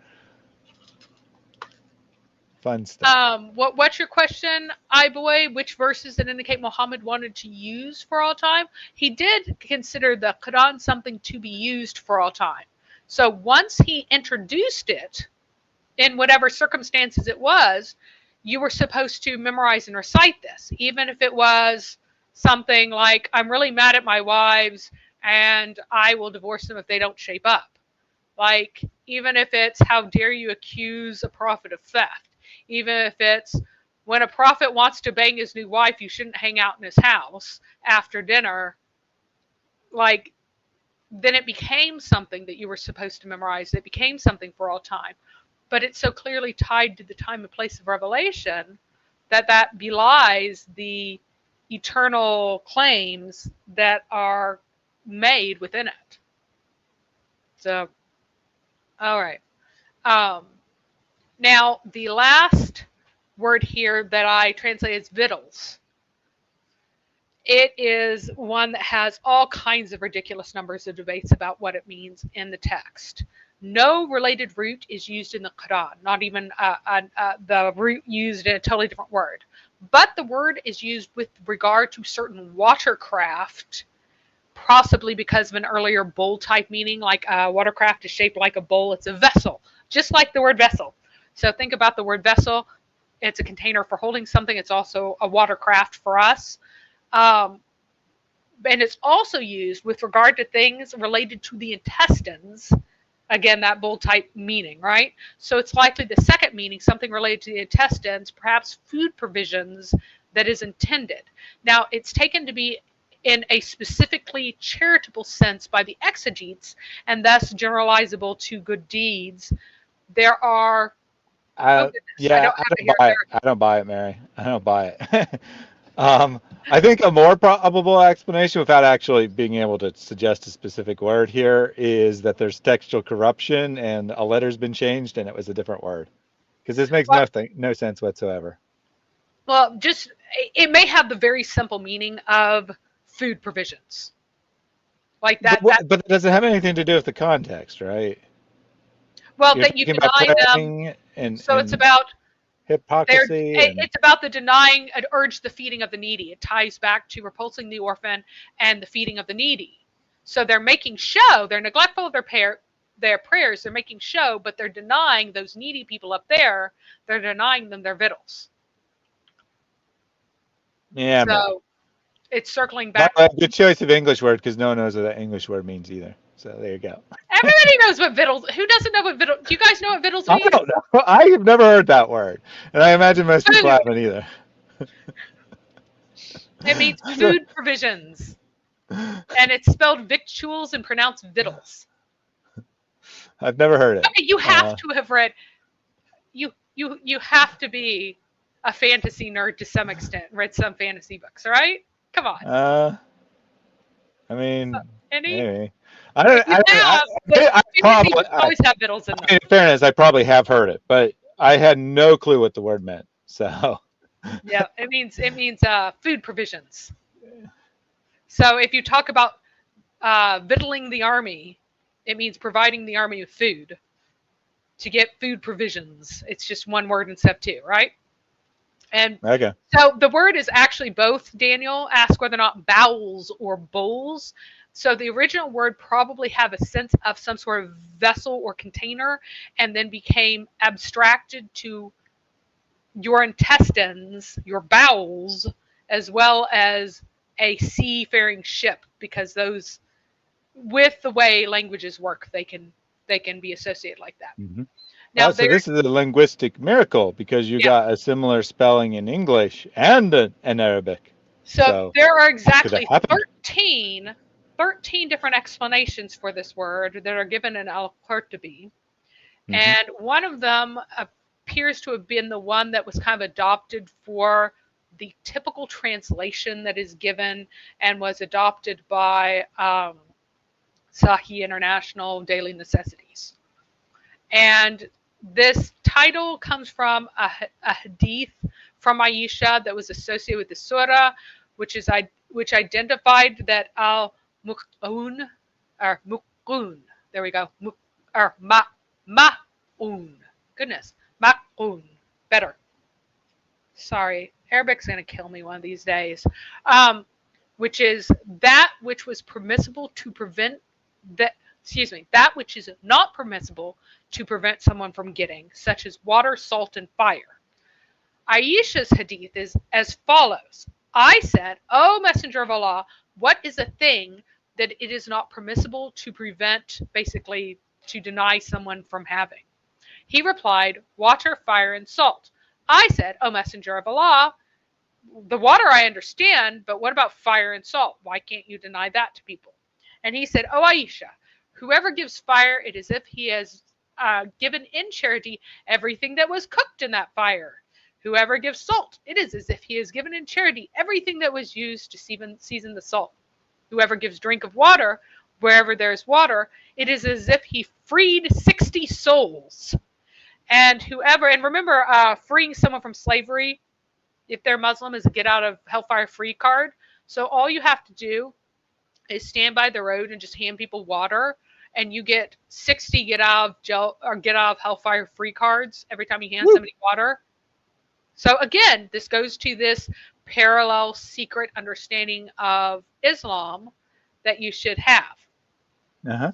Fun stuff. What's your question, iBoy? Which verses that indicate Muhammad wanted to use for all time? He did consider the Quran something to be used for all time. So once he introduced it, in whatever circumstances it was, you were supposed to memorize and recite this, even if it was something like, I'm really mad at my wives and I will divorce them if they don't shape up. Like, even if it's, how dare you accuse a prophet of theft. Even if it's, when a prophet wants to bang his new wife, you shouldn't hang out in his house after dinner. Like, then it became something that you were supposed to memorize. It became something for all time. But it's so clearly tied to the time and place of revelation that belies the eternal claims that are made within it. So, all right. Now, the last word here that I translate as victuals. It is one that has all kinds of ridiculous numbers of debates about what it means in the text. No related root is used in the Quran, not even the root used in a totally different word. But the word is used with regard to certain watercraft, possibly because of an earlier bowl type meaning, like watercraft is shaped like a bowl. It's a vessel, just like the word vessel. So think about the word vessel. It's a container for holding something. It's also a watercraft for us. And it's also used with regard to things related to the intestines. Again, that bowl type meaning, right? So it's likely the second meaning, something related to the intestines, perhaps food provisions that is intended. Now, it's taken to be in a specifically charitable sense by the exegetes, and thus generalizable to good deeds. There are, oh goodness, I Yeah, don't I have it don't here. buy it. I don't buy it, Mary. I don't buy it. I think a more probable explanation, without actually being able to suggest a specific word here, is that there's textual corruption and a letter's been changed and it was a different word. Because this makes no sense whatsoever. Well, just, it may have the very simple meaning of food provisions. Like that. But that doesn't have anything to do with the context, right? Well, You're that you talking about deny them. praying and So it's about hypocrisy. it's about the denying and urge the feeding of the needy. It ties back to repulsing the orphan and the feeding of the needy. So they're making show. They're neglectful of their prayers. They're making show, but they're denying those needy people up there. They're denying them their victuals. Yeah. So it's circling back. Good choice of English word, because no one knows what that English word means either. So there you go. Everybody knows what victuals. Who doesn't know what victuals? Do you guys know what victuals mean? I don't know. I have never heard that word, and I imagine most people haven't either. It means food provisions, and it's spelled victuals and pronounced victuals. I've never heard it. Okay, you have to have read. You have to be a fantasy nerd to some extent. Read some fantasy books, all right? Come on. I mean, any? maybe. I probably always have victuals in them. In fairness, I probably have heard it, but I had no clue what the word meant. So. Yeah, it means food provisions. So if you talk about victualling the army, it means providing the army with food. To get food provisions, it's just one word instead of two, right? And okay. So the word is actually both. Daniel asked whether or not bowels or bowls. So the original word probably have a sense of some sort of vessel or container, and then became abstracted to your intestines, your bowels, as well as a seafaring ship, because those, with the way languages work, they can be associated like that. Mm-hmm. Now, so this is a linguistic miracle, because you got a similar spelling in English and in Arabic. So there are exactly 13 different explanations for this word that are given in Al-Qurtubi. And one of them appears to have been the one that was kind of adopted for the typical translation that is given, and was adopted by Sahih International Daily Necessities. And this title comes from a hadith from Aisha that was associated with the surah, which identified that al-muqun, or muqun, there we go, or ma'un, goodness, ma'un, better. Sorry, Arabic's going to kill me one of these days. Which is that which was permissible to prevent that which is not permissible to prevent someone from getting, such as water, salt, and fire. Aisha's hadith is as follows. I said, O Messenger of Allah, what is a thing that it is not permissible to prevent, basically to deny someone from having? He replied, water, fire, and salt. I said, O Messenger of Allah, the water I understand, but what about fire and salt? Why can't you deny that to people? And he said, O Aisha, whoever gives fire, it is as if he has given in charity everything that was cooked in that fire. Whoever gives salt, it is as if he has given in charity everything that was used to season the salt. Whoever gives drink of water, wherever there is water, it is as if he freed 60 souls. And remember, freeing someone from slavery, if they're Muslim, is a get out of hellfire free card. So all you have to do is stand by the road and just hand people water, and you get 60 get out of hellfire free cards every time you hand somebody water. So again, this goes to this parallel secret understanding of Islam that you should have.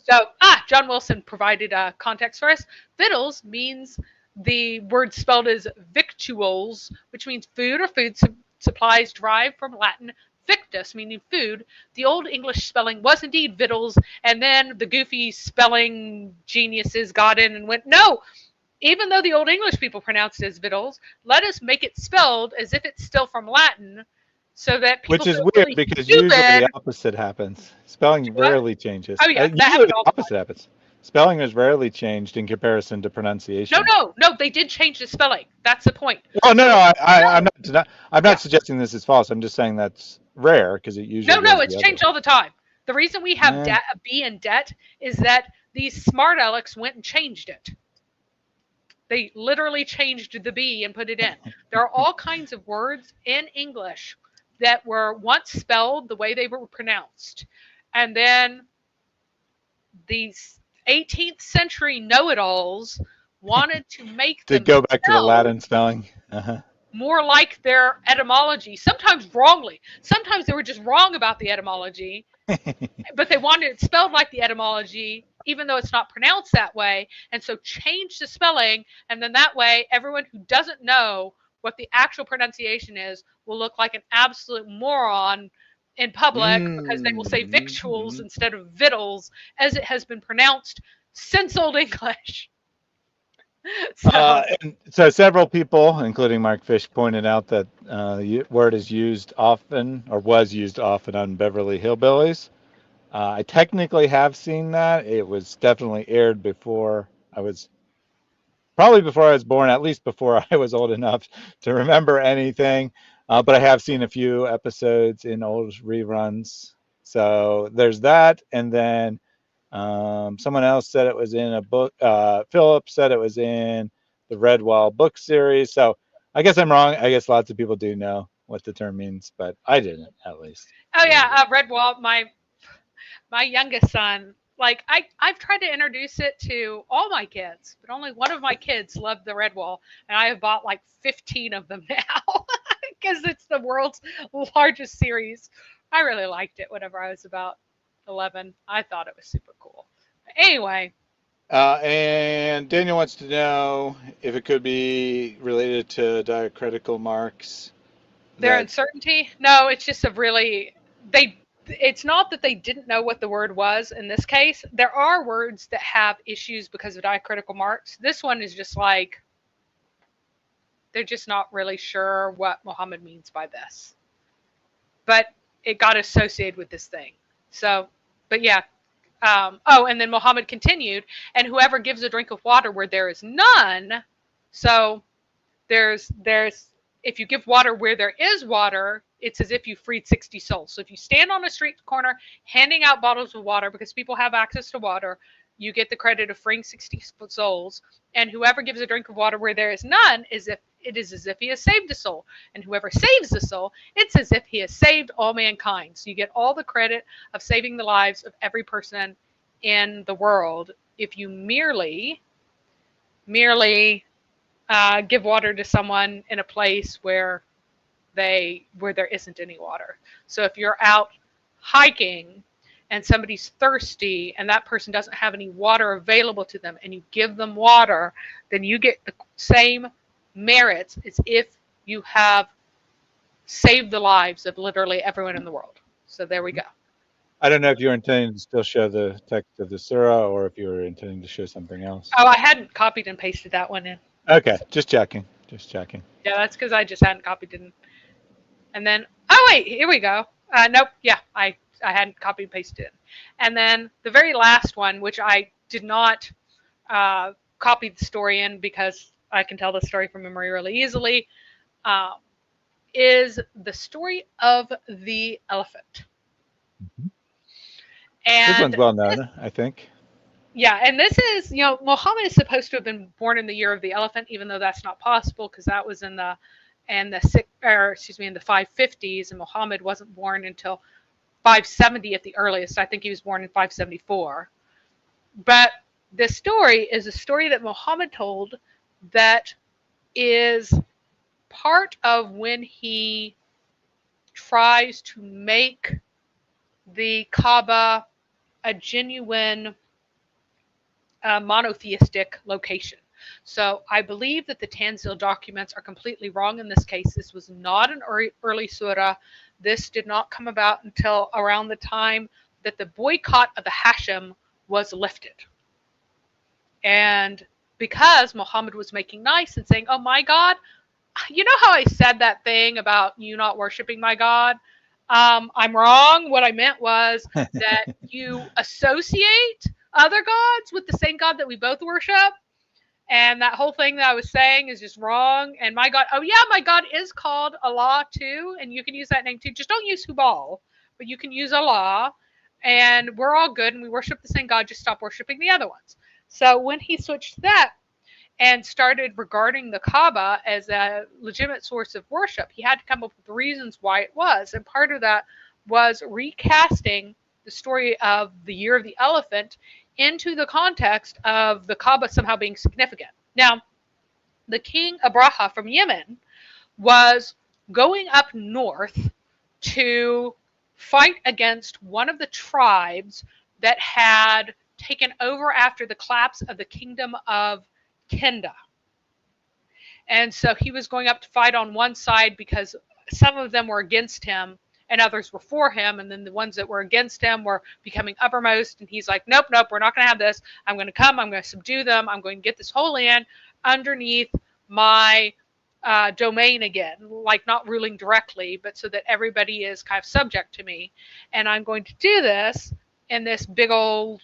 So, John Wilson provided context for us. Victuals means the word spelled as victuals, which means food or food supplies derived from Latin victus, meaning food. The old English spelling was indeed victuals, and then the goofy spelling geniuses got in and went, no, even though the Old English people pronounced it as victuals, let us make it spelled as if it's still from Latin, so that people Which is feel weird really because usually stupid. the opposite happens. Spelling What? rarely changes. Oh yeah, that Usually happened the all the time. opposite happens. Spelling is rarely changed in comparison to No, pronunciation. no, they did change the spelling. That's the point. Oh no, So no, I'm no, I'm yeah, not suggesting this is false. I'm just saying that's rare because it usually no, goes it's the other changed all the time. The reason we have way. be in debt is that these smart alecks went and changed it. They literally changed the B and put it in. There are all kinds of words in English that were once spelled the way they were pronounced. And then these 18th century know-it-alls wanted to make To them go back to the spell Latin spelling. Uh-huh. more like their etymology, sometimes wrongly. Sometimes they were just wrong about the etymology, but they wanted it spelled like the etymology, even though it's not pronounced that way. And so change the spelling, and then that way, everyone who doesn't know what the actual pronunciation is will look like an absolute moron in public because they will say victuals Mm. instead of victuals, as it has been pronounced since Old English. So, And so several people, including Mark Fish, pointed out that word is used often or was used often on Beverly Hillbillies. I technically have seen that. It was definitely aired before I was, probably before I was born, at least before I was old enough to remember anything. But I have seen a few episodes in old reruns. So there's that. And then someone else said it was in a book. Philip said it was in the Redwall book series. So I guess I'm wrong. I guess lots of people do know what the term means, but I didn't, at least. oh yeah, Redwall, my youngest son, like I've tried to introduce it to all my kids, but only one of my kids loved the Redwall, and I have bought like 15 of them now because it's the world's largest series. I really liked it whenever I was about 11. I thought it was super cool. Anyway, And Daniel wants to know if it could be related to diacritical marks. their That uncertainty, no, it's just a really they. It's not that they didn't know what the word was in this case. There are words that have issues because of diacritical marks. This one is just like they're just not really sure what Muhammad means by this. But it got associated with this thing. So, but yeah. Oh, and then Muhammad continued, and whoever gives a drink of water where there is none. So there's if you give water where there is water, it's as if you freed 60 souls. So if you stand on a street corner handing out bottles of water because people have access to water, you get the credit of freeing 60 souls. And whoever gives a drink of water where there is none is as if he has saved a soul. And whoever saves a soul, it's as if he has saved all mankind. So you get all the credit of saving the lives of every person in the world if you merely give water to someone in a place where there isn't any water. So if you're out hiking and somebody's thirsty and that person doesn't have any water available to them and you give them water, then you get the same merits as if you have saved the lives of literally everyone in the world. So there we go. I don't know if you're intending to still show the text of the surah or if you were intending to show something else. Oh, I hadn't copied and pasted that one in. Okay, just checking. Just checking. Yeah, that's because I just hadn't copied it in. And then, oh wait, here we go. Nope, yeah, I hadn't copied and pasted it. And then the very last one, which I did not copy the story in because I can tell the story from memory really easily, is the story of the elephant. Mm-hmm. And this one's well known, I think. Yeah, and this is, Muhammad is supposed to have been born in the year of the elephant, even though that's not possible because that was in the 550s, and Muhammad wasn't born until 570 at the earliest. I think he was born in 574. But this story is a story that Muhammad told that is part of when he tries to make the Kaaba a genuine monotheistic location. So I believe that the Tanzil documents are completely wrong in this case. This was not an early surah. This did not come about until around the time that the boycott of the Hashim was lifted. And because Muhammad was making nice and saying, "Oh my God, you know how I said that thing about you not worshiping my God? I'm wrong. What I meant was that you associate other gods with the same God that we both worship. And that whole thing that I was saying is just wrong. And my God, oh yeah, my God is called Allah too. And you can use that name too. Just don't use Hubal, but you can use Allah. And we're all good and we worship the same God. Just stop worshiping the other ones." So when he switched to that, and started regarding the Kaaba as a legitimate source of worship, he had to come up with reasons why it was. And part of that was recasting the story of the year of the elephant into the context of the Kaaba somehow being significant. Now, the king Abraha from Yemen was going up north to fight against one of the tribes that had taken over after the collapse of the kingdom of Kenda. And so he was going up to fight on one side because some of them were against him and others were for him. And then the ones that were against him were becoming uppermost. And he's like, nope, nope, we're not going to have this. I'm going to come. I'm going to subdue them. I'm going to get this whole land underneath my domain again, like not ruling directly, but so that everybody is kind of subject to me. And I'm going to do this in this big old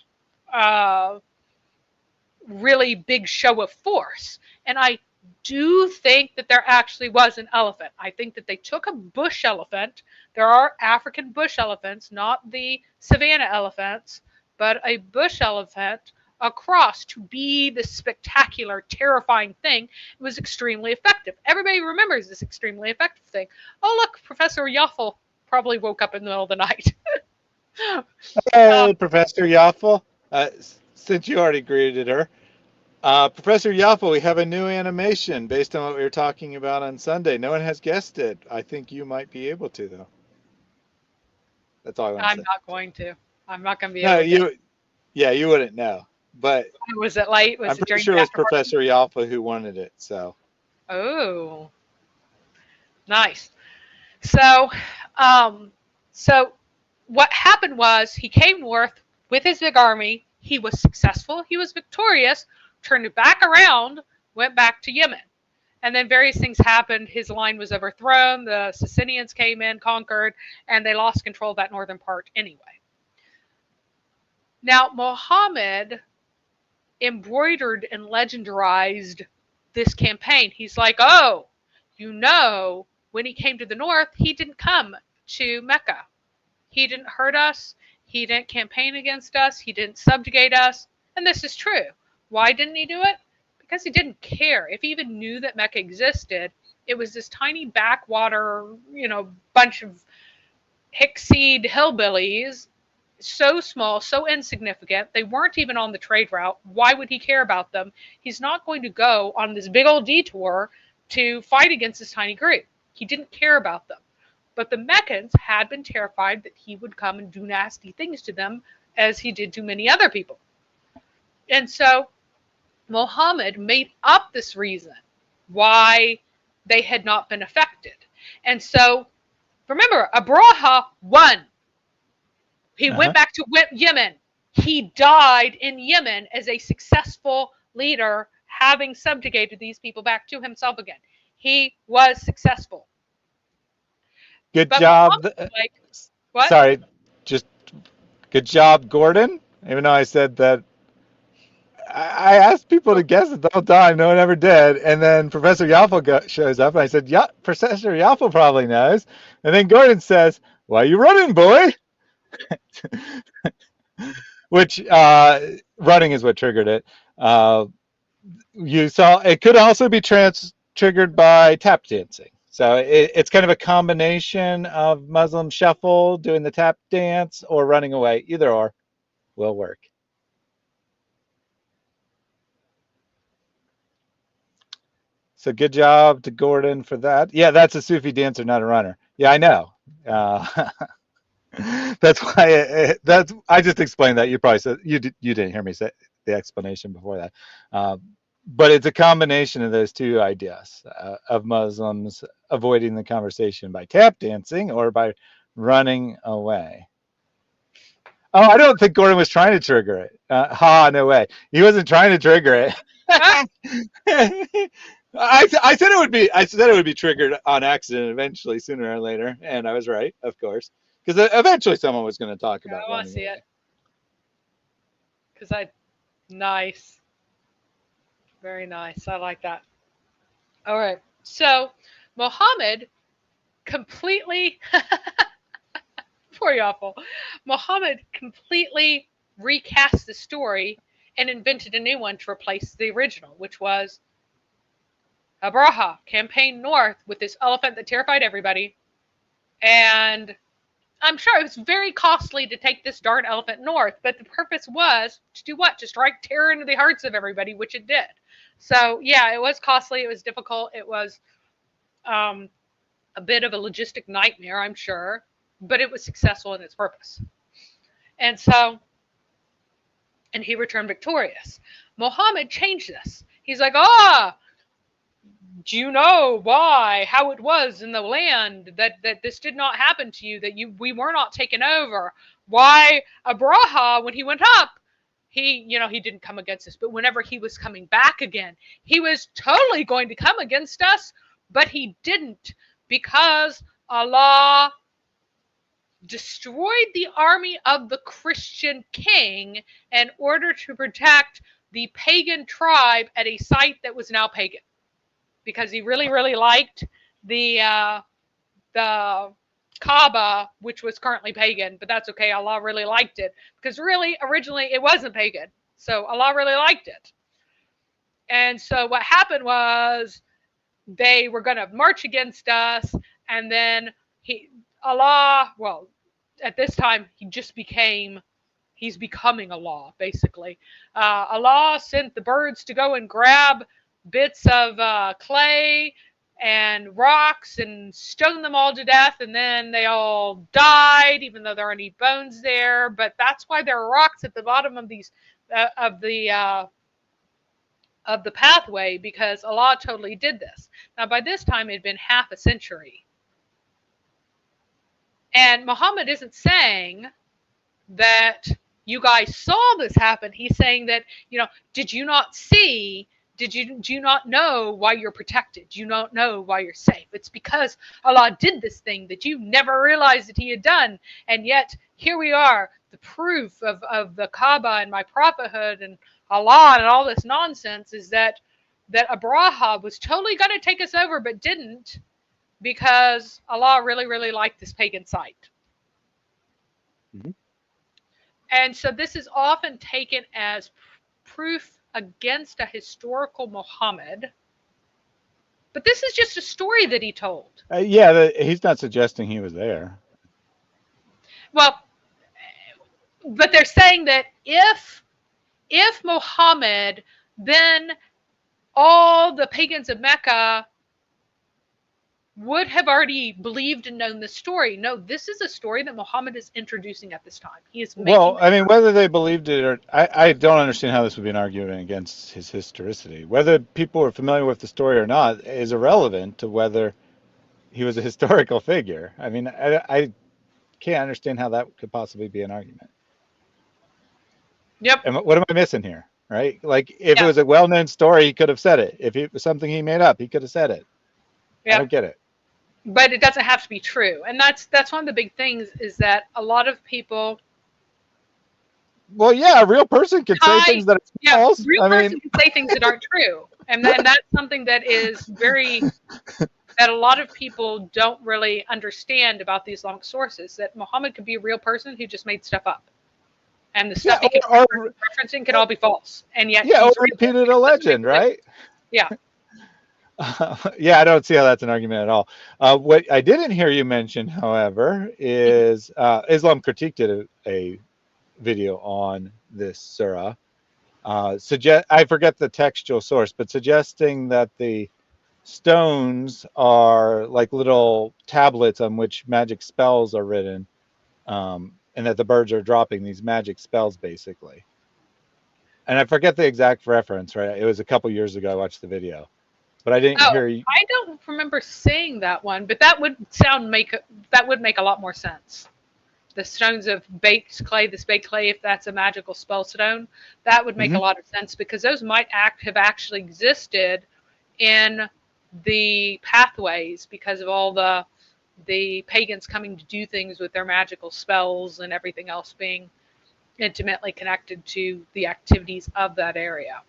really big show of force. And I do think that there actually was an elephant. I think that they took a bush elephant. There are African bush elephants, not the savanna elephants, but a bush elephant across to be this spectacular, terrifying thing. It was extremely effective. Everybody remembers this extremely effective thing. Oh, look, Professor Yaffle probably woke up in the middle of the night. Hey, Professor Yaffle. Since you already greeted her, Professor Yaffle, we have a new animation based on what we were talking about on Sunday. No one has guessed it. I think you might be able to, though. That's all I want to say. I'm not going to. I'm not going to be No, able to. Yeah, you wouldn't know. But was it late? Was I'm it pretty during sure the it was afternoon? Professor Yaffle who wanted it. So. Oh, nice. So, so what happened was he came north with his big army. He was successful. He was victorious. Turned it back around. Went back to Yemen. And then various things happened. His line was overthrown. The Sassanians came in, conquered, and they lost control of that northern part anyway. Now, Muhammad embroidered and legendarized this campaign. He's like, oh, you know, when he came to the north, he didn't come to Mecca. He didn't hurt us. He didn't campaign against us. He didn't subjugate us. And this is true. Why didn't he do it? Because he didn't care. If he even knew that Mecca existed, it was this tiny backwater, bunch of hickseed hillbillies, so small, so insignificant. They weren't even on the trade route. Why would he care about them? He's not going to go on this big old detour to fight against this tiny group. He didn't care about them. But the Meccans had been terrified that he would come and do nasty things to them as he did to many other people. And so Muhammad made up this reason why they had not been affected. And so remember, Abraha won. He went back to Yemen. He died in Yemen as a successful leader, having subjugated these people back to himself again. He was successful. Good job. What? Sorry, just good job, Gordon. Even though I said that, I asked people to guess it the whole time. No one ever did. And then Professor Yaffle shows up, and I said, yeah, Professor Yaffle probably knows. And then Gordon says, why are you running, boy? Which running is what triggered it. You saw it could also be triggered by tap dancing. So it's kind of a combination of Muslim shuffle, doing the tap dance, or running away. Either or will work. So good job to Gordon for that. Yeah, that's a Sufi dancer, not a runner. Yeah, I know. That's why I just explained that. You probably said you didn't hear me say the explanation before that. But it's a combination of those two ideas of Muslims avoiding the conversation by tap dancing or by running away. Oh, I don't think Gordon was trying to trigger it. No way. He wasn't trying to trigger it. I said it would be. I said it would be triggered on accident eventually, sooner or later, and I was right, of course, because eventually someone was going to talk about. I want to see it because nice, very nice. I like that. All right, so Muhammad completely. Poor Yawful. Muhammad completely recast the story and invented a new one to replace the original, which was Abraha campaigned north with this elephant that terrified everybody. And I'm sure it was very costly to take this darn elephant north, but the purpose was to do what? To strike terror into the hearts of everybody, which it did. So, yeah, it was costly. It was difficult. It was a bit of a logistic nightmare, I'm sure, but it was successful in its purpose. And so, and he returned victorious. Muhammad changed this. He's like, do you know how it was in the land that this did not happen to you, that we were not taken over? Why Abraha, when he went up, he didn't come against us, but whenever he was coming back again, he was totally going to come against us, but he didn't, because Allah destroyed the army of the Christian king in order to protect the pagan tribe at a site that was now pagan, because he really, really liked the Kaaba, which was currently pagan, but that's okay. Allah really liked it, because really, originally, it wasn't pagan. So Allah really liked it. And so what happened was they were going to march against us, and then at this time, he's becoming Allah, basically. Allah sent the birds to go and grab bits of clay and rocks and stone them all to death, and then they all died, even though there aren't any bones there. But that's why there are rocks at the bottom of these of the pathway, because Allah totally did this. Now, by this time, it had been half a century. And Muhammad isn't saying that you guys saw this happen. He's saying that, did you not see? Do you not know why you're protected? Do you not know why you're safe? It's because Allah did this thing that you never realized that he had done. And yet, here we are, the proof of the Kaaba and my prophethood and Allah and all this nonsense is that Abraha was totally going to take us over, but didn't, because Allah really, really liked this pagan site. Mm-hmm. And so this is often taken as proof against a historical Muhammad. But this is just a story that he told. He's not suggesting he was there. Well, but they're saying that if Muhammad, then all the pagans of Mecca would have already believed and known this story. No, this is a story that Muhammad is introducing at this time. He is making whether they believed it or I don't understand how this would be an argument against his historicity. Whether people are familiar with the story or not is irrelevant to whether he was a historical figure. I mean, I can't understand how that could possibly be an argument. Yep. And what am I missing here? Right? Like, if it was a well-known story, he could have said it. If it was something he made up, he could have said it. Yeah. I don't get it. But it doesn't have to be true. And that's one of the big things, is that a lot of people... Well, yeah, a real person can say things that are false. A real person can say things that aren't true. And that's something that is that a lot of people don't really understand about these long sources, that Muhammad could be a real person who just made stuff up. And the stuff he could referencing could all be false. And yet... Yeah, or repeated a legend, right? Yeah. I don't see how that's an argument at all. What I didn't hear you mention, however, is Islam Critique did a video on this surah. I forget the textual source, but suggesting that the stones are like little tablets on which magic spells are written, and that the birds are dropping these magic spells, basically. And I forget the exact reference, right? It was a couple years ago I watched the video. But I didn't hear you. I don't remember saying that one, but that would make a lot more sense. the stones of baked clay, this baked clay, if that's a magical spell stone, that would make a lot of sense because those might have actually existed in the pathways because of all the pagans coming to do things with their magical spells and everything else being intimately connected to the activities of that area.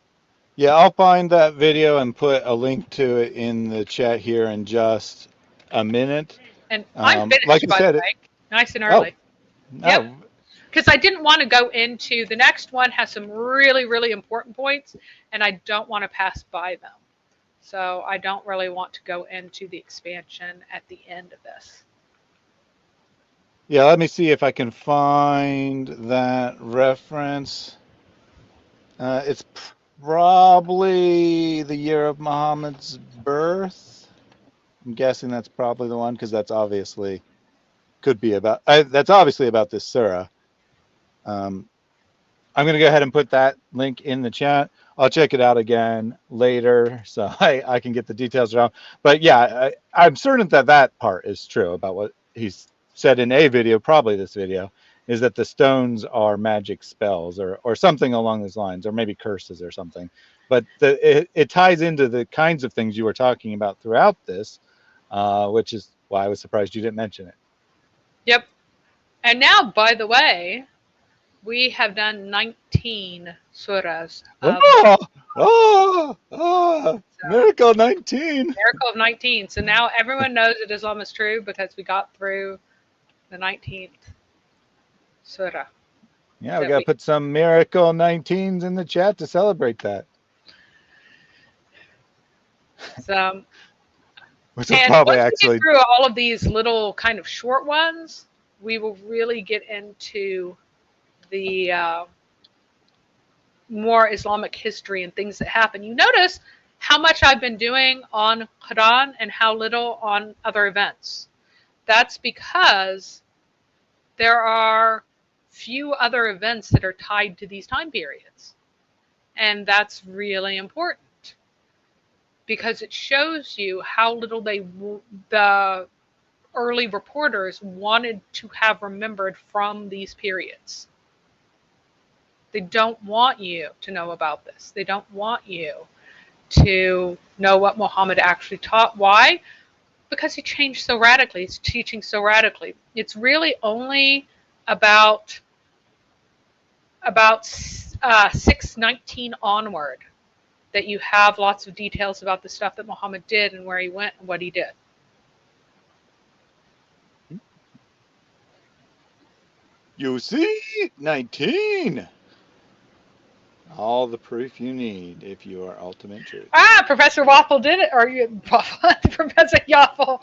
Yeah, I'll find that video and put a link to it in the chat here in just a minute. And I'm finished, like I by said, the way. Nice and early. No. Yep. Because I didn't want to go into the next one has some really, really important points, and I don't want to pass by them. So I don't really want to go into the expansion at the end of this. Yeah, let me see if I can find that reference. It's probably the year of Muhammad's birth. I'm guessing that's probably the one because that's obviously could be about. That's obviously about this surah. I'm going to go ahead and put that link in the chat. I'll check it out again later so I can get the details wrong. But yeah, I'm certain that that part is true about what he's said in a video, probably this video, is that the stones are magic spells or something along those lines, or maybe curses or something. But it ties into the kinds of things you were talking about throughout this, which is why I was surprised you didn't mention it. Yep. And now, by the way, we have done 19 surahs. Miracle 19. Miracle of 19. So now everyone knows that Islam is true because we got through the 19th surah. Yeah, we got to put some Miracle 19s in the chat to celebrate that. So, which will probably once actually we get through all of these little kind of short ones, we will really get into the more Islamic history and things that happen. You notice how much I've been doing on Quran and how little on other events. That's because there are few other events that are tied to these time periods. And that's really important because it shows you how little the early reporters wanted to have remembered from these periods. They don't want you to know about this. They don't want you to know what Muhammad actually taught. Why? Because he changed so radically. He's teaching so radically. It's really only about 619 onward that you have lots of details about the stuff that Muhammad did and where he went and what he did. You see, 19. All the proof you need if you are ultimate truth. Professor Waffle did it, or Professor Yaffle.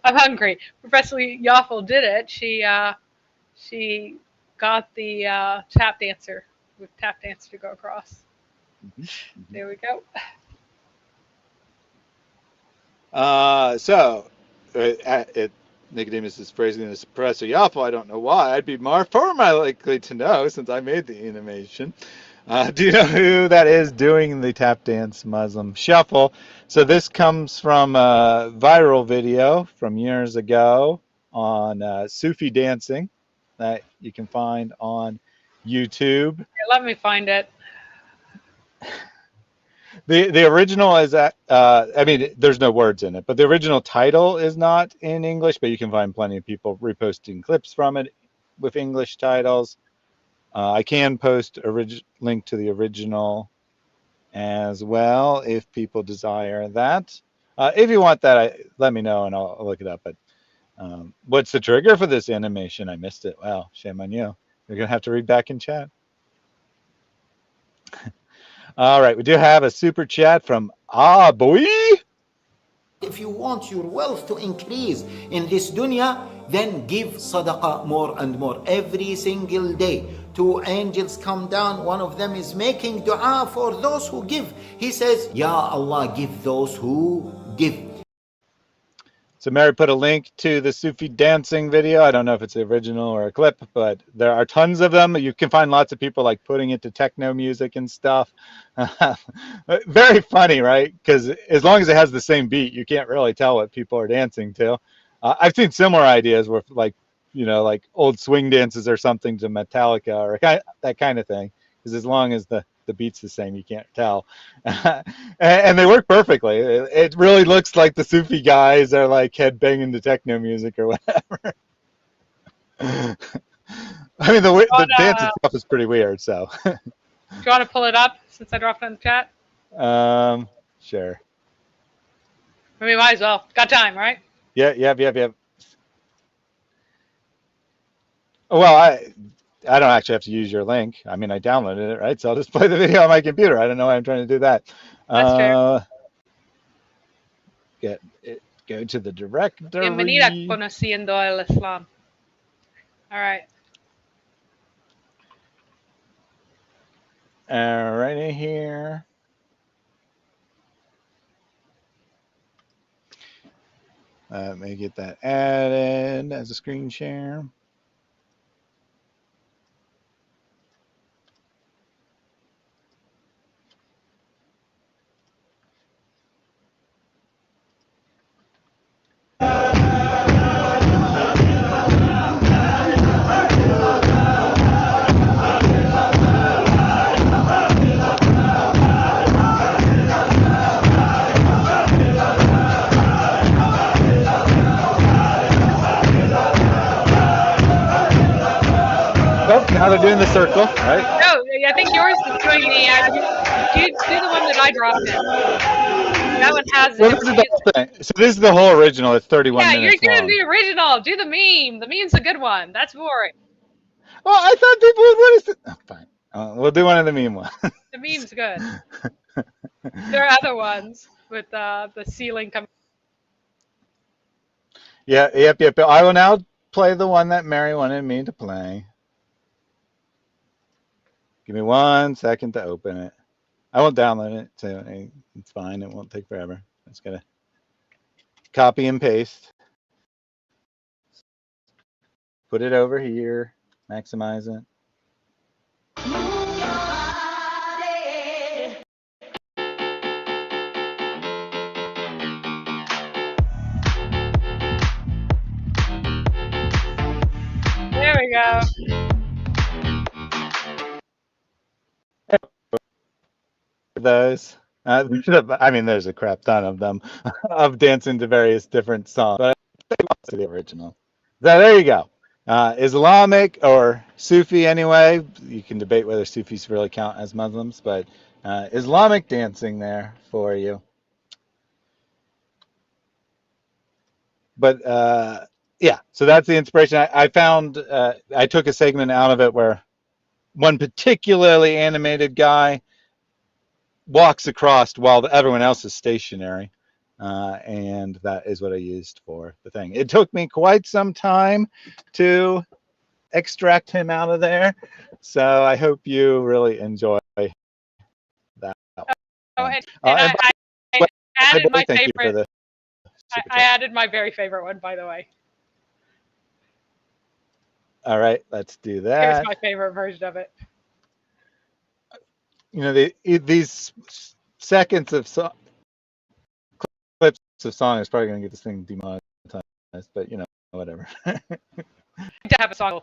I'm hungry. Professor Yaffle did it. She got the tap dancer with tap dance to go across. There we go. Nicodemus is phrasing this Professor Yaffle. I don't know why. I'd be far more likely to know since I made the animation. Do you know who that is doing the tap dance Muslim shuffle? So this comes from a viral video from years ago on Sufi dancing that you can find on YouTube. Let me find it. The original is I mean, there's no words in it, but the original title is not in English, but you can find plenty of people reposting clips from it with English titles. I can post a link to the original as well if people desire that. If you want that, let me know and I'll look it up. But what's the trigger for this animation? I missed it. Wow, shame on you. You're going to have to read back in chat. All right, we do have a super chat from Boy. If you want your wealth to increase in this dunya, then give sadaqah more and more every single day. 2 angels come down. One of them is making dua for those who give. He says, Ya Allah, give those who give. So Mary put a link to the Sufi dancing video. I don't know if it's the original or a clip, but there are tons of them. You can find lots of people like putting it to techno music and stuff. Very funny, right? Because as long as it has the same beat, you can't really tell what people are dancing to. I've seen similar ideas where like like old swing dances or something to Metallica or that kind of thing. Because as long as the beat's the same, you can't tell. And they work perfectly. It really looks like the Sufi guys are like headbanging to techno music or whatever. I mean, the dance itself is pretty weird. So, do you want to pull it up since I dropped it in the chat? Sure. We might as well. Got time, right? Yeah. Well, I don't actually have to use your link. I mean, I downloaded it, right? So I'll just play the video on my computer. I don't know why I'm trying to do that. That's fair. Go to the directory. Bienvenida conociendo el Islam. All right. Right in here. Let me get that added as a screen share. Now they're doing the circle, right? No, I think yours is doing do the one that I dropped in. That one has well, this is the whole thing. So this is the whole original. It's 31 minutes long. Yeah, you're doing the original. Do the meme. The meme's a good one. That's boring. Well, I thought people would want to. Oh, fine. We'll do one of the meme ones. The meme's good. There are other ones with the ceiling coming. Yeah, yep. I will now play the one that Mary wanted me to play. Give me 1 second to open it. I won't download it, so it's fine. It won't take forever. I'm just gonna copy and paste. Put it over here. Maximize it. There we go. Those. I mean, there's a crap ton of them of dancing to various different songs, but I think it's the original. So there you go. Islamic or Sufi anyway. You can debate whether Sufis really count as Muslims, but Islamic dancing there for you. But yeah, so that's the inspiration. I found, I took a segment out of it where one particularly animated guy walks across while everyone else is stationary. And that is what I used for the thing. It took me quite some time to extract him out of there. So I hope you really enjoy that. Oh, and I added my favorite. I added my very favorite one, by the way. All right, let's do that. Here's my favorite version of it. You know, these seconds of clips of song is probably going to get this thing demonetized, but you know, whatever. To have a song.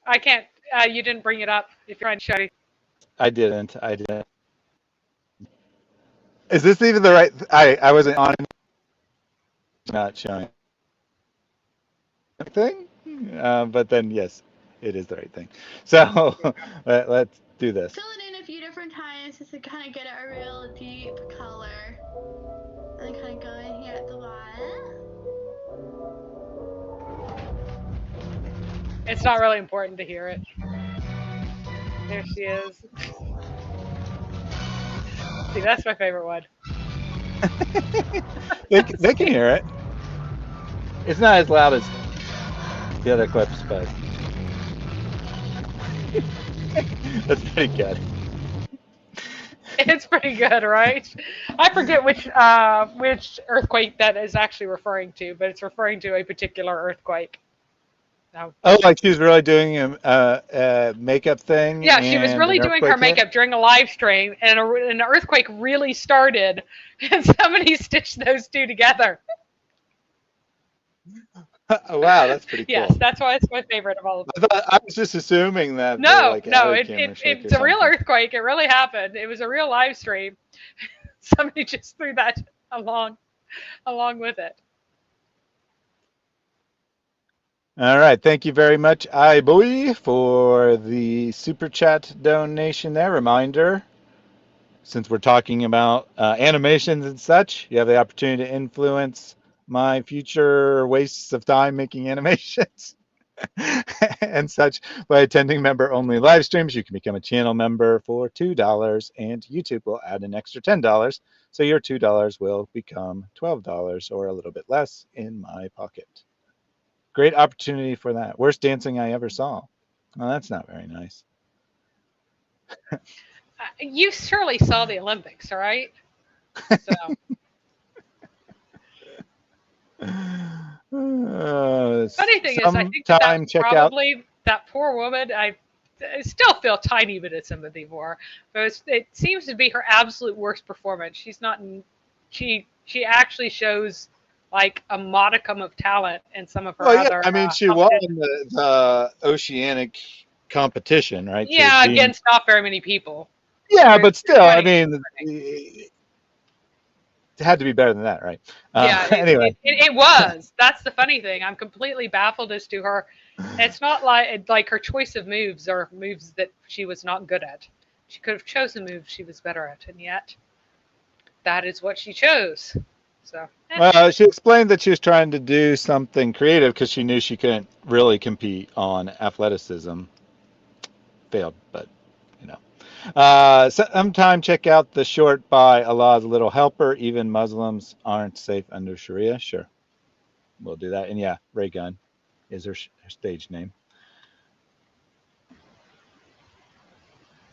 I can't. You didn't bring it up. If you're trying to show you. I didn't. Is this even the right? I wasn't on. Not showing thing, but then yes, it is the right thing. So let's do this. Fill it in a few different times just to kind of get a real deep color, and then kind of go in here at the bottom. It's not really important to hear it. There she is. See, that's my favorite one. they can hear it. It's not as loud as the other clips, but that's pretty good. It's pretty good, right? I forget which earthquake that is actually referring to, but it's referring to a particular earthquake. No. Oh, like she was really doing a makeup thing, Yeah, she was and really an doing her earthquake hit? makeup during a live stream, and an earthquake really started, and somebody stitched those two together. Wow, that's pretty Yes, cool. that's why it's my favorite of all of them. I was just assuming that the No, like no, added camera shake or it's a real something. earthquake. It really happened. It was a real live stream. Somebody just threw that along with it. All right, thank you very much, iBoy, for the super chat donation there. Reminder, since we're talking about animations and such, you have the opportunity to influence my future wastes of time making animations and such by attending member-only live streams. You can become a channel member for $2, and YouTube will add an extra $10, so your $2 will become $12 or a little bit less in my pocket. Great opportunity for that. Worst dancing I ever saw. Well, that's not very nice. You surely saw the Olympics, right? So. Funny thing is, I think that probably that poor woman. I still feel tiny bit of sympathy for her, but it seems to be her absolute worst performance. She's not. She actually shows like a modicum of talent in some of her other. I mean, she won the oceanic competition, right? Yeah, against not very many people. Yeah, but still, I mean, it had to be better than that, right? Yeah. Anyway, it was. That's the funny thing. I'm completely baffled as to her. It's not like her choice of moves are moves that she was not good at. She could have chosen moves she was better at, and yet that is what she chose. So. She explained that she was trying to do something creative because she knew she couldn't really compete on athleticism. Failed, but you know. Sometime check out the short by Allah's Little Helper. Even Muslims aren't safe under Sharia. Sure, we'll do that. And yeah, Ray Gun is her stage name.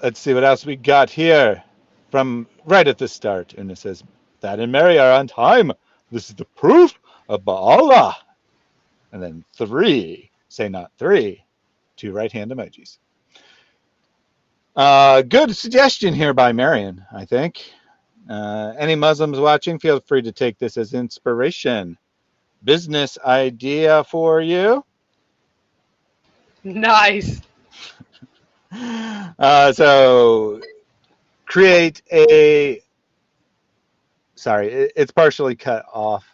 Let's see what else we got here. From right at the start, Una says, Dad and Mary are on time. This is the proof of Allah. And then 3, say not 3, 2 right hand emojis. Good suggestion here by Marion, I think. Any Muslims watching, feel free to take this as inspiration. Business idea for you. Nice. So create a, sorry, it's partially cut off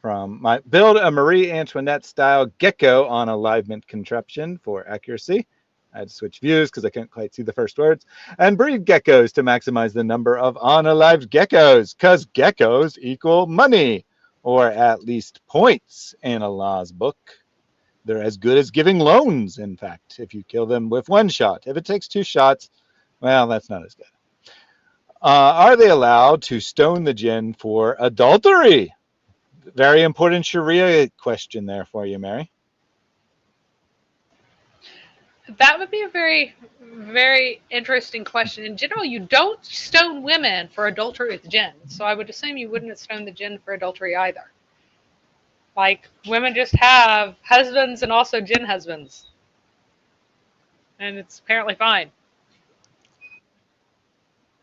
from my, build a Marie Antoinette style gecko on alignment contraption for accuracy. I had to switch views because I couldn't quite see the first words. And breed geckos to maximize the number of unalived geckos, because geckos equal money, or at least points in Allah's book. They're as good as giving loans, in fact, if you kill them with 1 shot. If it takes 2 shots, well, that's not as good. Are they allowed to stone the jinn for adultery? Very important Sharia question there for you, Mary. That would be a very, very interesting question. In general, you don't stone women for adultery with jinn, so I would assume you wouldn't stone the jinn for adultery either. Like, women just have husbands and also jinn husbands. And it's apparently fine.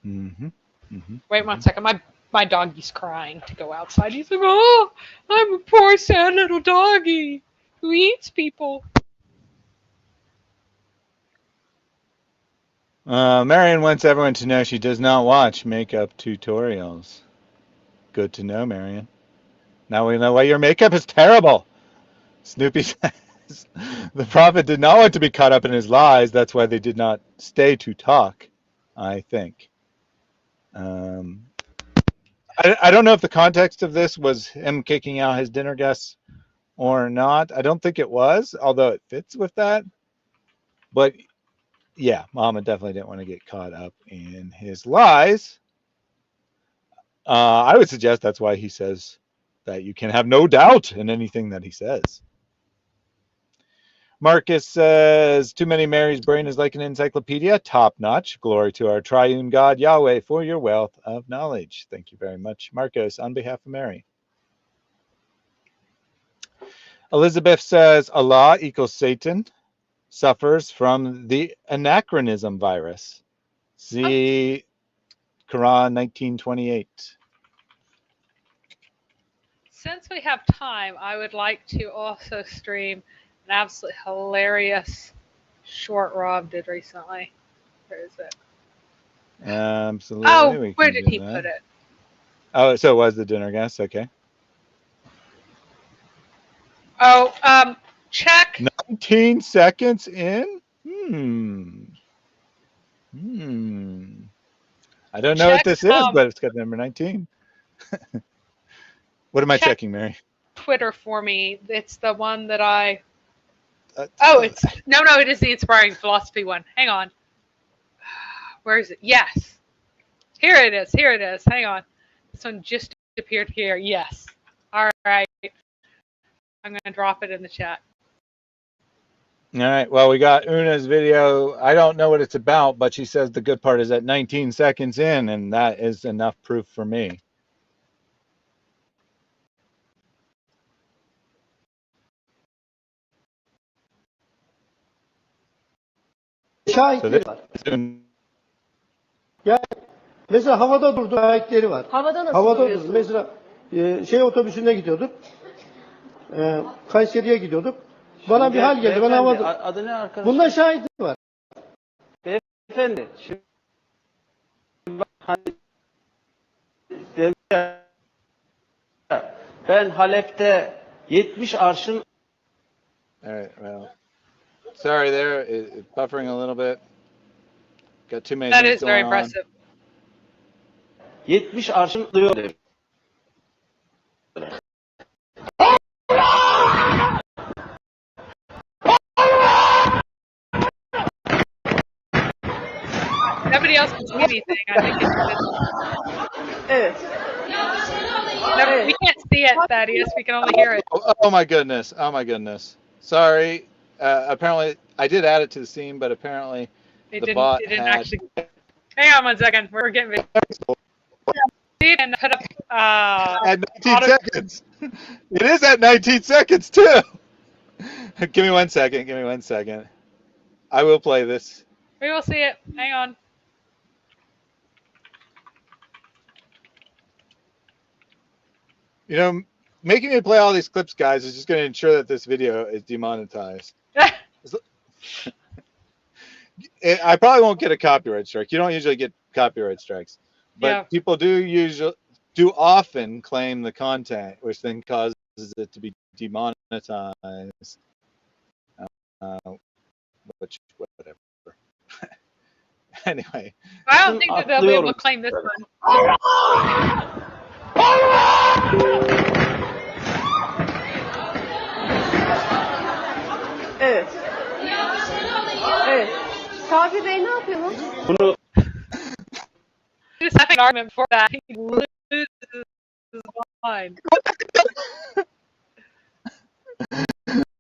Mm-hmm. Mm-hmm. Wait 1 second. My doggy's crying to go outside. He's like, oh, I'm a poor, sad little doggy who eats people. Marion wants everyone to know she does not watch makeup tutorials. Good to know, Marion. Now we know why your makeup is terrible. Snoopy says the prophet did not want to be caught up in his lies. That's why they did not stay to talk, I think. I don't know if the context of this was him kicking out his dinner guests or not. I don't think it was, although it fits with that. But yeah, Muhammad definitely didn't want to get caught up in his lies. I would suggest that's why he says that you can have no doubt in anything that he says. Marcus says, too many Mary's brain is like an encyclopedia. Top notch. Glory to our triune God, Yahweh, for your wealth of knowledge. Thank you very much, Marcos, on behalf of Mary. Elizabeth says Allah equals Satan, suffers from the anachronism virus. See Quran 1928. Since we have time, I would like to also stream an absolutely hilarious short Rob did recently. Where is it? Absolutely. Oh, where did he put it? Oh, so it was the dinner guest. Okay. Oh, check. 19 seconds in? I don't know what this is, but it's got number 19. What am I checking, Mary? Twitter for me. It's the one that I... it's... No, it is the Inspiring Philosophy one. Hang on. Where is it? Yes. Here it is. Hang on. This one just appeared here. Yes. All right. I'm going to drop it in the chat. All right. Well, we got Una's video. I don't know what it's about, but she says the good part is at 19 seconds in, and that is enough proof for me. Şahitleri var. Yani mesela havada durdu şahitleri var. Havada nasıl Havada duruyorsun? durdu. Mesela şey otobüsünde gidiyorduk. Kayseri'ye gidiyorduk. Bana Şimdi bir hal geldi. Ben havada. Adı ne arkadaş? Bunda şahit var. Beyefendi. Şimdi ben Halep'te 70 arşın. All right. Well, sorry there. It's buffering a little bit. Got too many That things is very going on. impressive. 70 arşın diyor demiş. Nobody else can see anything. I think it's Evet. no, we can't see it, Thaddeus. We can only hear it. Oh my goodness. Oh my goodness. Sorry. Apparently, I did add it to the scene, but apparently the bot It didn't had... actually. Hang on 1 second. We're getting video. See it and put up. At 19 seconds. It is at 19 seconds too. Give me 1 second. Give me 1 second. I will play this. We will see it. Hang on. You know, making me play all these clips, guys, is just going to ensure that this video is demonetized. I probably won't get a copyright strike. You don't usually get copyright strikes, but people do often claim the content, which then causes it to be demonetized. Which, whatever. Anyway. I don't think that they'll be able to claim this one. Evet. Evet. Sabri Bey ne yapıyorsunuz? Bunu Just having an argument before that, he loses his mind.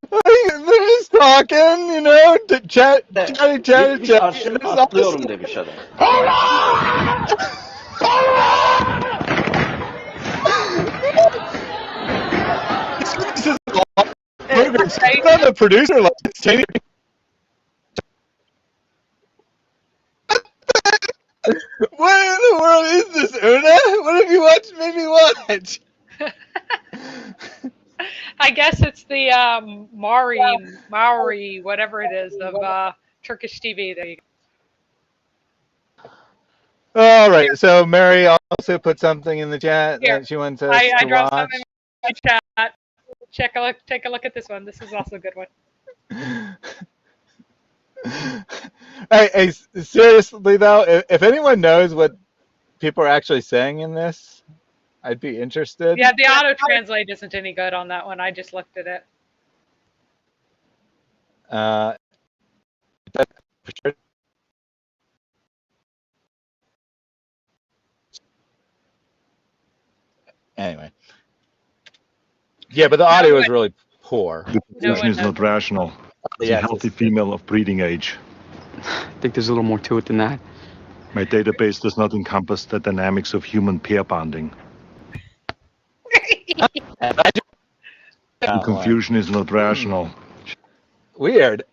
They're just talking, you know, chatting. arşın atlıyorum demiş adam. I'm the producer, like, what in the world is this, Una? What have you made me watch? I guess it's the Maori, whatever it is, of Turkish TV. There you go. All right, so Mary also put something in the chat that she wants us I to dropped watch. something in my chat. Take a look at this one. This is also a good one. Hey, seriously though, if anyone knows what people are actually saying in this, I'd be interested. Yeah, the auto translate isn't any good on that one. I just looked at it. Anyway. Yeah, but the audio is really poor. The position is not rational. It's a healthy female of breeding age. I think there's a little more to it than that. My database does not encompass the dynamics of human pair bonding. That one. Confusion is not rational. Weird.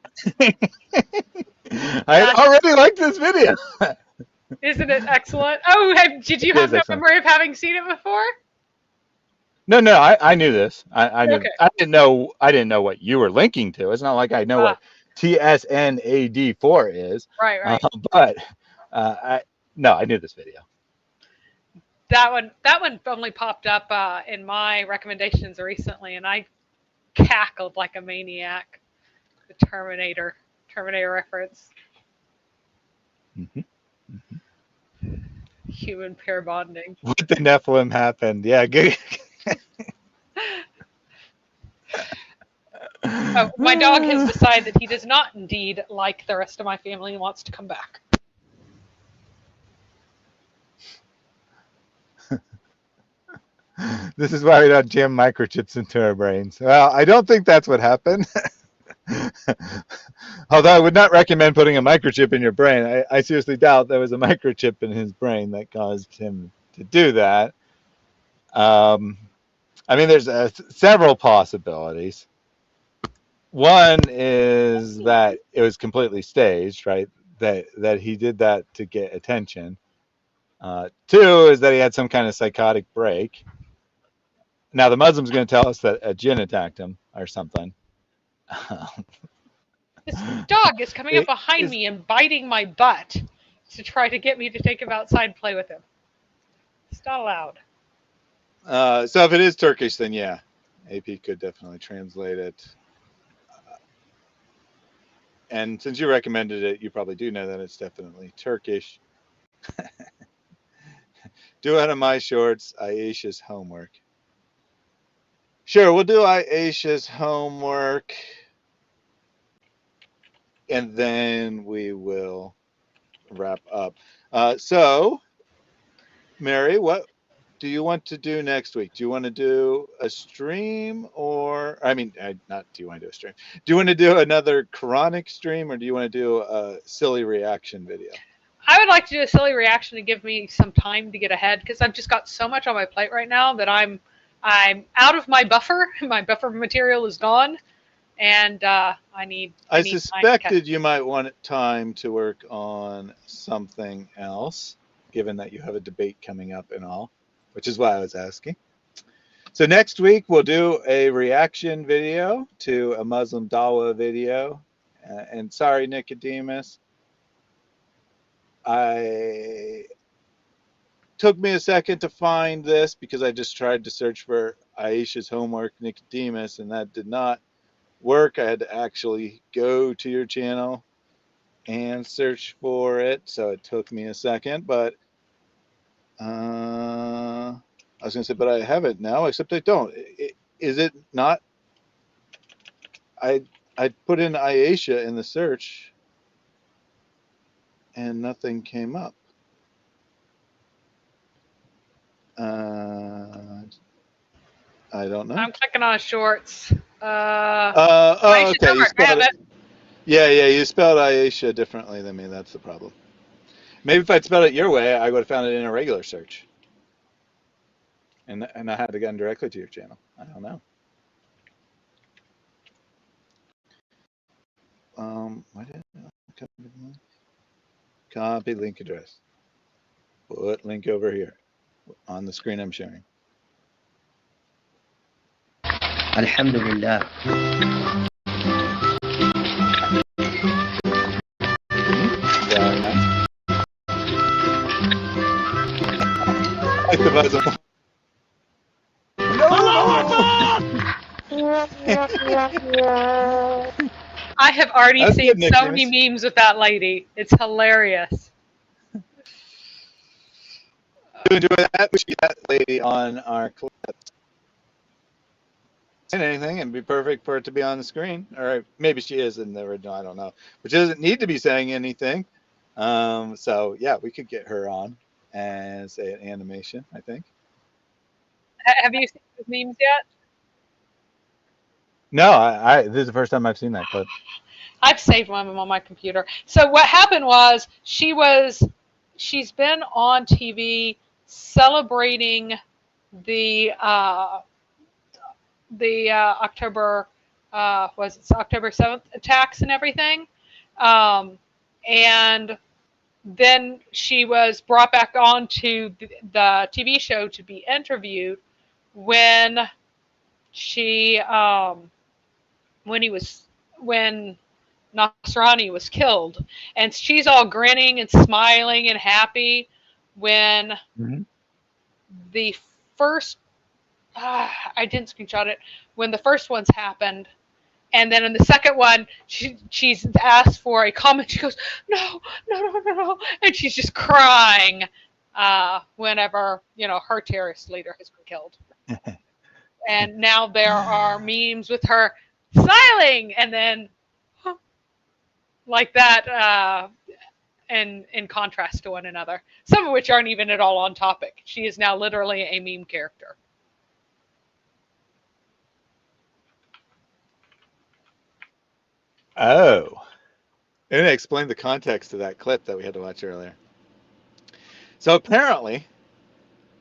I already like this video. Isn't it excellent? Oh, did you have no memory of having seen it before? No, I knew this. I knew. Okay. I didn't know what you were linking to. It's not like I know what TSNAD4 is. Right. But I knew this video. That one only popped up in my recommendations recently, and I cackled like a maniac. The Terminator reference. Mm-hmm. Human pair bonding. What the Nephilim happened? Yeah, good. Oh, my dog has decided that he does not indeed like the rest of my family and wants to come back. This is why we don't jam microchips into our brains. Well, I don't think that's what happened. Although I would not recommend putting a microchip in your brain. I seriously doubt there was a microchip in his brain that caused him to do that. I mean, there's several possibilities. One is that it was completely staged, right? That he did that to get attention. Two is that he had some kind of psychotic break. Now, the Muslim's going to tell us that a jinn attacked him or something. This dog is coming up behind me and biting my butt to try to get me to take him outside and play with him. It's not allowed. So if it is Turkish, then yeah, AP could definitely translate it. And since you recommended it, you probably do know that it's definitely Turkish. Do out of my shorts, Aisha's homework. Sure, we'll do Aisha's homework. And then we will wrap up. So, Mary, what do you want to do next week? Do you want to do a stream not do you want to do a stream? Do you want to do another Quranic stream or do you want to do a silly reaction video? I would like to do a silly reaction to give me some time to get ahead because I've just got so much on my plate right now that I'm out of my buffer. My buffer material is gone, and I need suspected you might want time to work on something else, given that you have a debate coming up and all, which is why I was asking. So next week we'll do a reaction video to a Muslim Dawah video. And sorry, Nicodemus. I took me a second to find this because I just tried to search for Aisha's homework Nicodemus and that did not work. I had to actually go to your channel and search for it, so it took me a second, but I was going to say, but I have it now, except I don't. Is it not? I put in Aisha in the search and nothing came up. I don't know. I'm clicking on shorts. Okay. Yeah, you spelled Aisha differently than me. That's the problem. Maybe if I'd spelled it your way, I would have found it in a regular search. And I had to get directly to your channel. I don't know. Why did I copy link address? Put link over here on the screen I'm sharing. Alhamdulillah. Like the buzzer. I have already seen so many memes with that lady. It's hilarious. Doing that, we should get that lady on our clip. Saying anything and be perfect for it to be on the screen. Or maybe she is in the original, I don't know. But she doesn't need to be saying anything. So yeah, we could get her on and say an animation, I think. Have you seen those memes yet? No, this is the first time I've seen that clip. I've saved one of them on my computer. So what happened was she's been on TV celebrating the the October was it October 7th attacks and everything, and then she was brought back onto the TV show to be interviewed when she when Nasrani was killed, and she's all grinning and smiling and happy when the first I didn't screenshot it when the first ones happened. And then in the second one, she's asked for a comment. She goes, no, no, no, no, no. And she's just crying whenever, her terrorist leader has been killed. And now there are memes with her smiling and then like that in contrast to one another. Some of which aren't even at all on topic. She is now literally a meme character. Oh. And explain the context of that clip that we had to watch earlier. So apparently,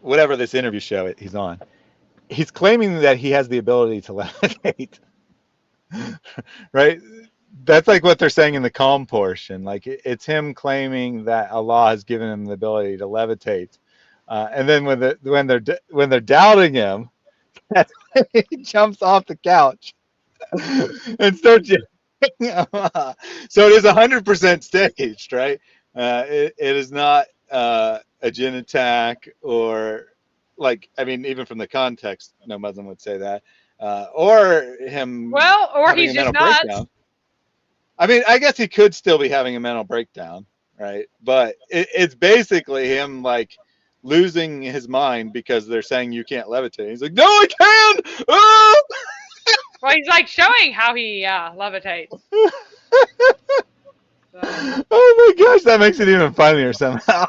whatever this interview show he's on, he's claiming that he has the ability to levitate. Right? That's like what they're saying in the calm portion. Like it's him claiming that Allah has given him the ability to levitate. And then when they're doubting him, he jumps off the couch and starts. So it is 100% staged, right? It is not a jinn attack or even from the context, no Muslim would say that, or him. Well, or he's just nuts. Breakdown. I mean, I guess he could still be having a mental breakdown, right? But it's basically him losing his mind because they're saying you can't levitate. He's like, no, I can. Oh! Well, he's showing how he levitates. So. Oh my gosh, that makes it even funnier somehow.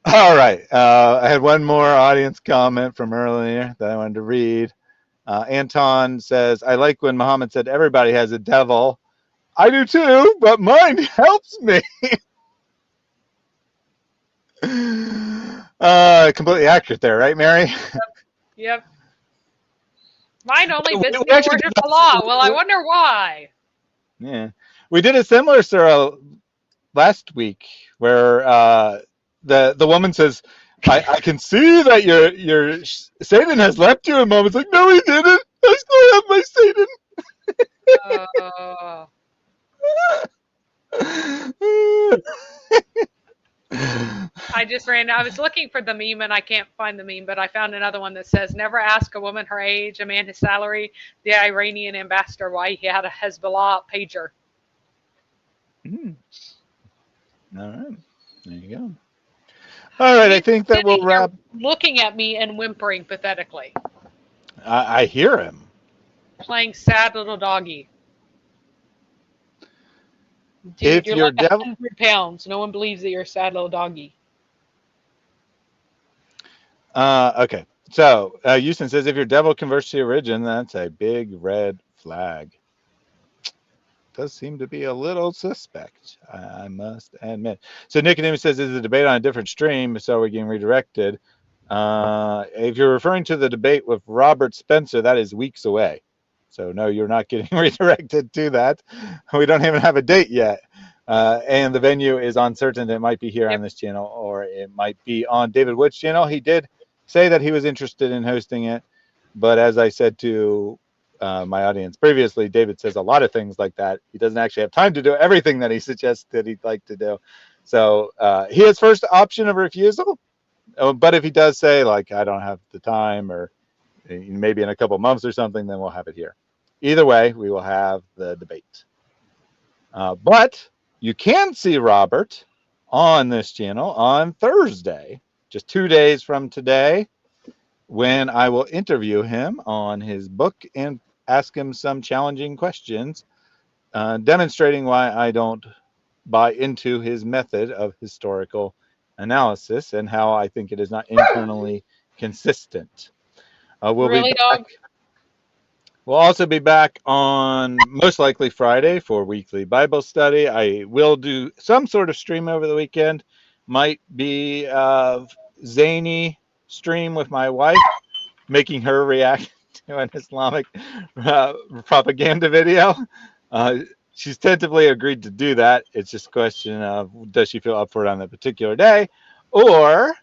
All right. I had one more audience comment from earlier that I wanted to read. Anton says, I like when Muhammad said everybody has a devil. I do too, but mine helps me. Completely accurate there, right, Mary? Yep. Mine only visits me worship Allah. Well, I wonder why. Yeah. We did a similar surah last week where the woman says, I can see that your Satan has left you, and Mama's like, no, he didn't. I still have my Satan. I was looking for the meme and I can't find the meme, but I found another one that says, never ask a woman her age, a man his salary, the Iranian ambassador why he had a Hezbollah pager. All right. There you go. All right. I think that we'll wrap. Looking at me and whimpering pathetically. I hear him. Playing sad little doggy. Dude, you're like 100 pounds. No one believes that you're a sad little doggy. Okay. So Houston says, if your devil converts to your religion, that's a big red flag. Does seem to be a little suspect, I must admit. So Nicodemus says, is the debate on a different stream, so we're getting redirected. If you're referring to the debate with Robert Spencer, that is weeks away. So no, you're not getting redirected to that. We don't even have a date yet. And the venue is uncertain. It might be here on this channel, or it might be on David Wood's channel. He did say that he was interested in hosting it. But as I said to my audience previously, David says a lot of things like that. He doesn't actually have time to do everything that he suggests that he'd like to do. So he has first option of refusal. But if he does say, I don't have the time, or maybe in a couple months or something, then we'll have it here. Either way, we will have the debate. But you can see Robert on this channel on Thursday, just 2 days from today, when I will interview him on his book and ask him some challenging questions, demonstrating why I don't buy into his method of historical analysis and how I think it is not internally consistent. We'll also be back on most likely Friday for weekly Bible study. I will do some sort of stream over the weekend. might be a zany stream with my wife, making her react to an Islamic propaganda video. She's tentatively agreed to do that. It's just a question of does she feel up for it on that particular day, or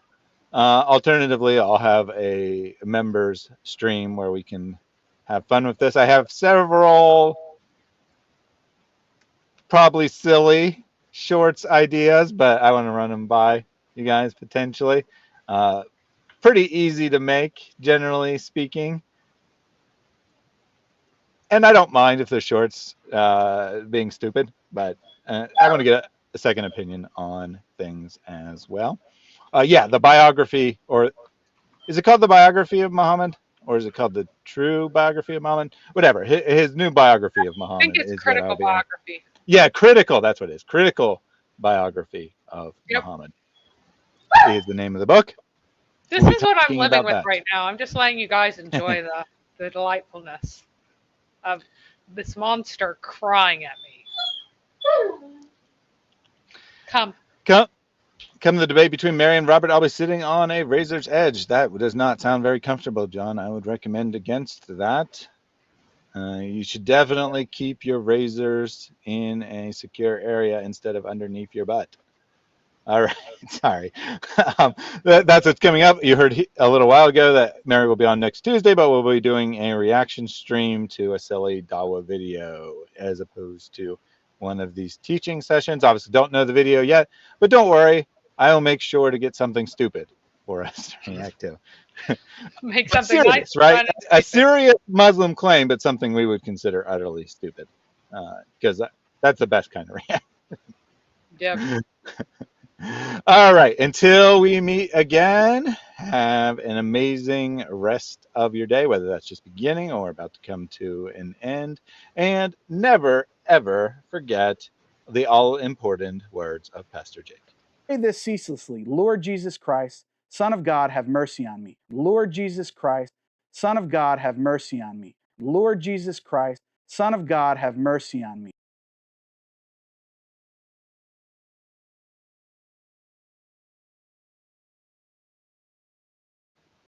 alternatively, I'll have a members stream where we can have fun with this. I have several probably silly shorts ideas, but I want to run them by you guys potentially. Pretty easy to make, generally speaking. And I don't mind if they're shorts being stupid, but I want to get a second opinion on things as well. Yeah, the biography, or is it called the biography of Muhammad? Or is it called the true biography of Muhammad? Whatever. His new biography of Muhammad. I think it's critical biography. Yeah, critical. That's what it is. Critical biography of Muhammad is the name of the book. This is what I'm living with right now. I'm just letting you guys enjoy the delightfulness of this monster crying at me. Come to the debate between Mary and Robert. I'll be sitting on a razor's edge. That does not sound very comfortable, John. I would recommend against that. You should definitely keep your razors in a secure area instead of underneath your butt. All right, sorry. That's what's coming up. You heard a little while ago that Mary will be on next Tuesday, but we'll be doing a reaction stream to a silly Dawa video as opposed to one of these teaching sessions. Obviously, don't know the video yet, but don't worry. I will make sure to get something stupid for us to react to. Make something serious, nice, right? A serious Muslim claim, but something we would consider utterly stupid, because that's the best kind of reaction. Yep. All right. Until we meet again, have an amazing rest of your day, whether that's just beginning or about to come to an end. And never, ever forget the all-important words of Pastor Jake. Say this ceaselessly. Lord Jesus Christ, Son of God, have mercy on me. Lord Jesus Christ, Son of God, have mercy on me. Lord Jesus Christ, Son of God, have mercy on me.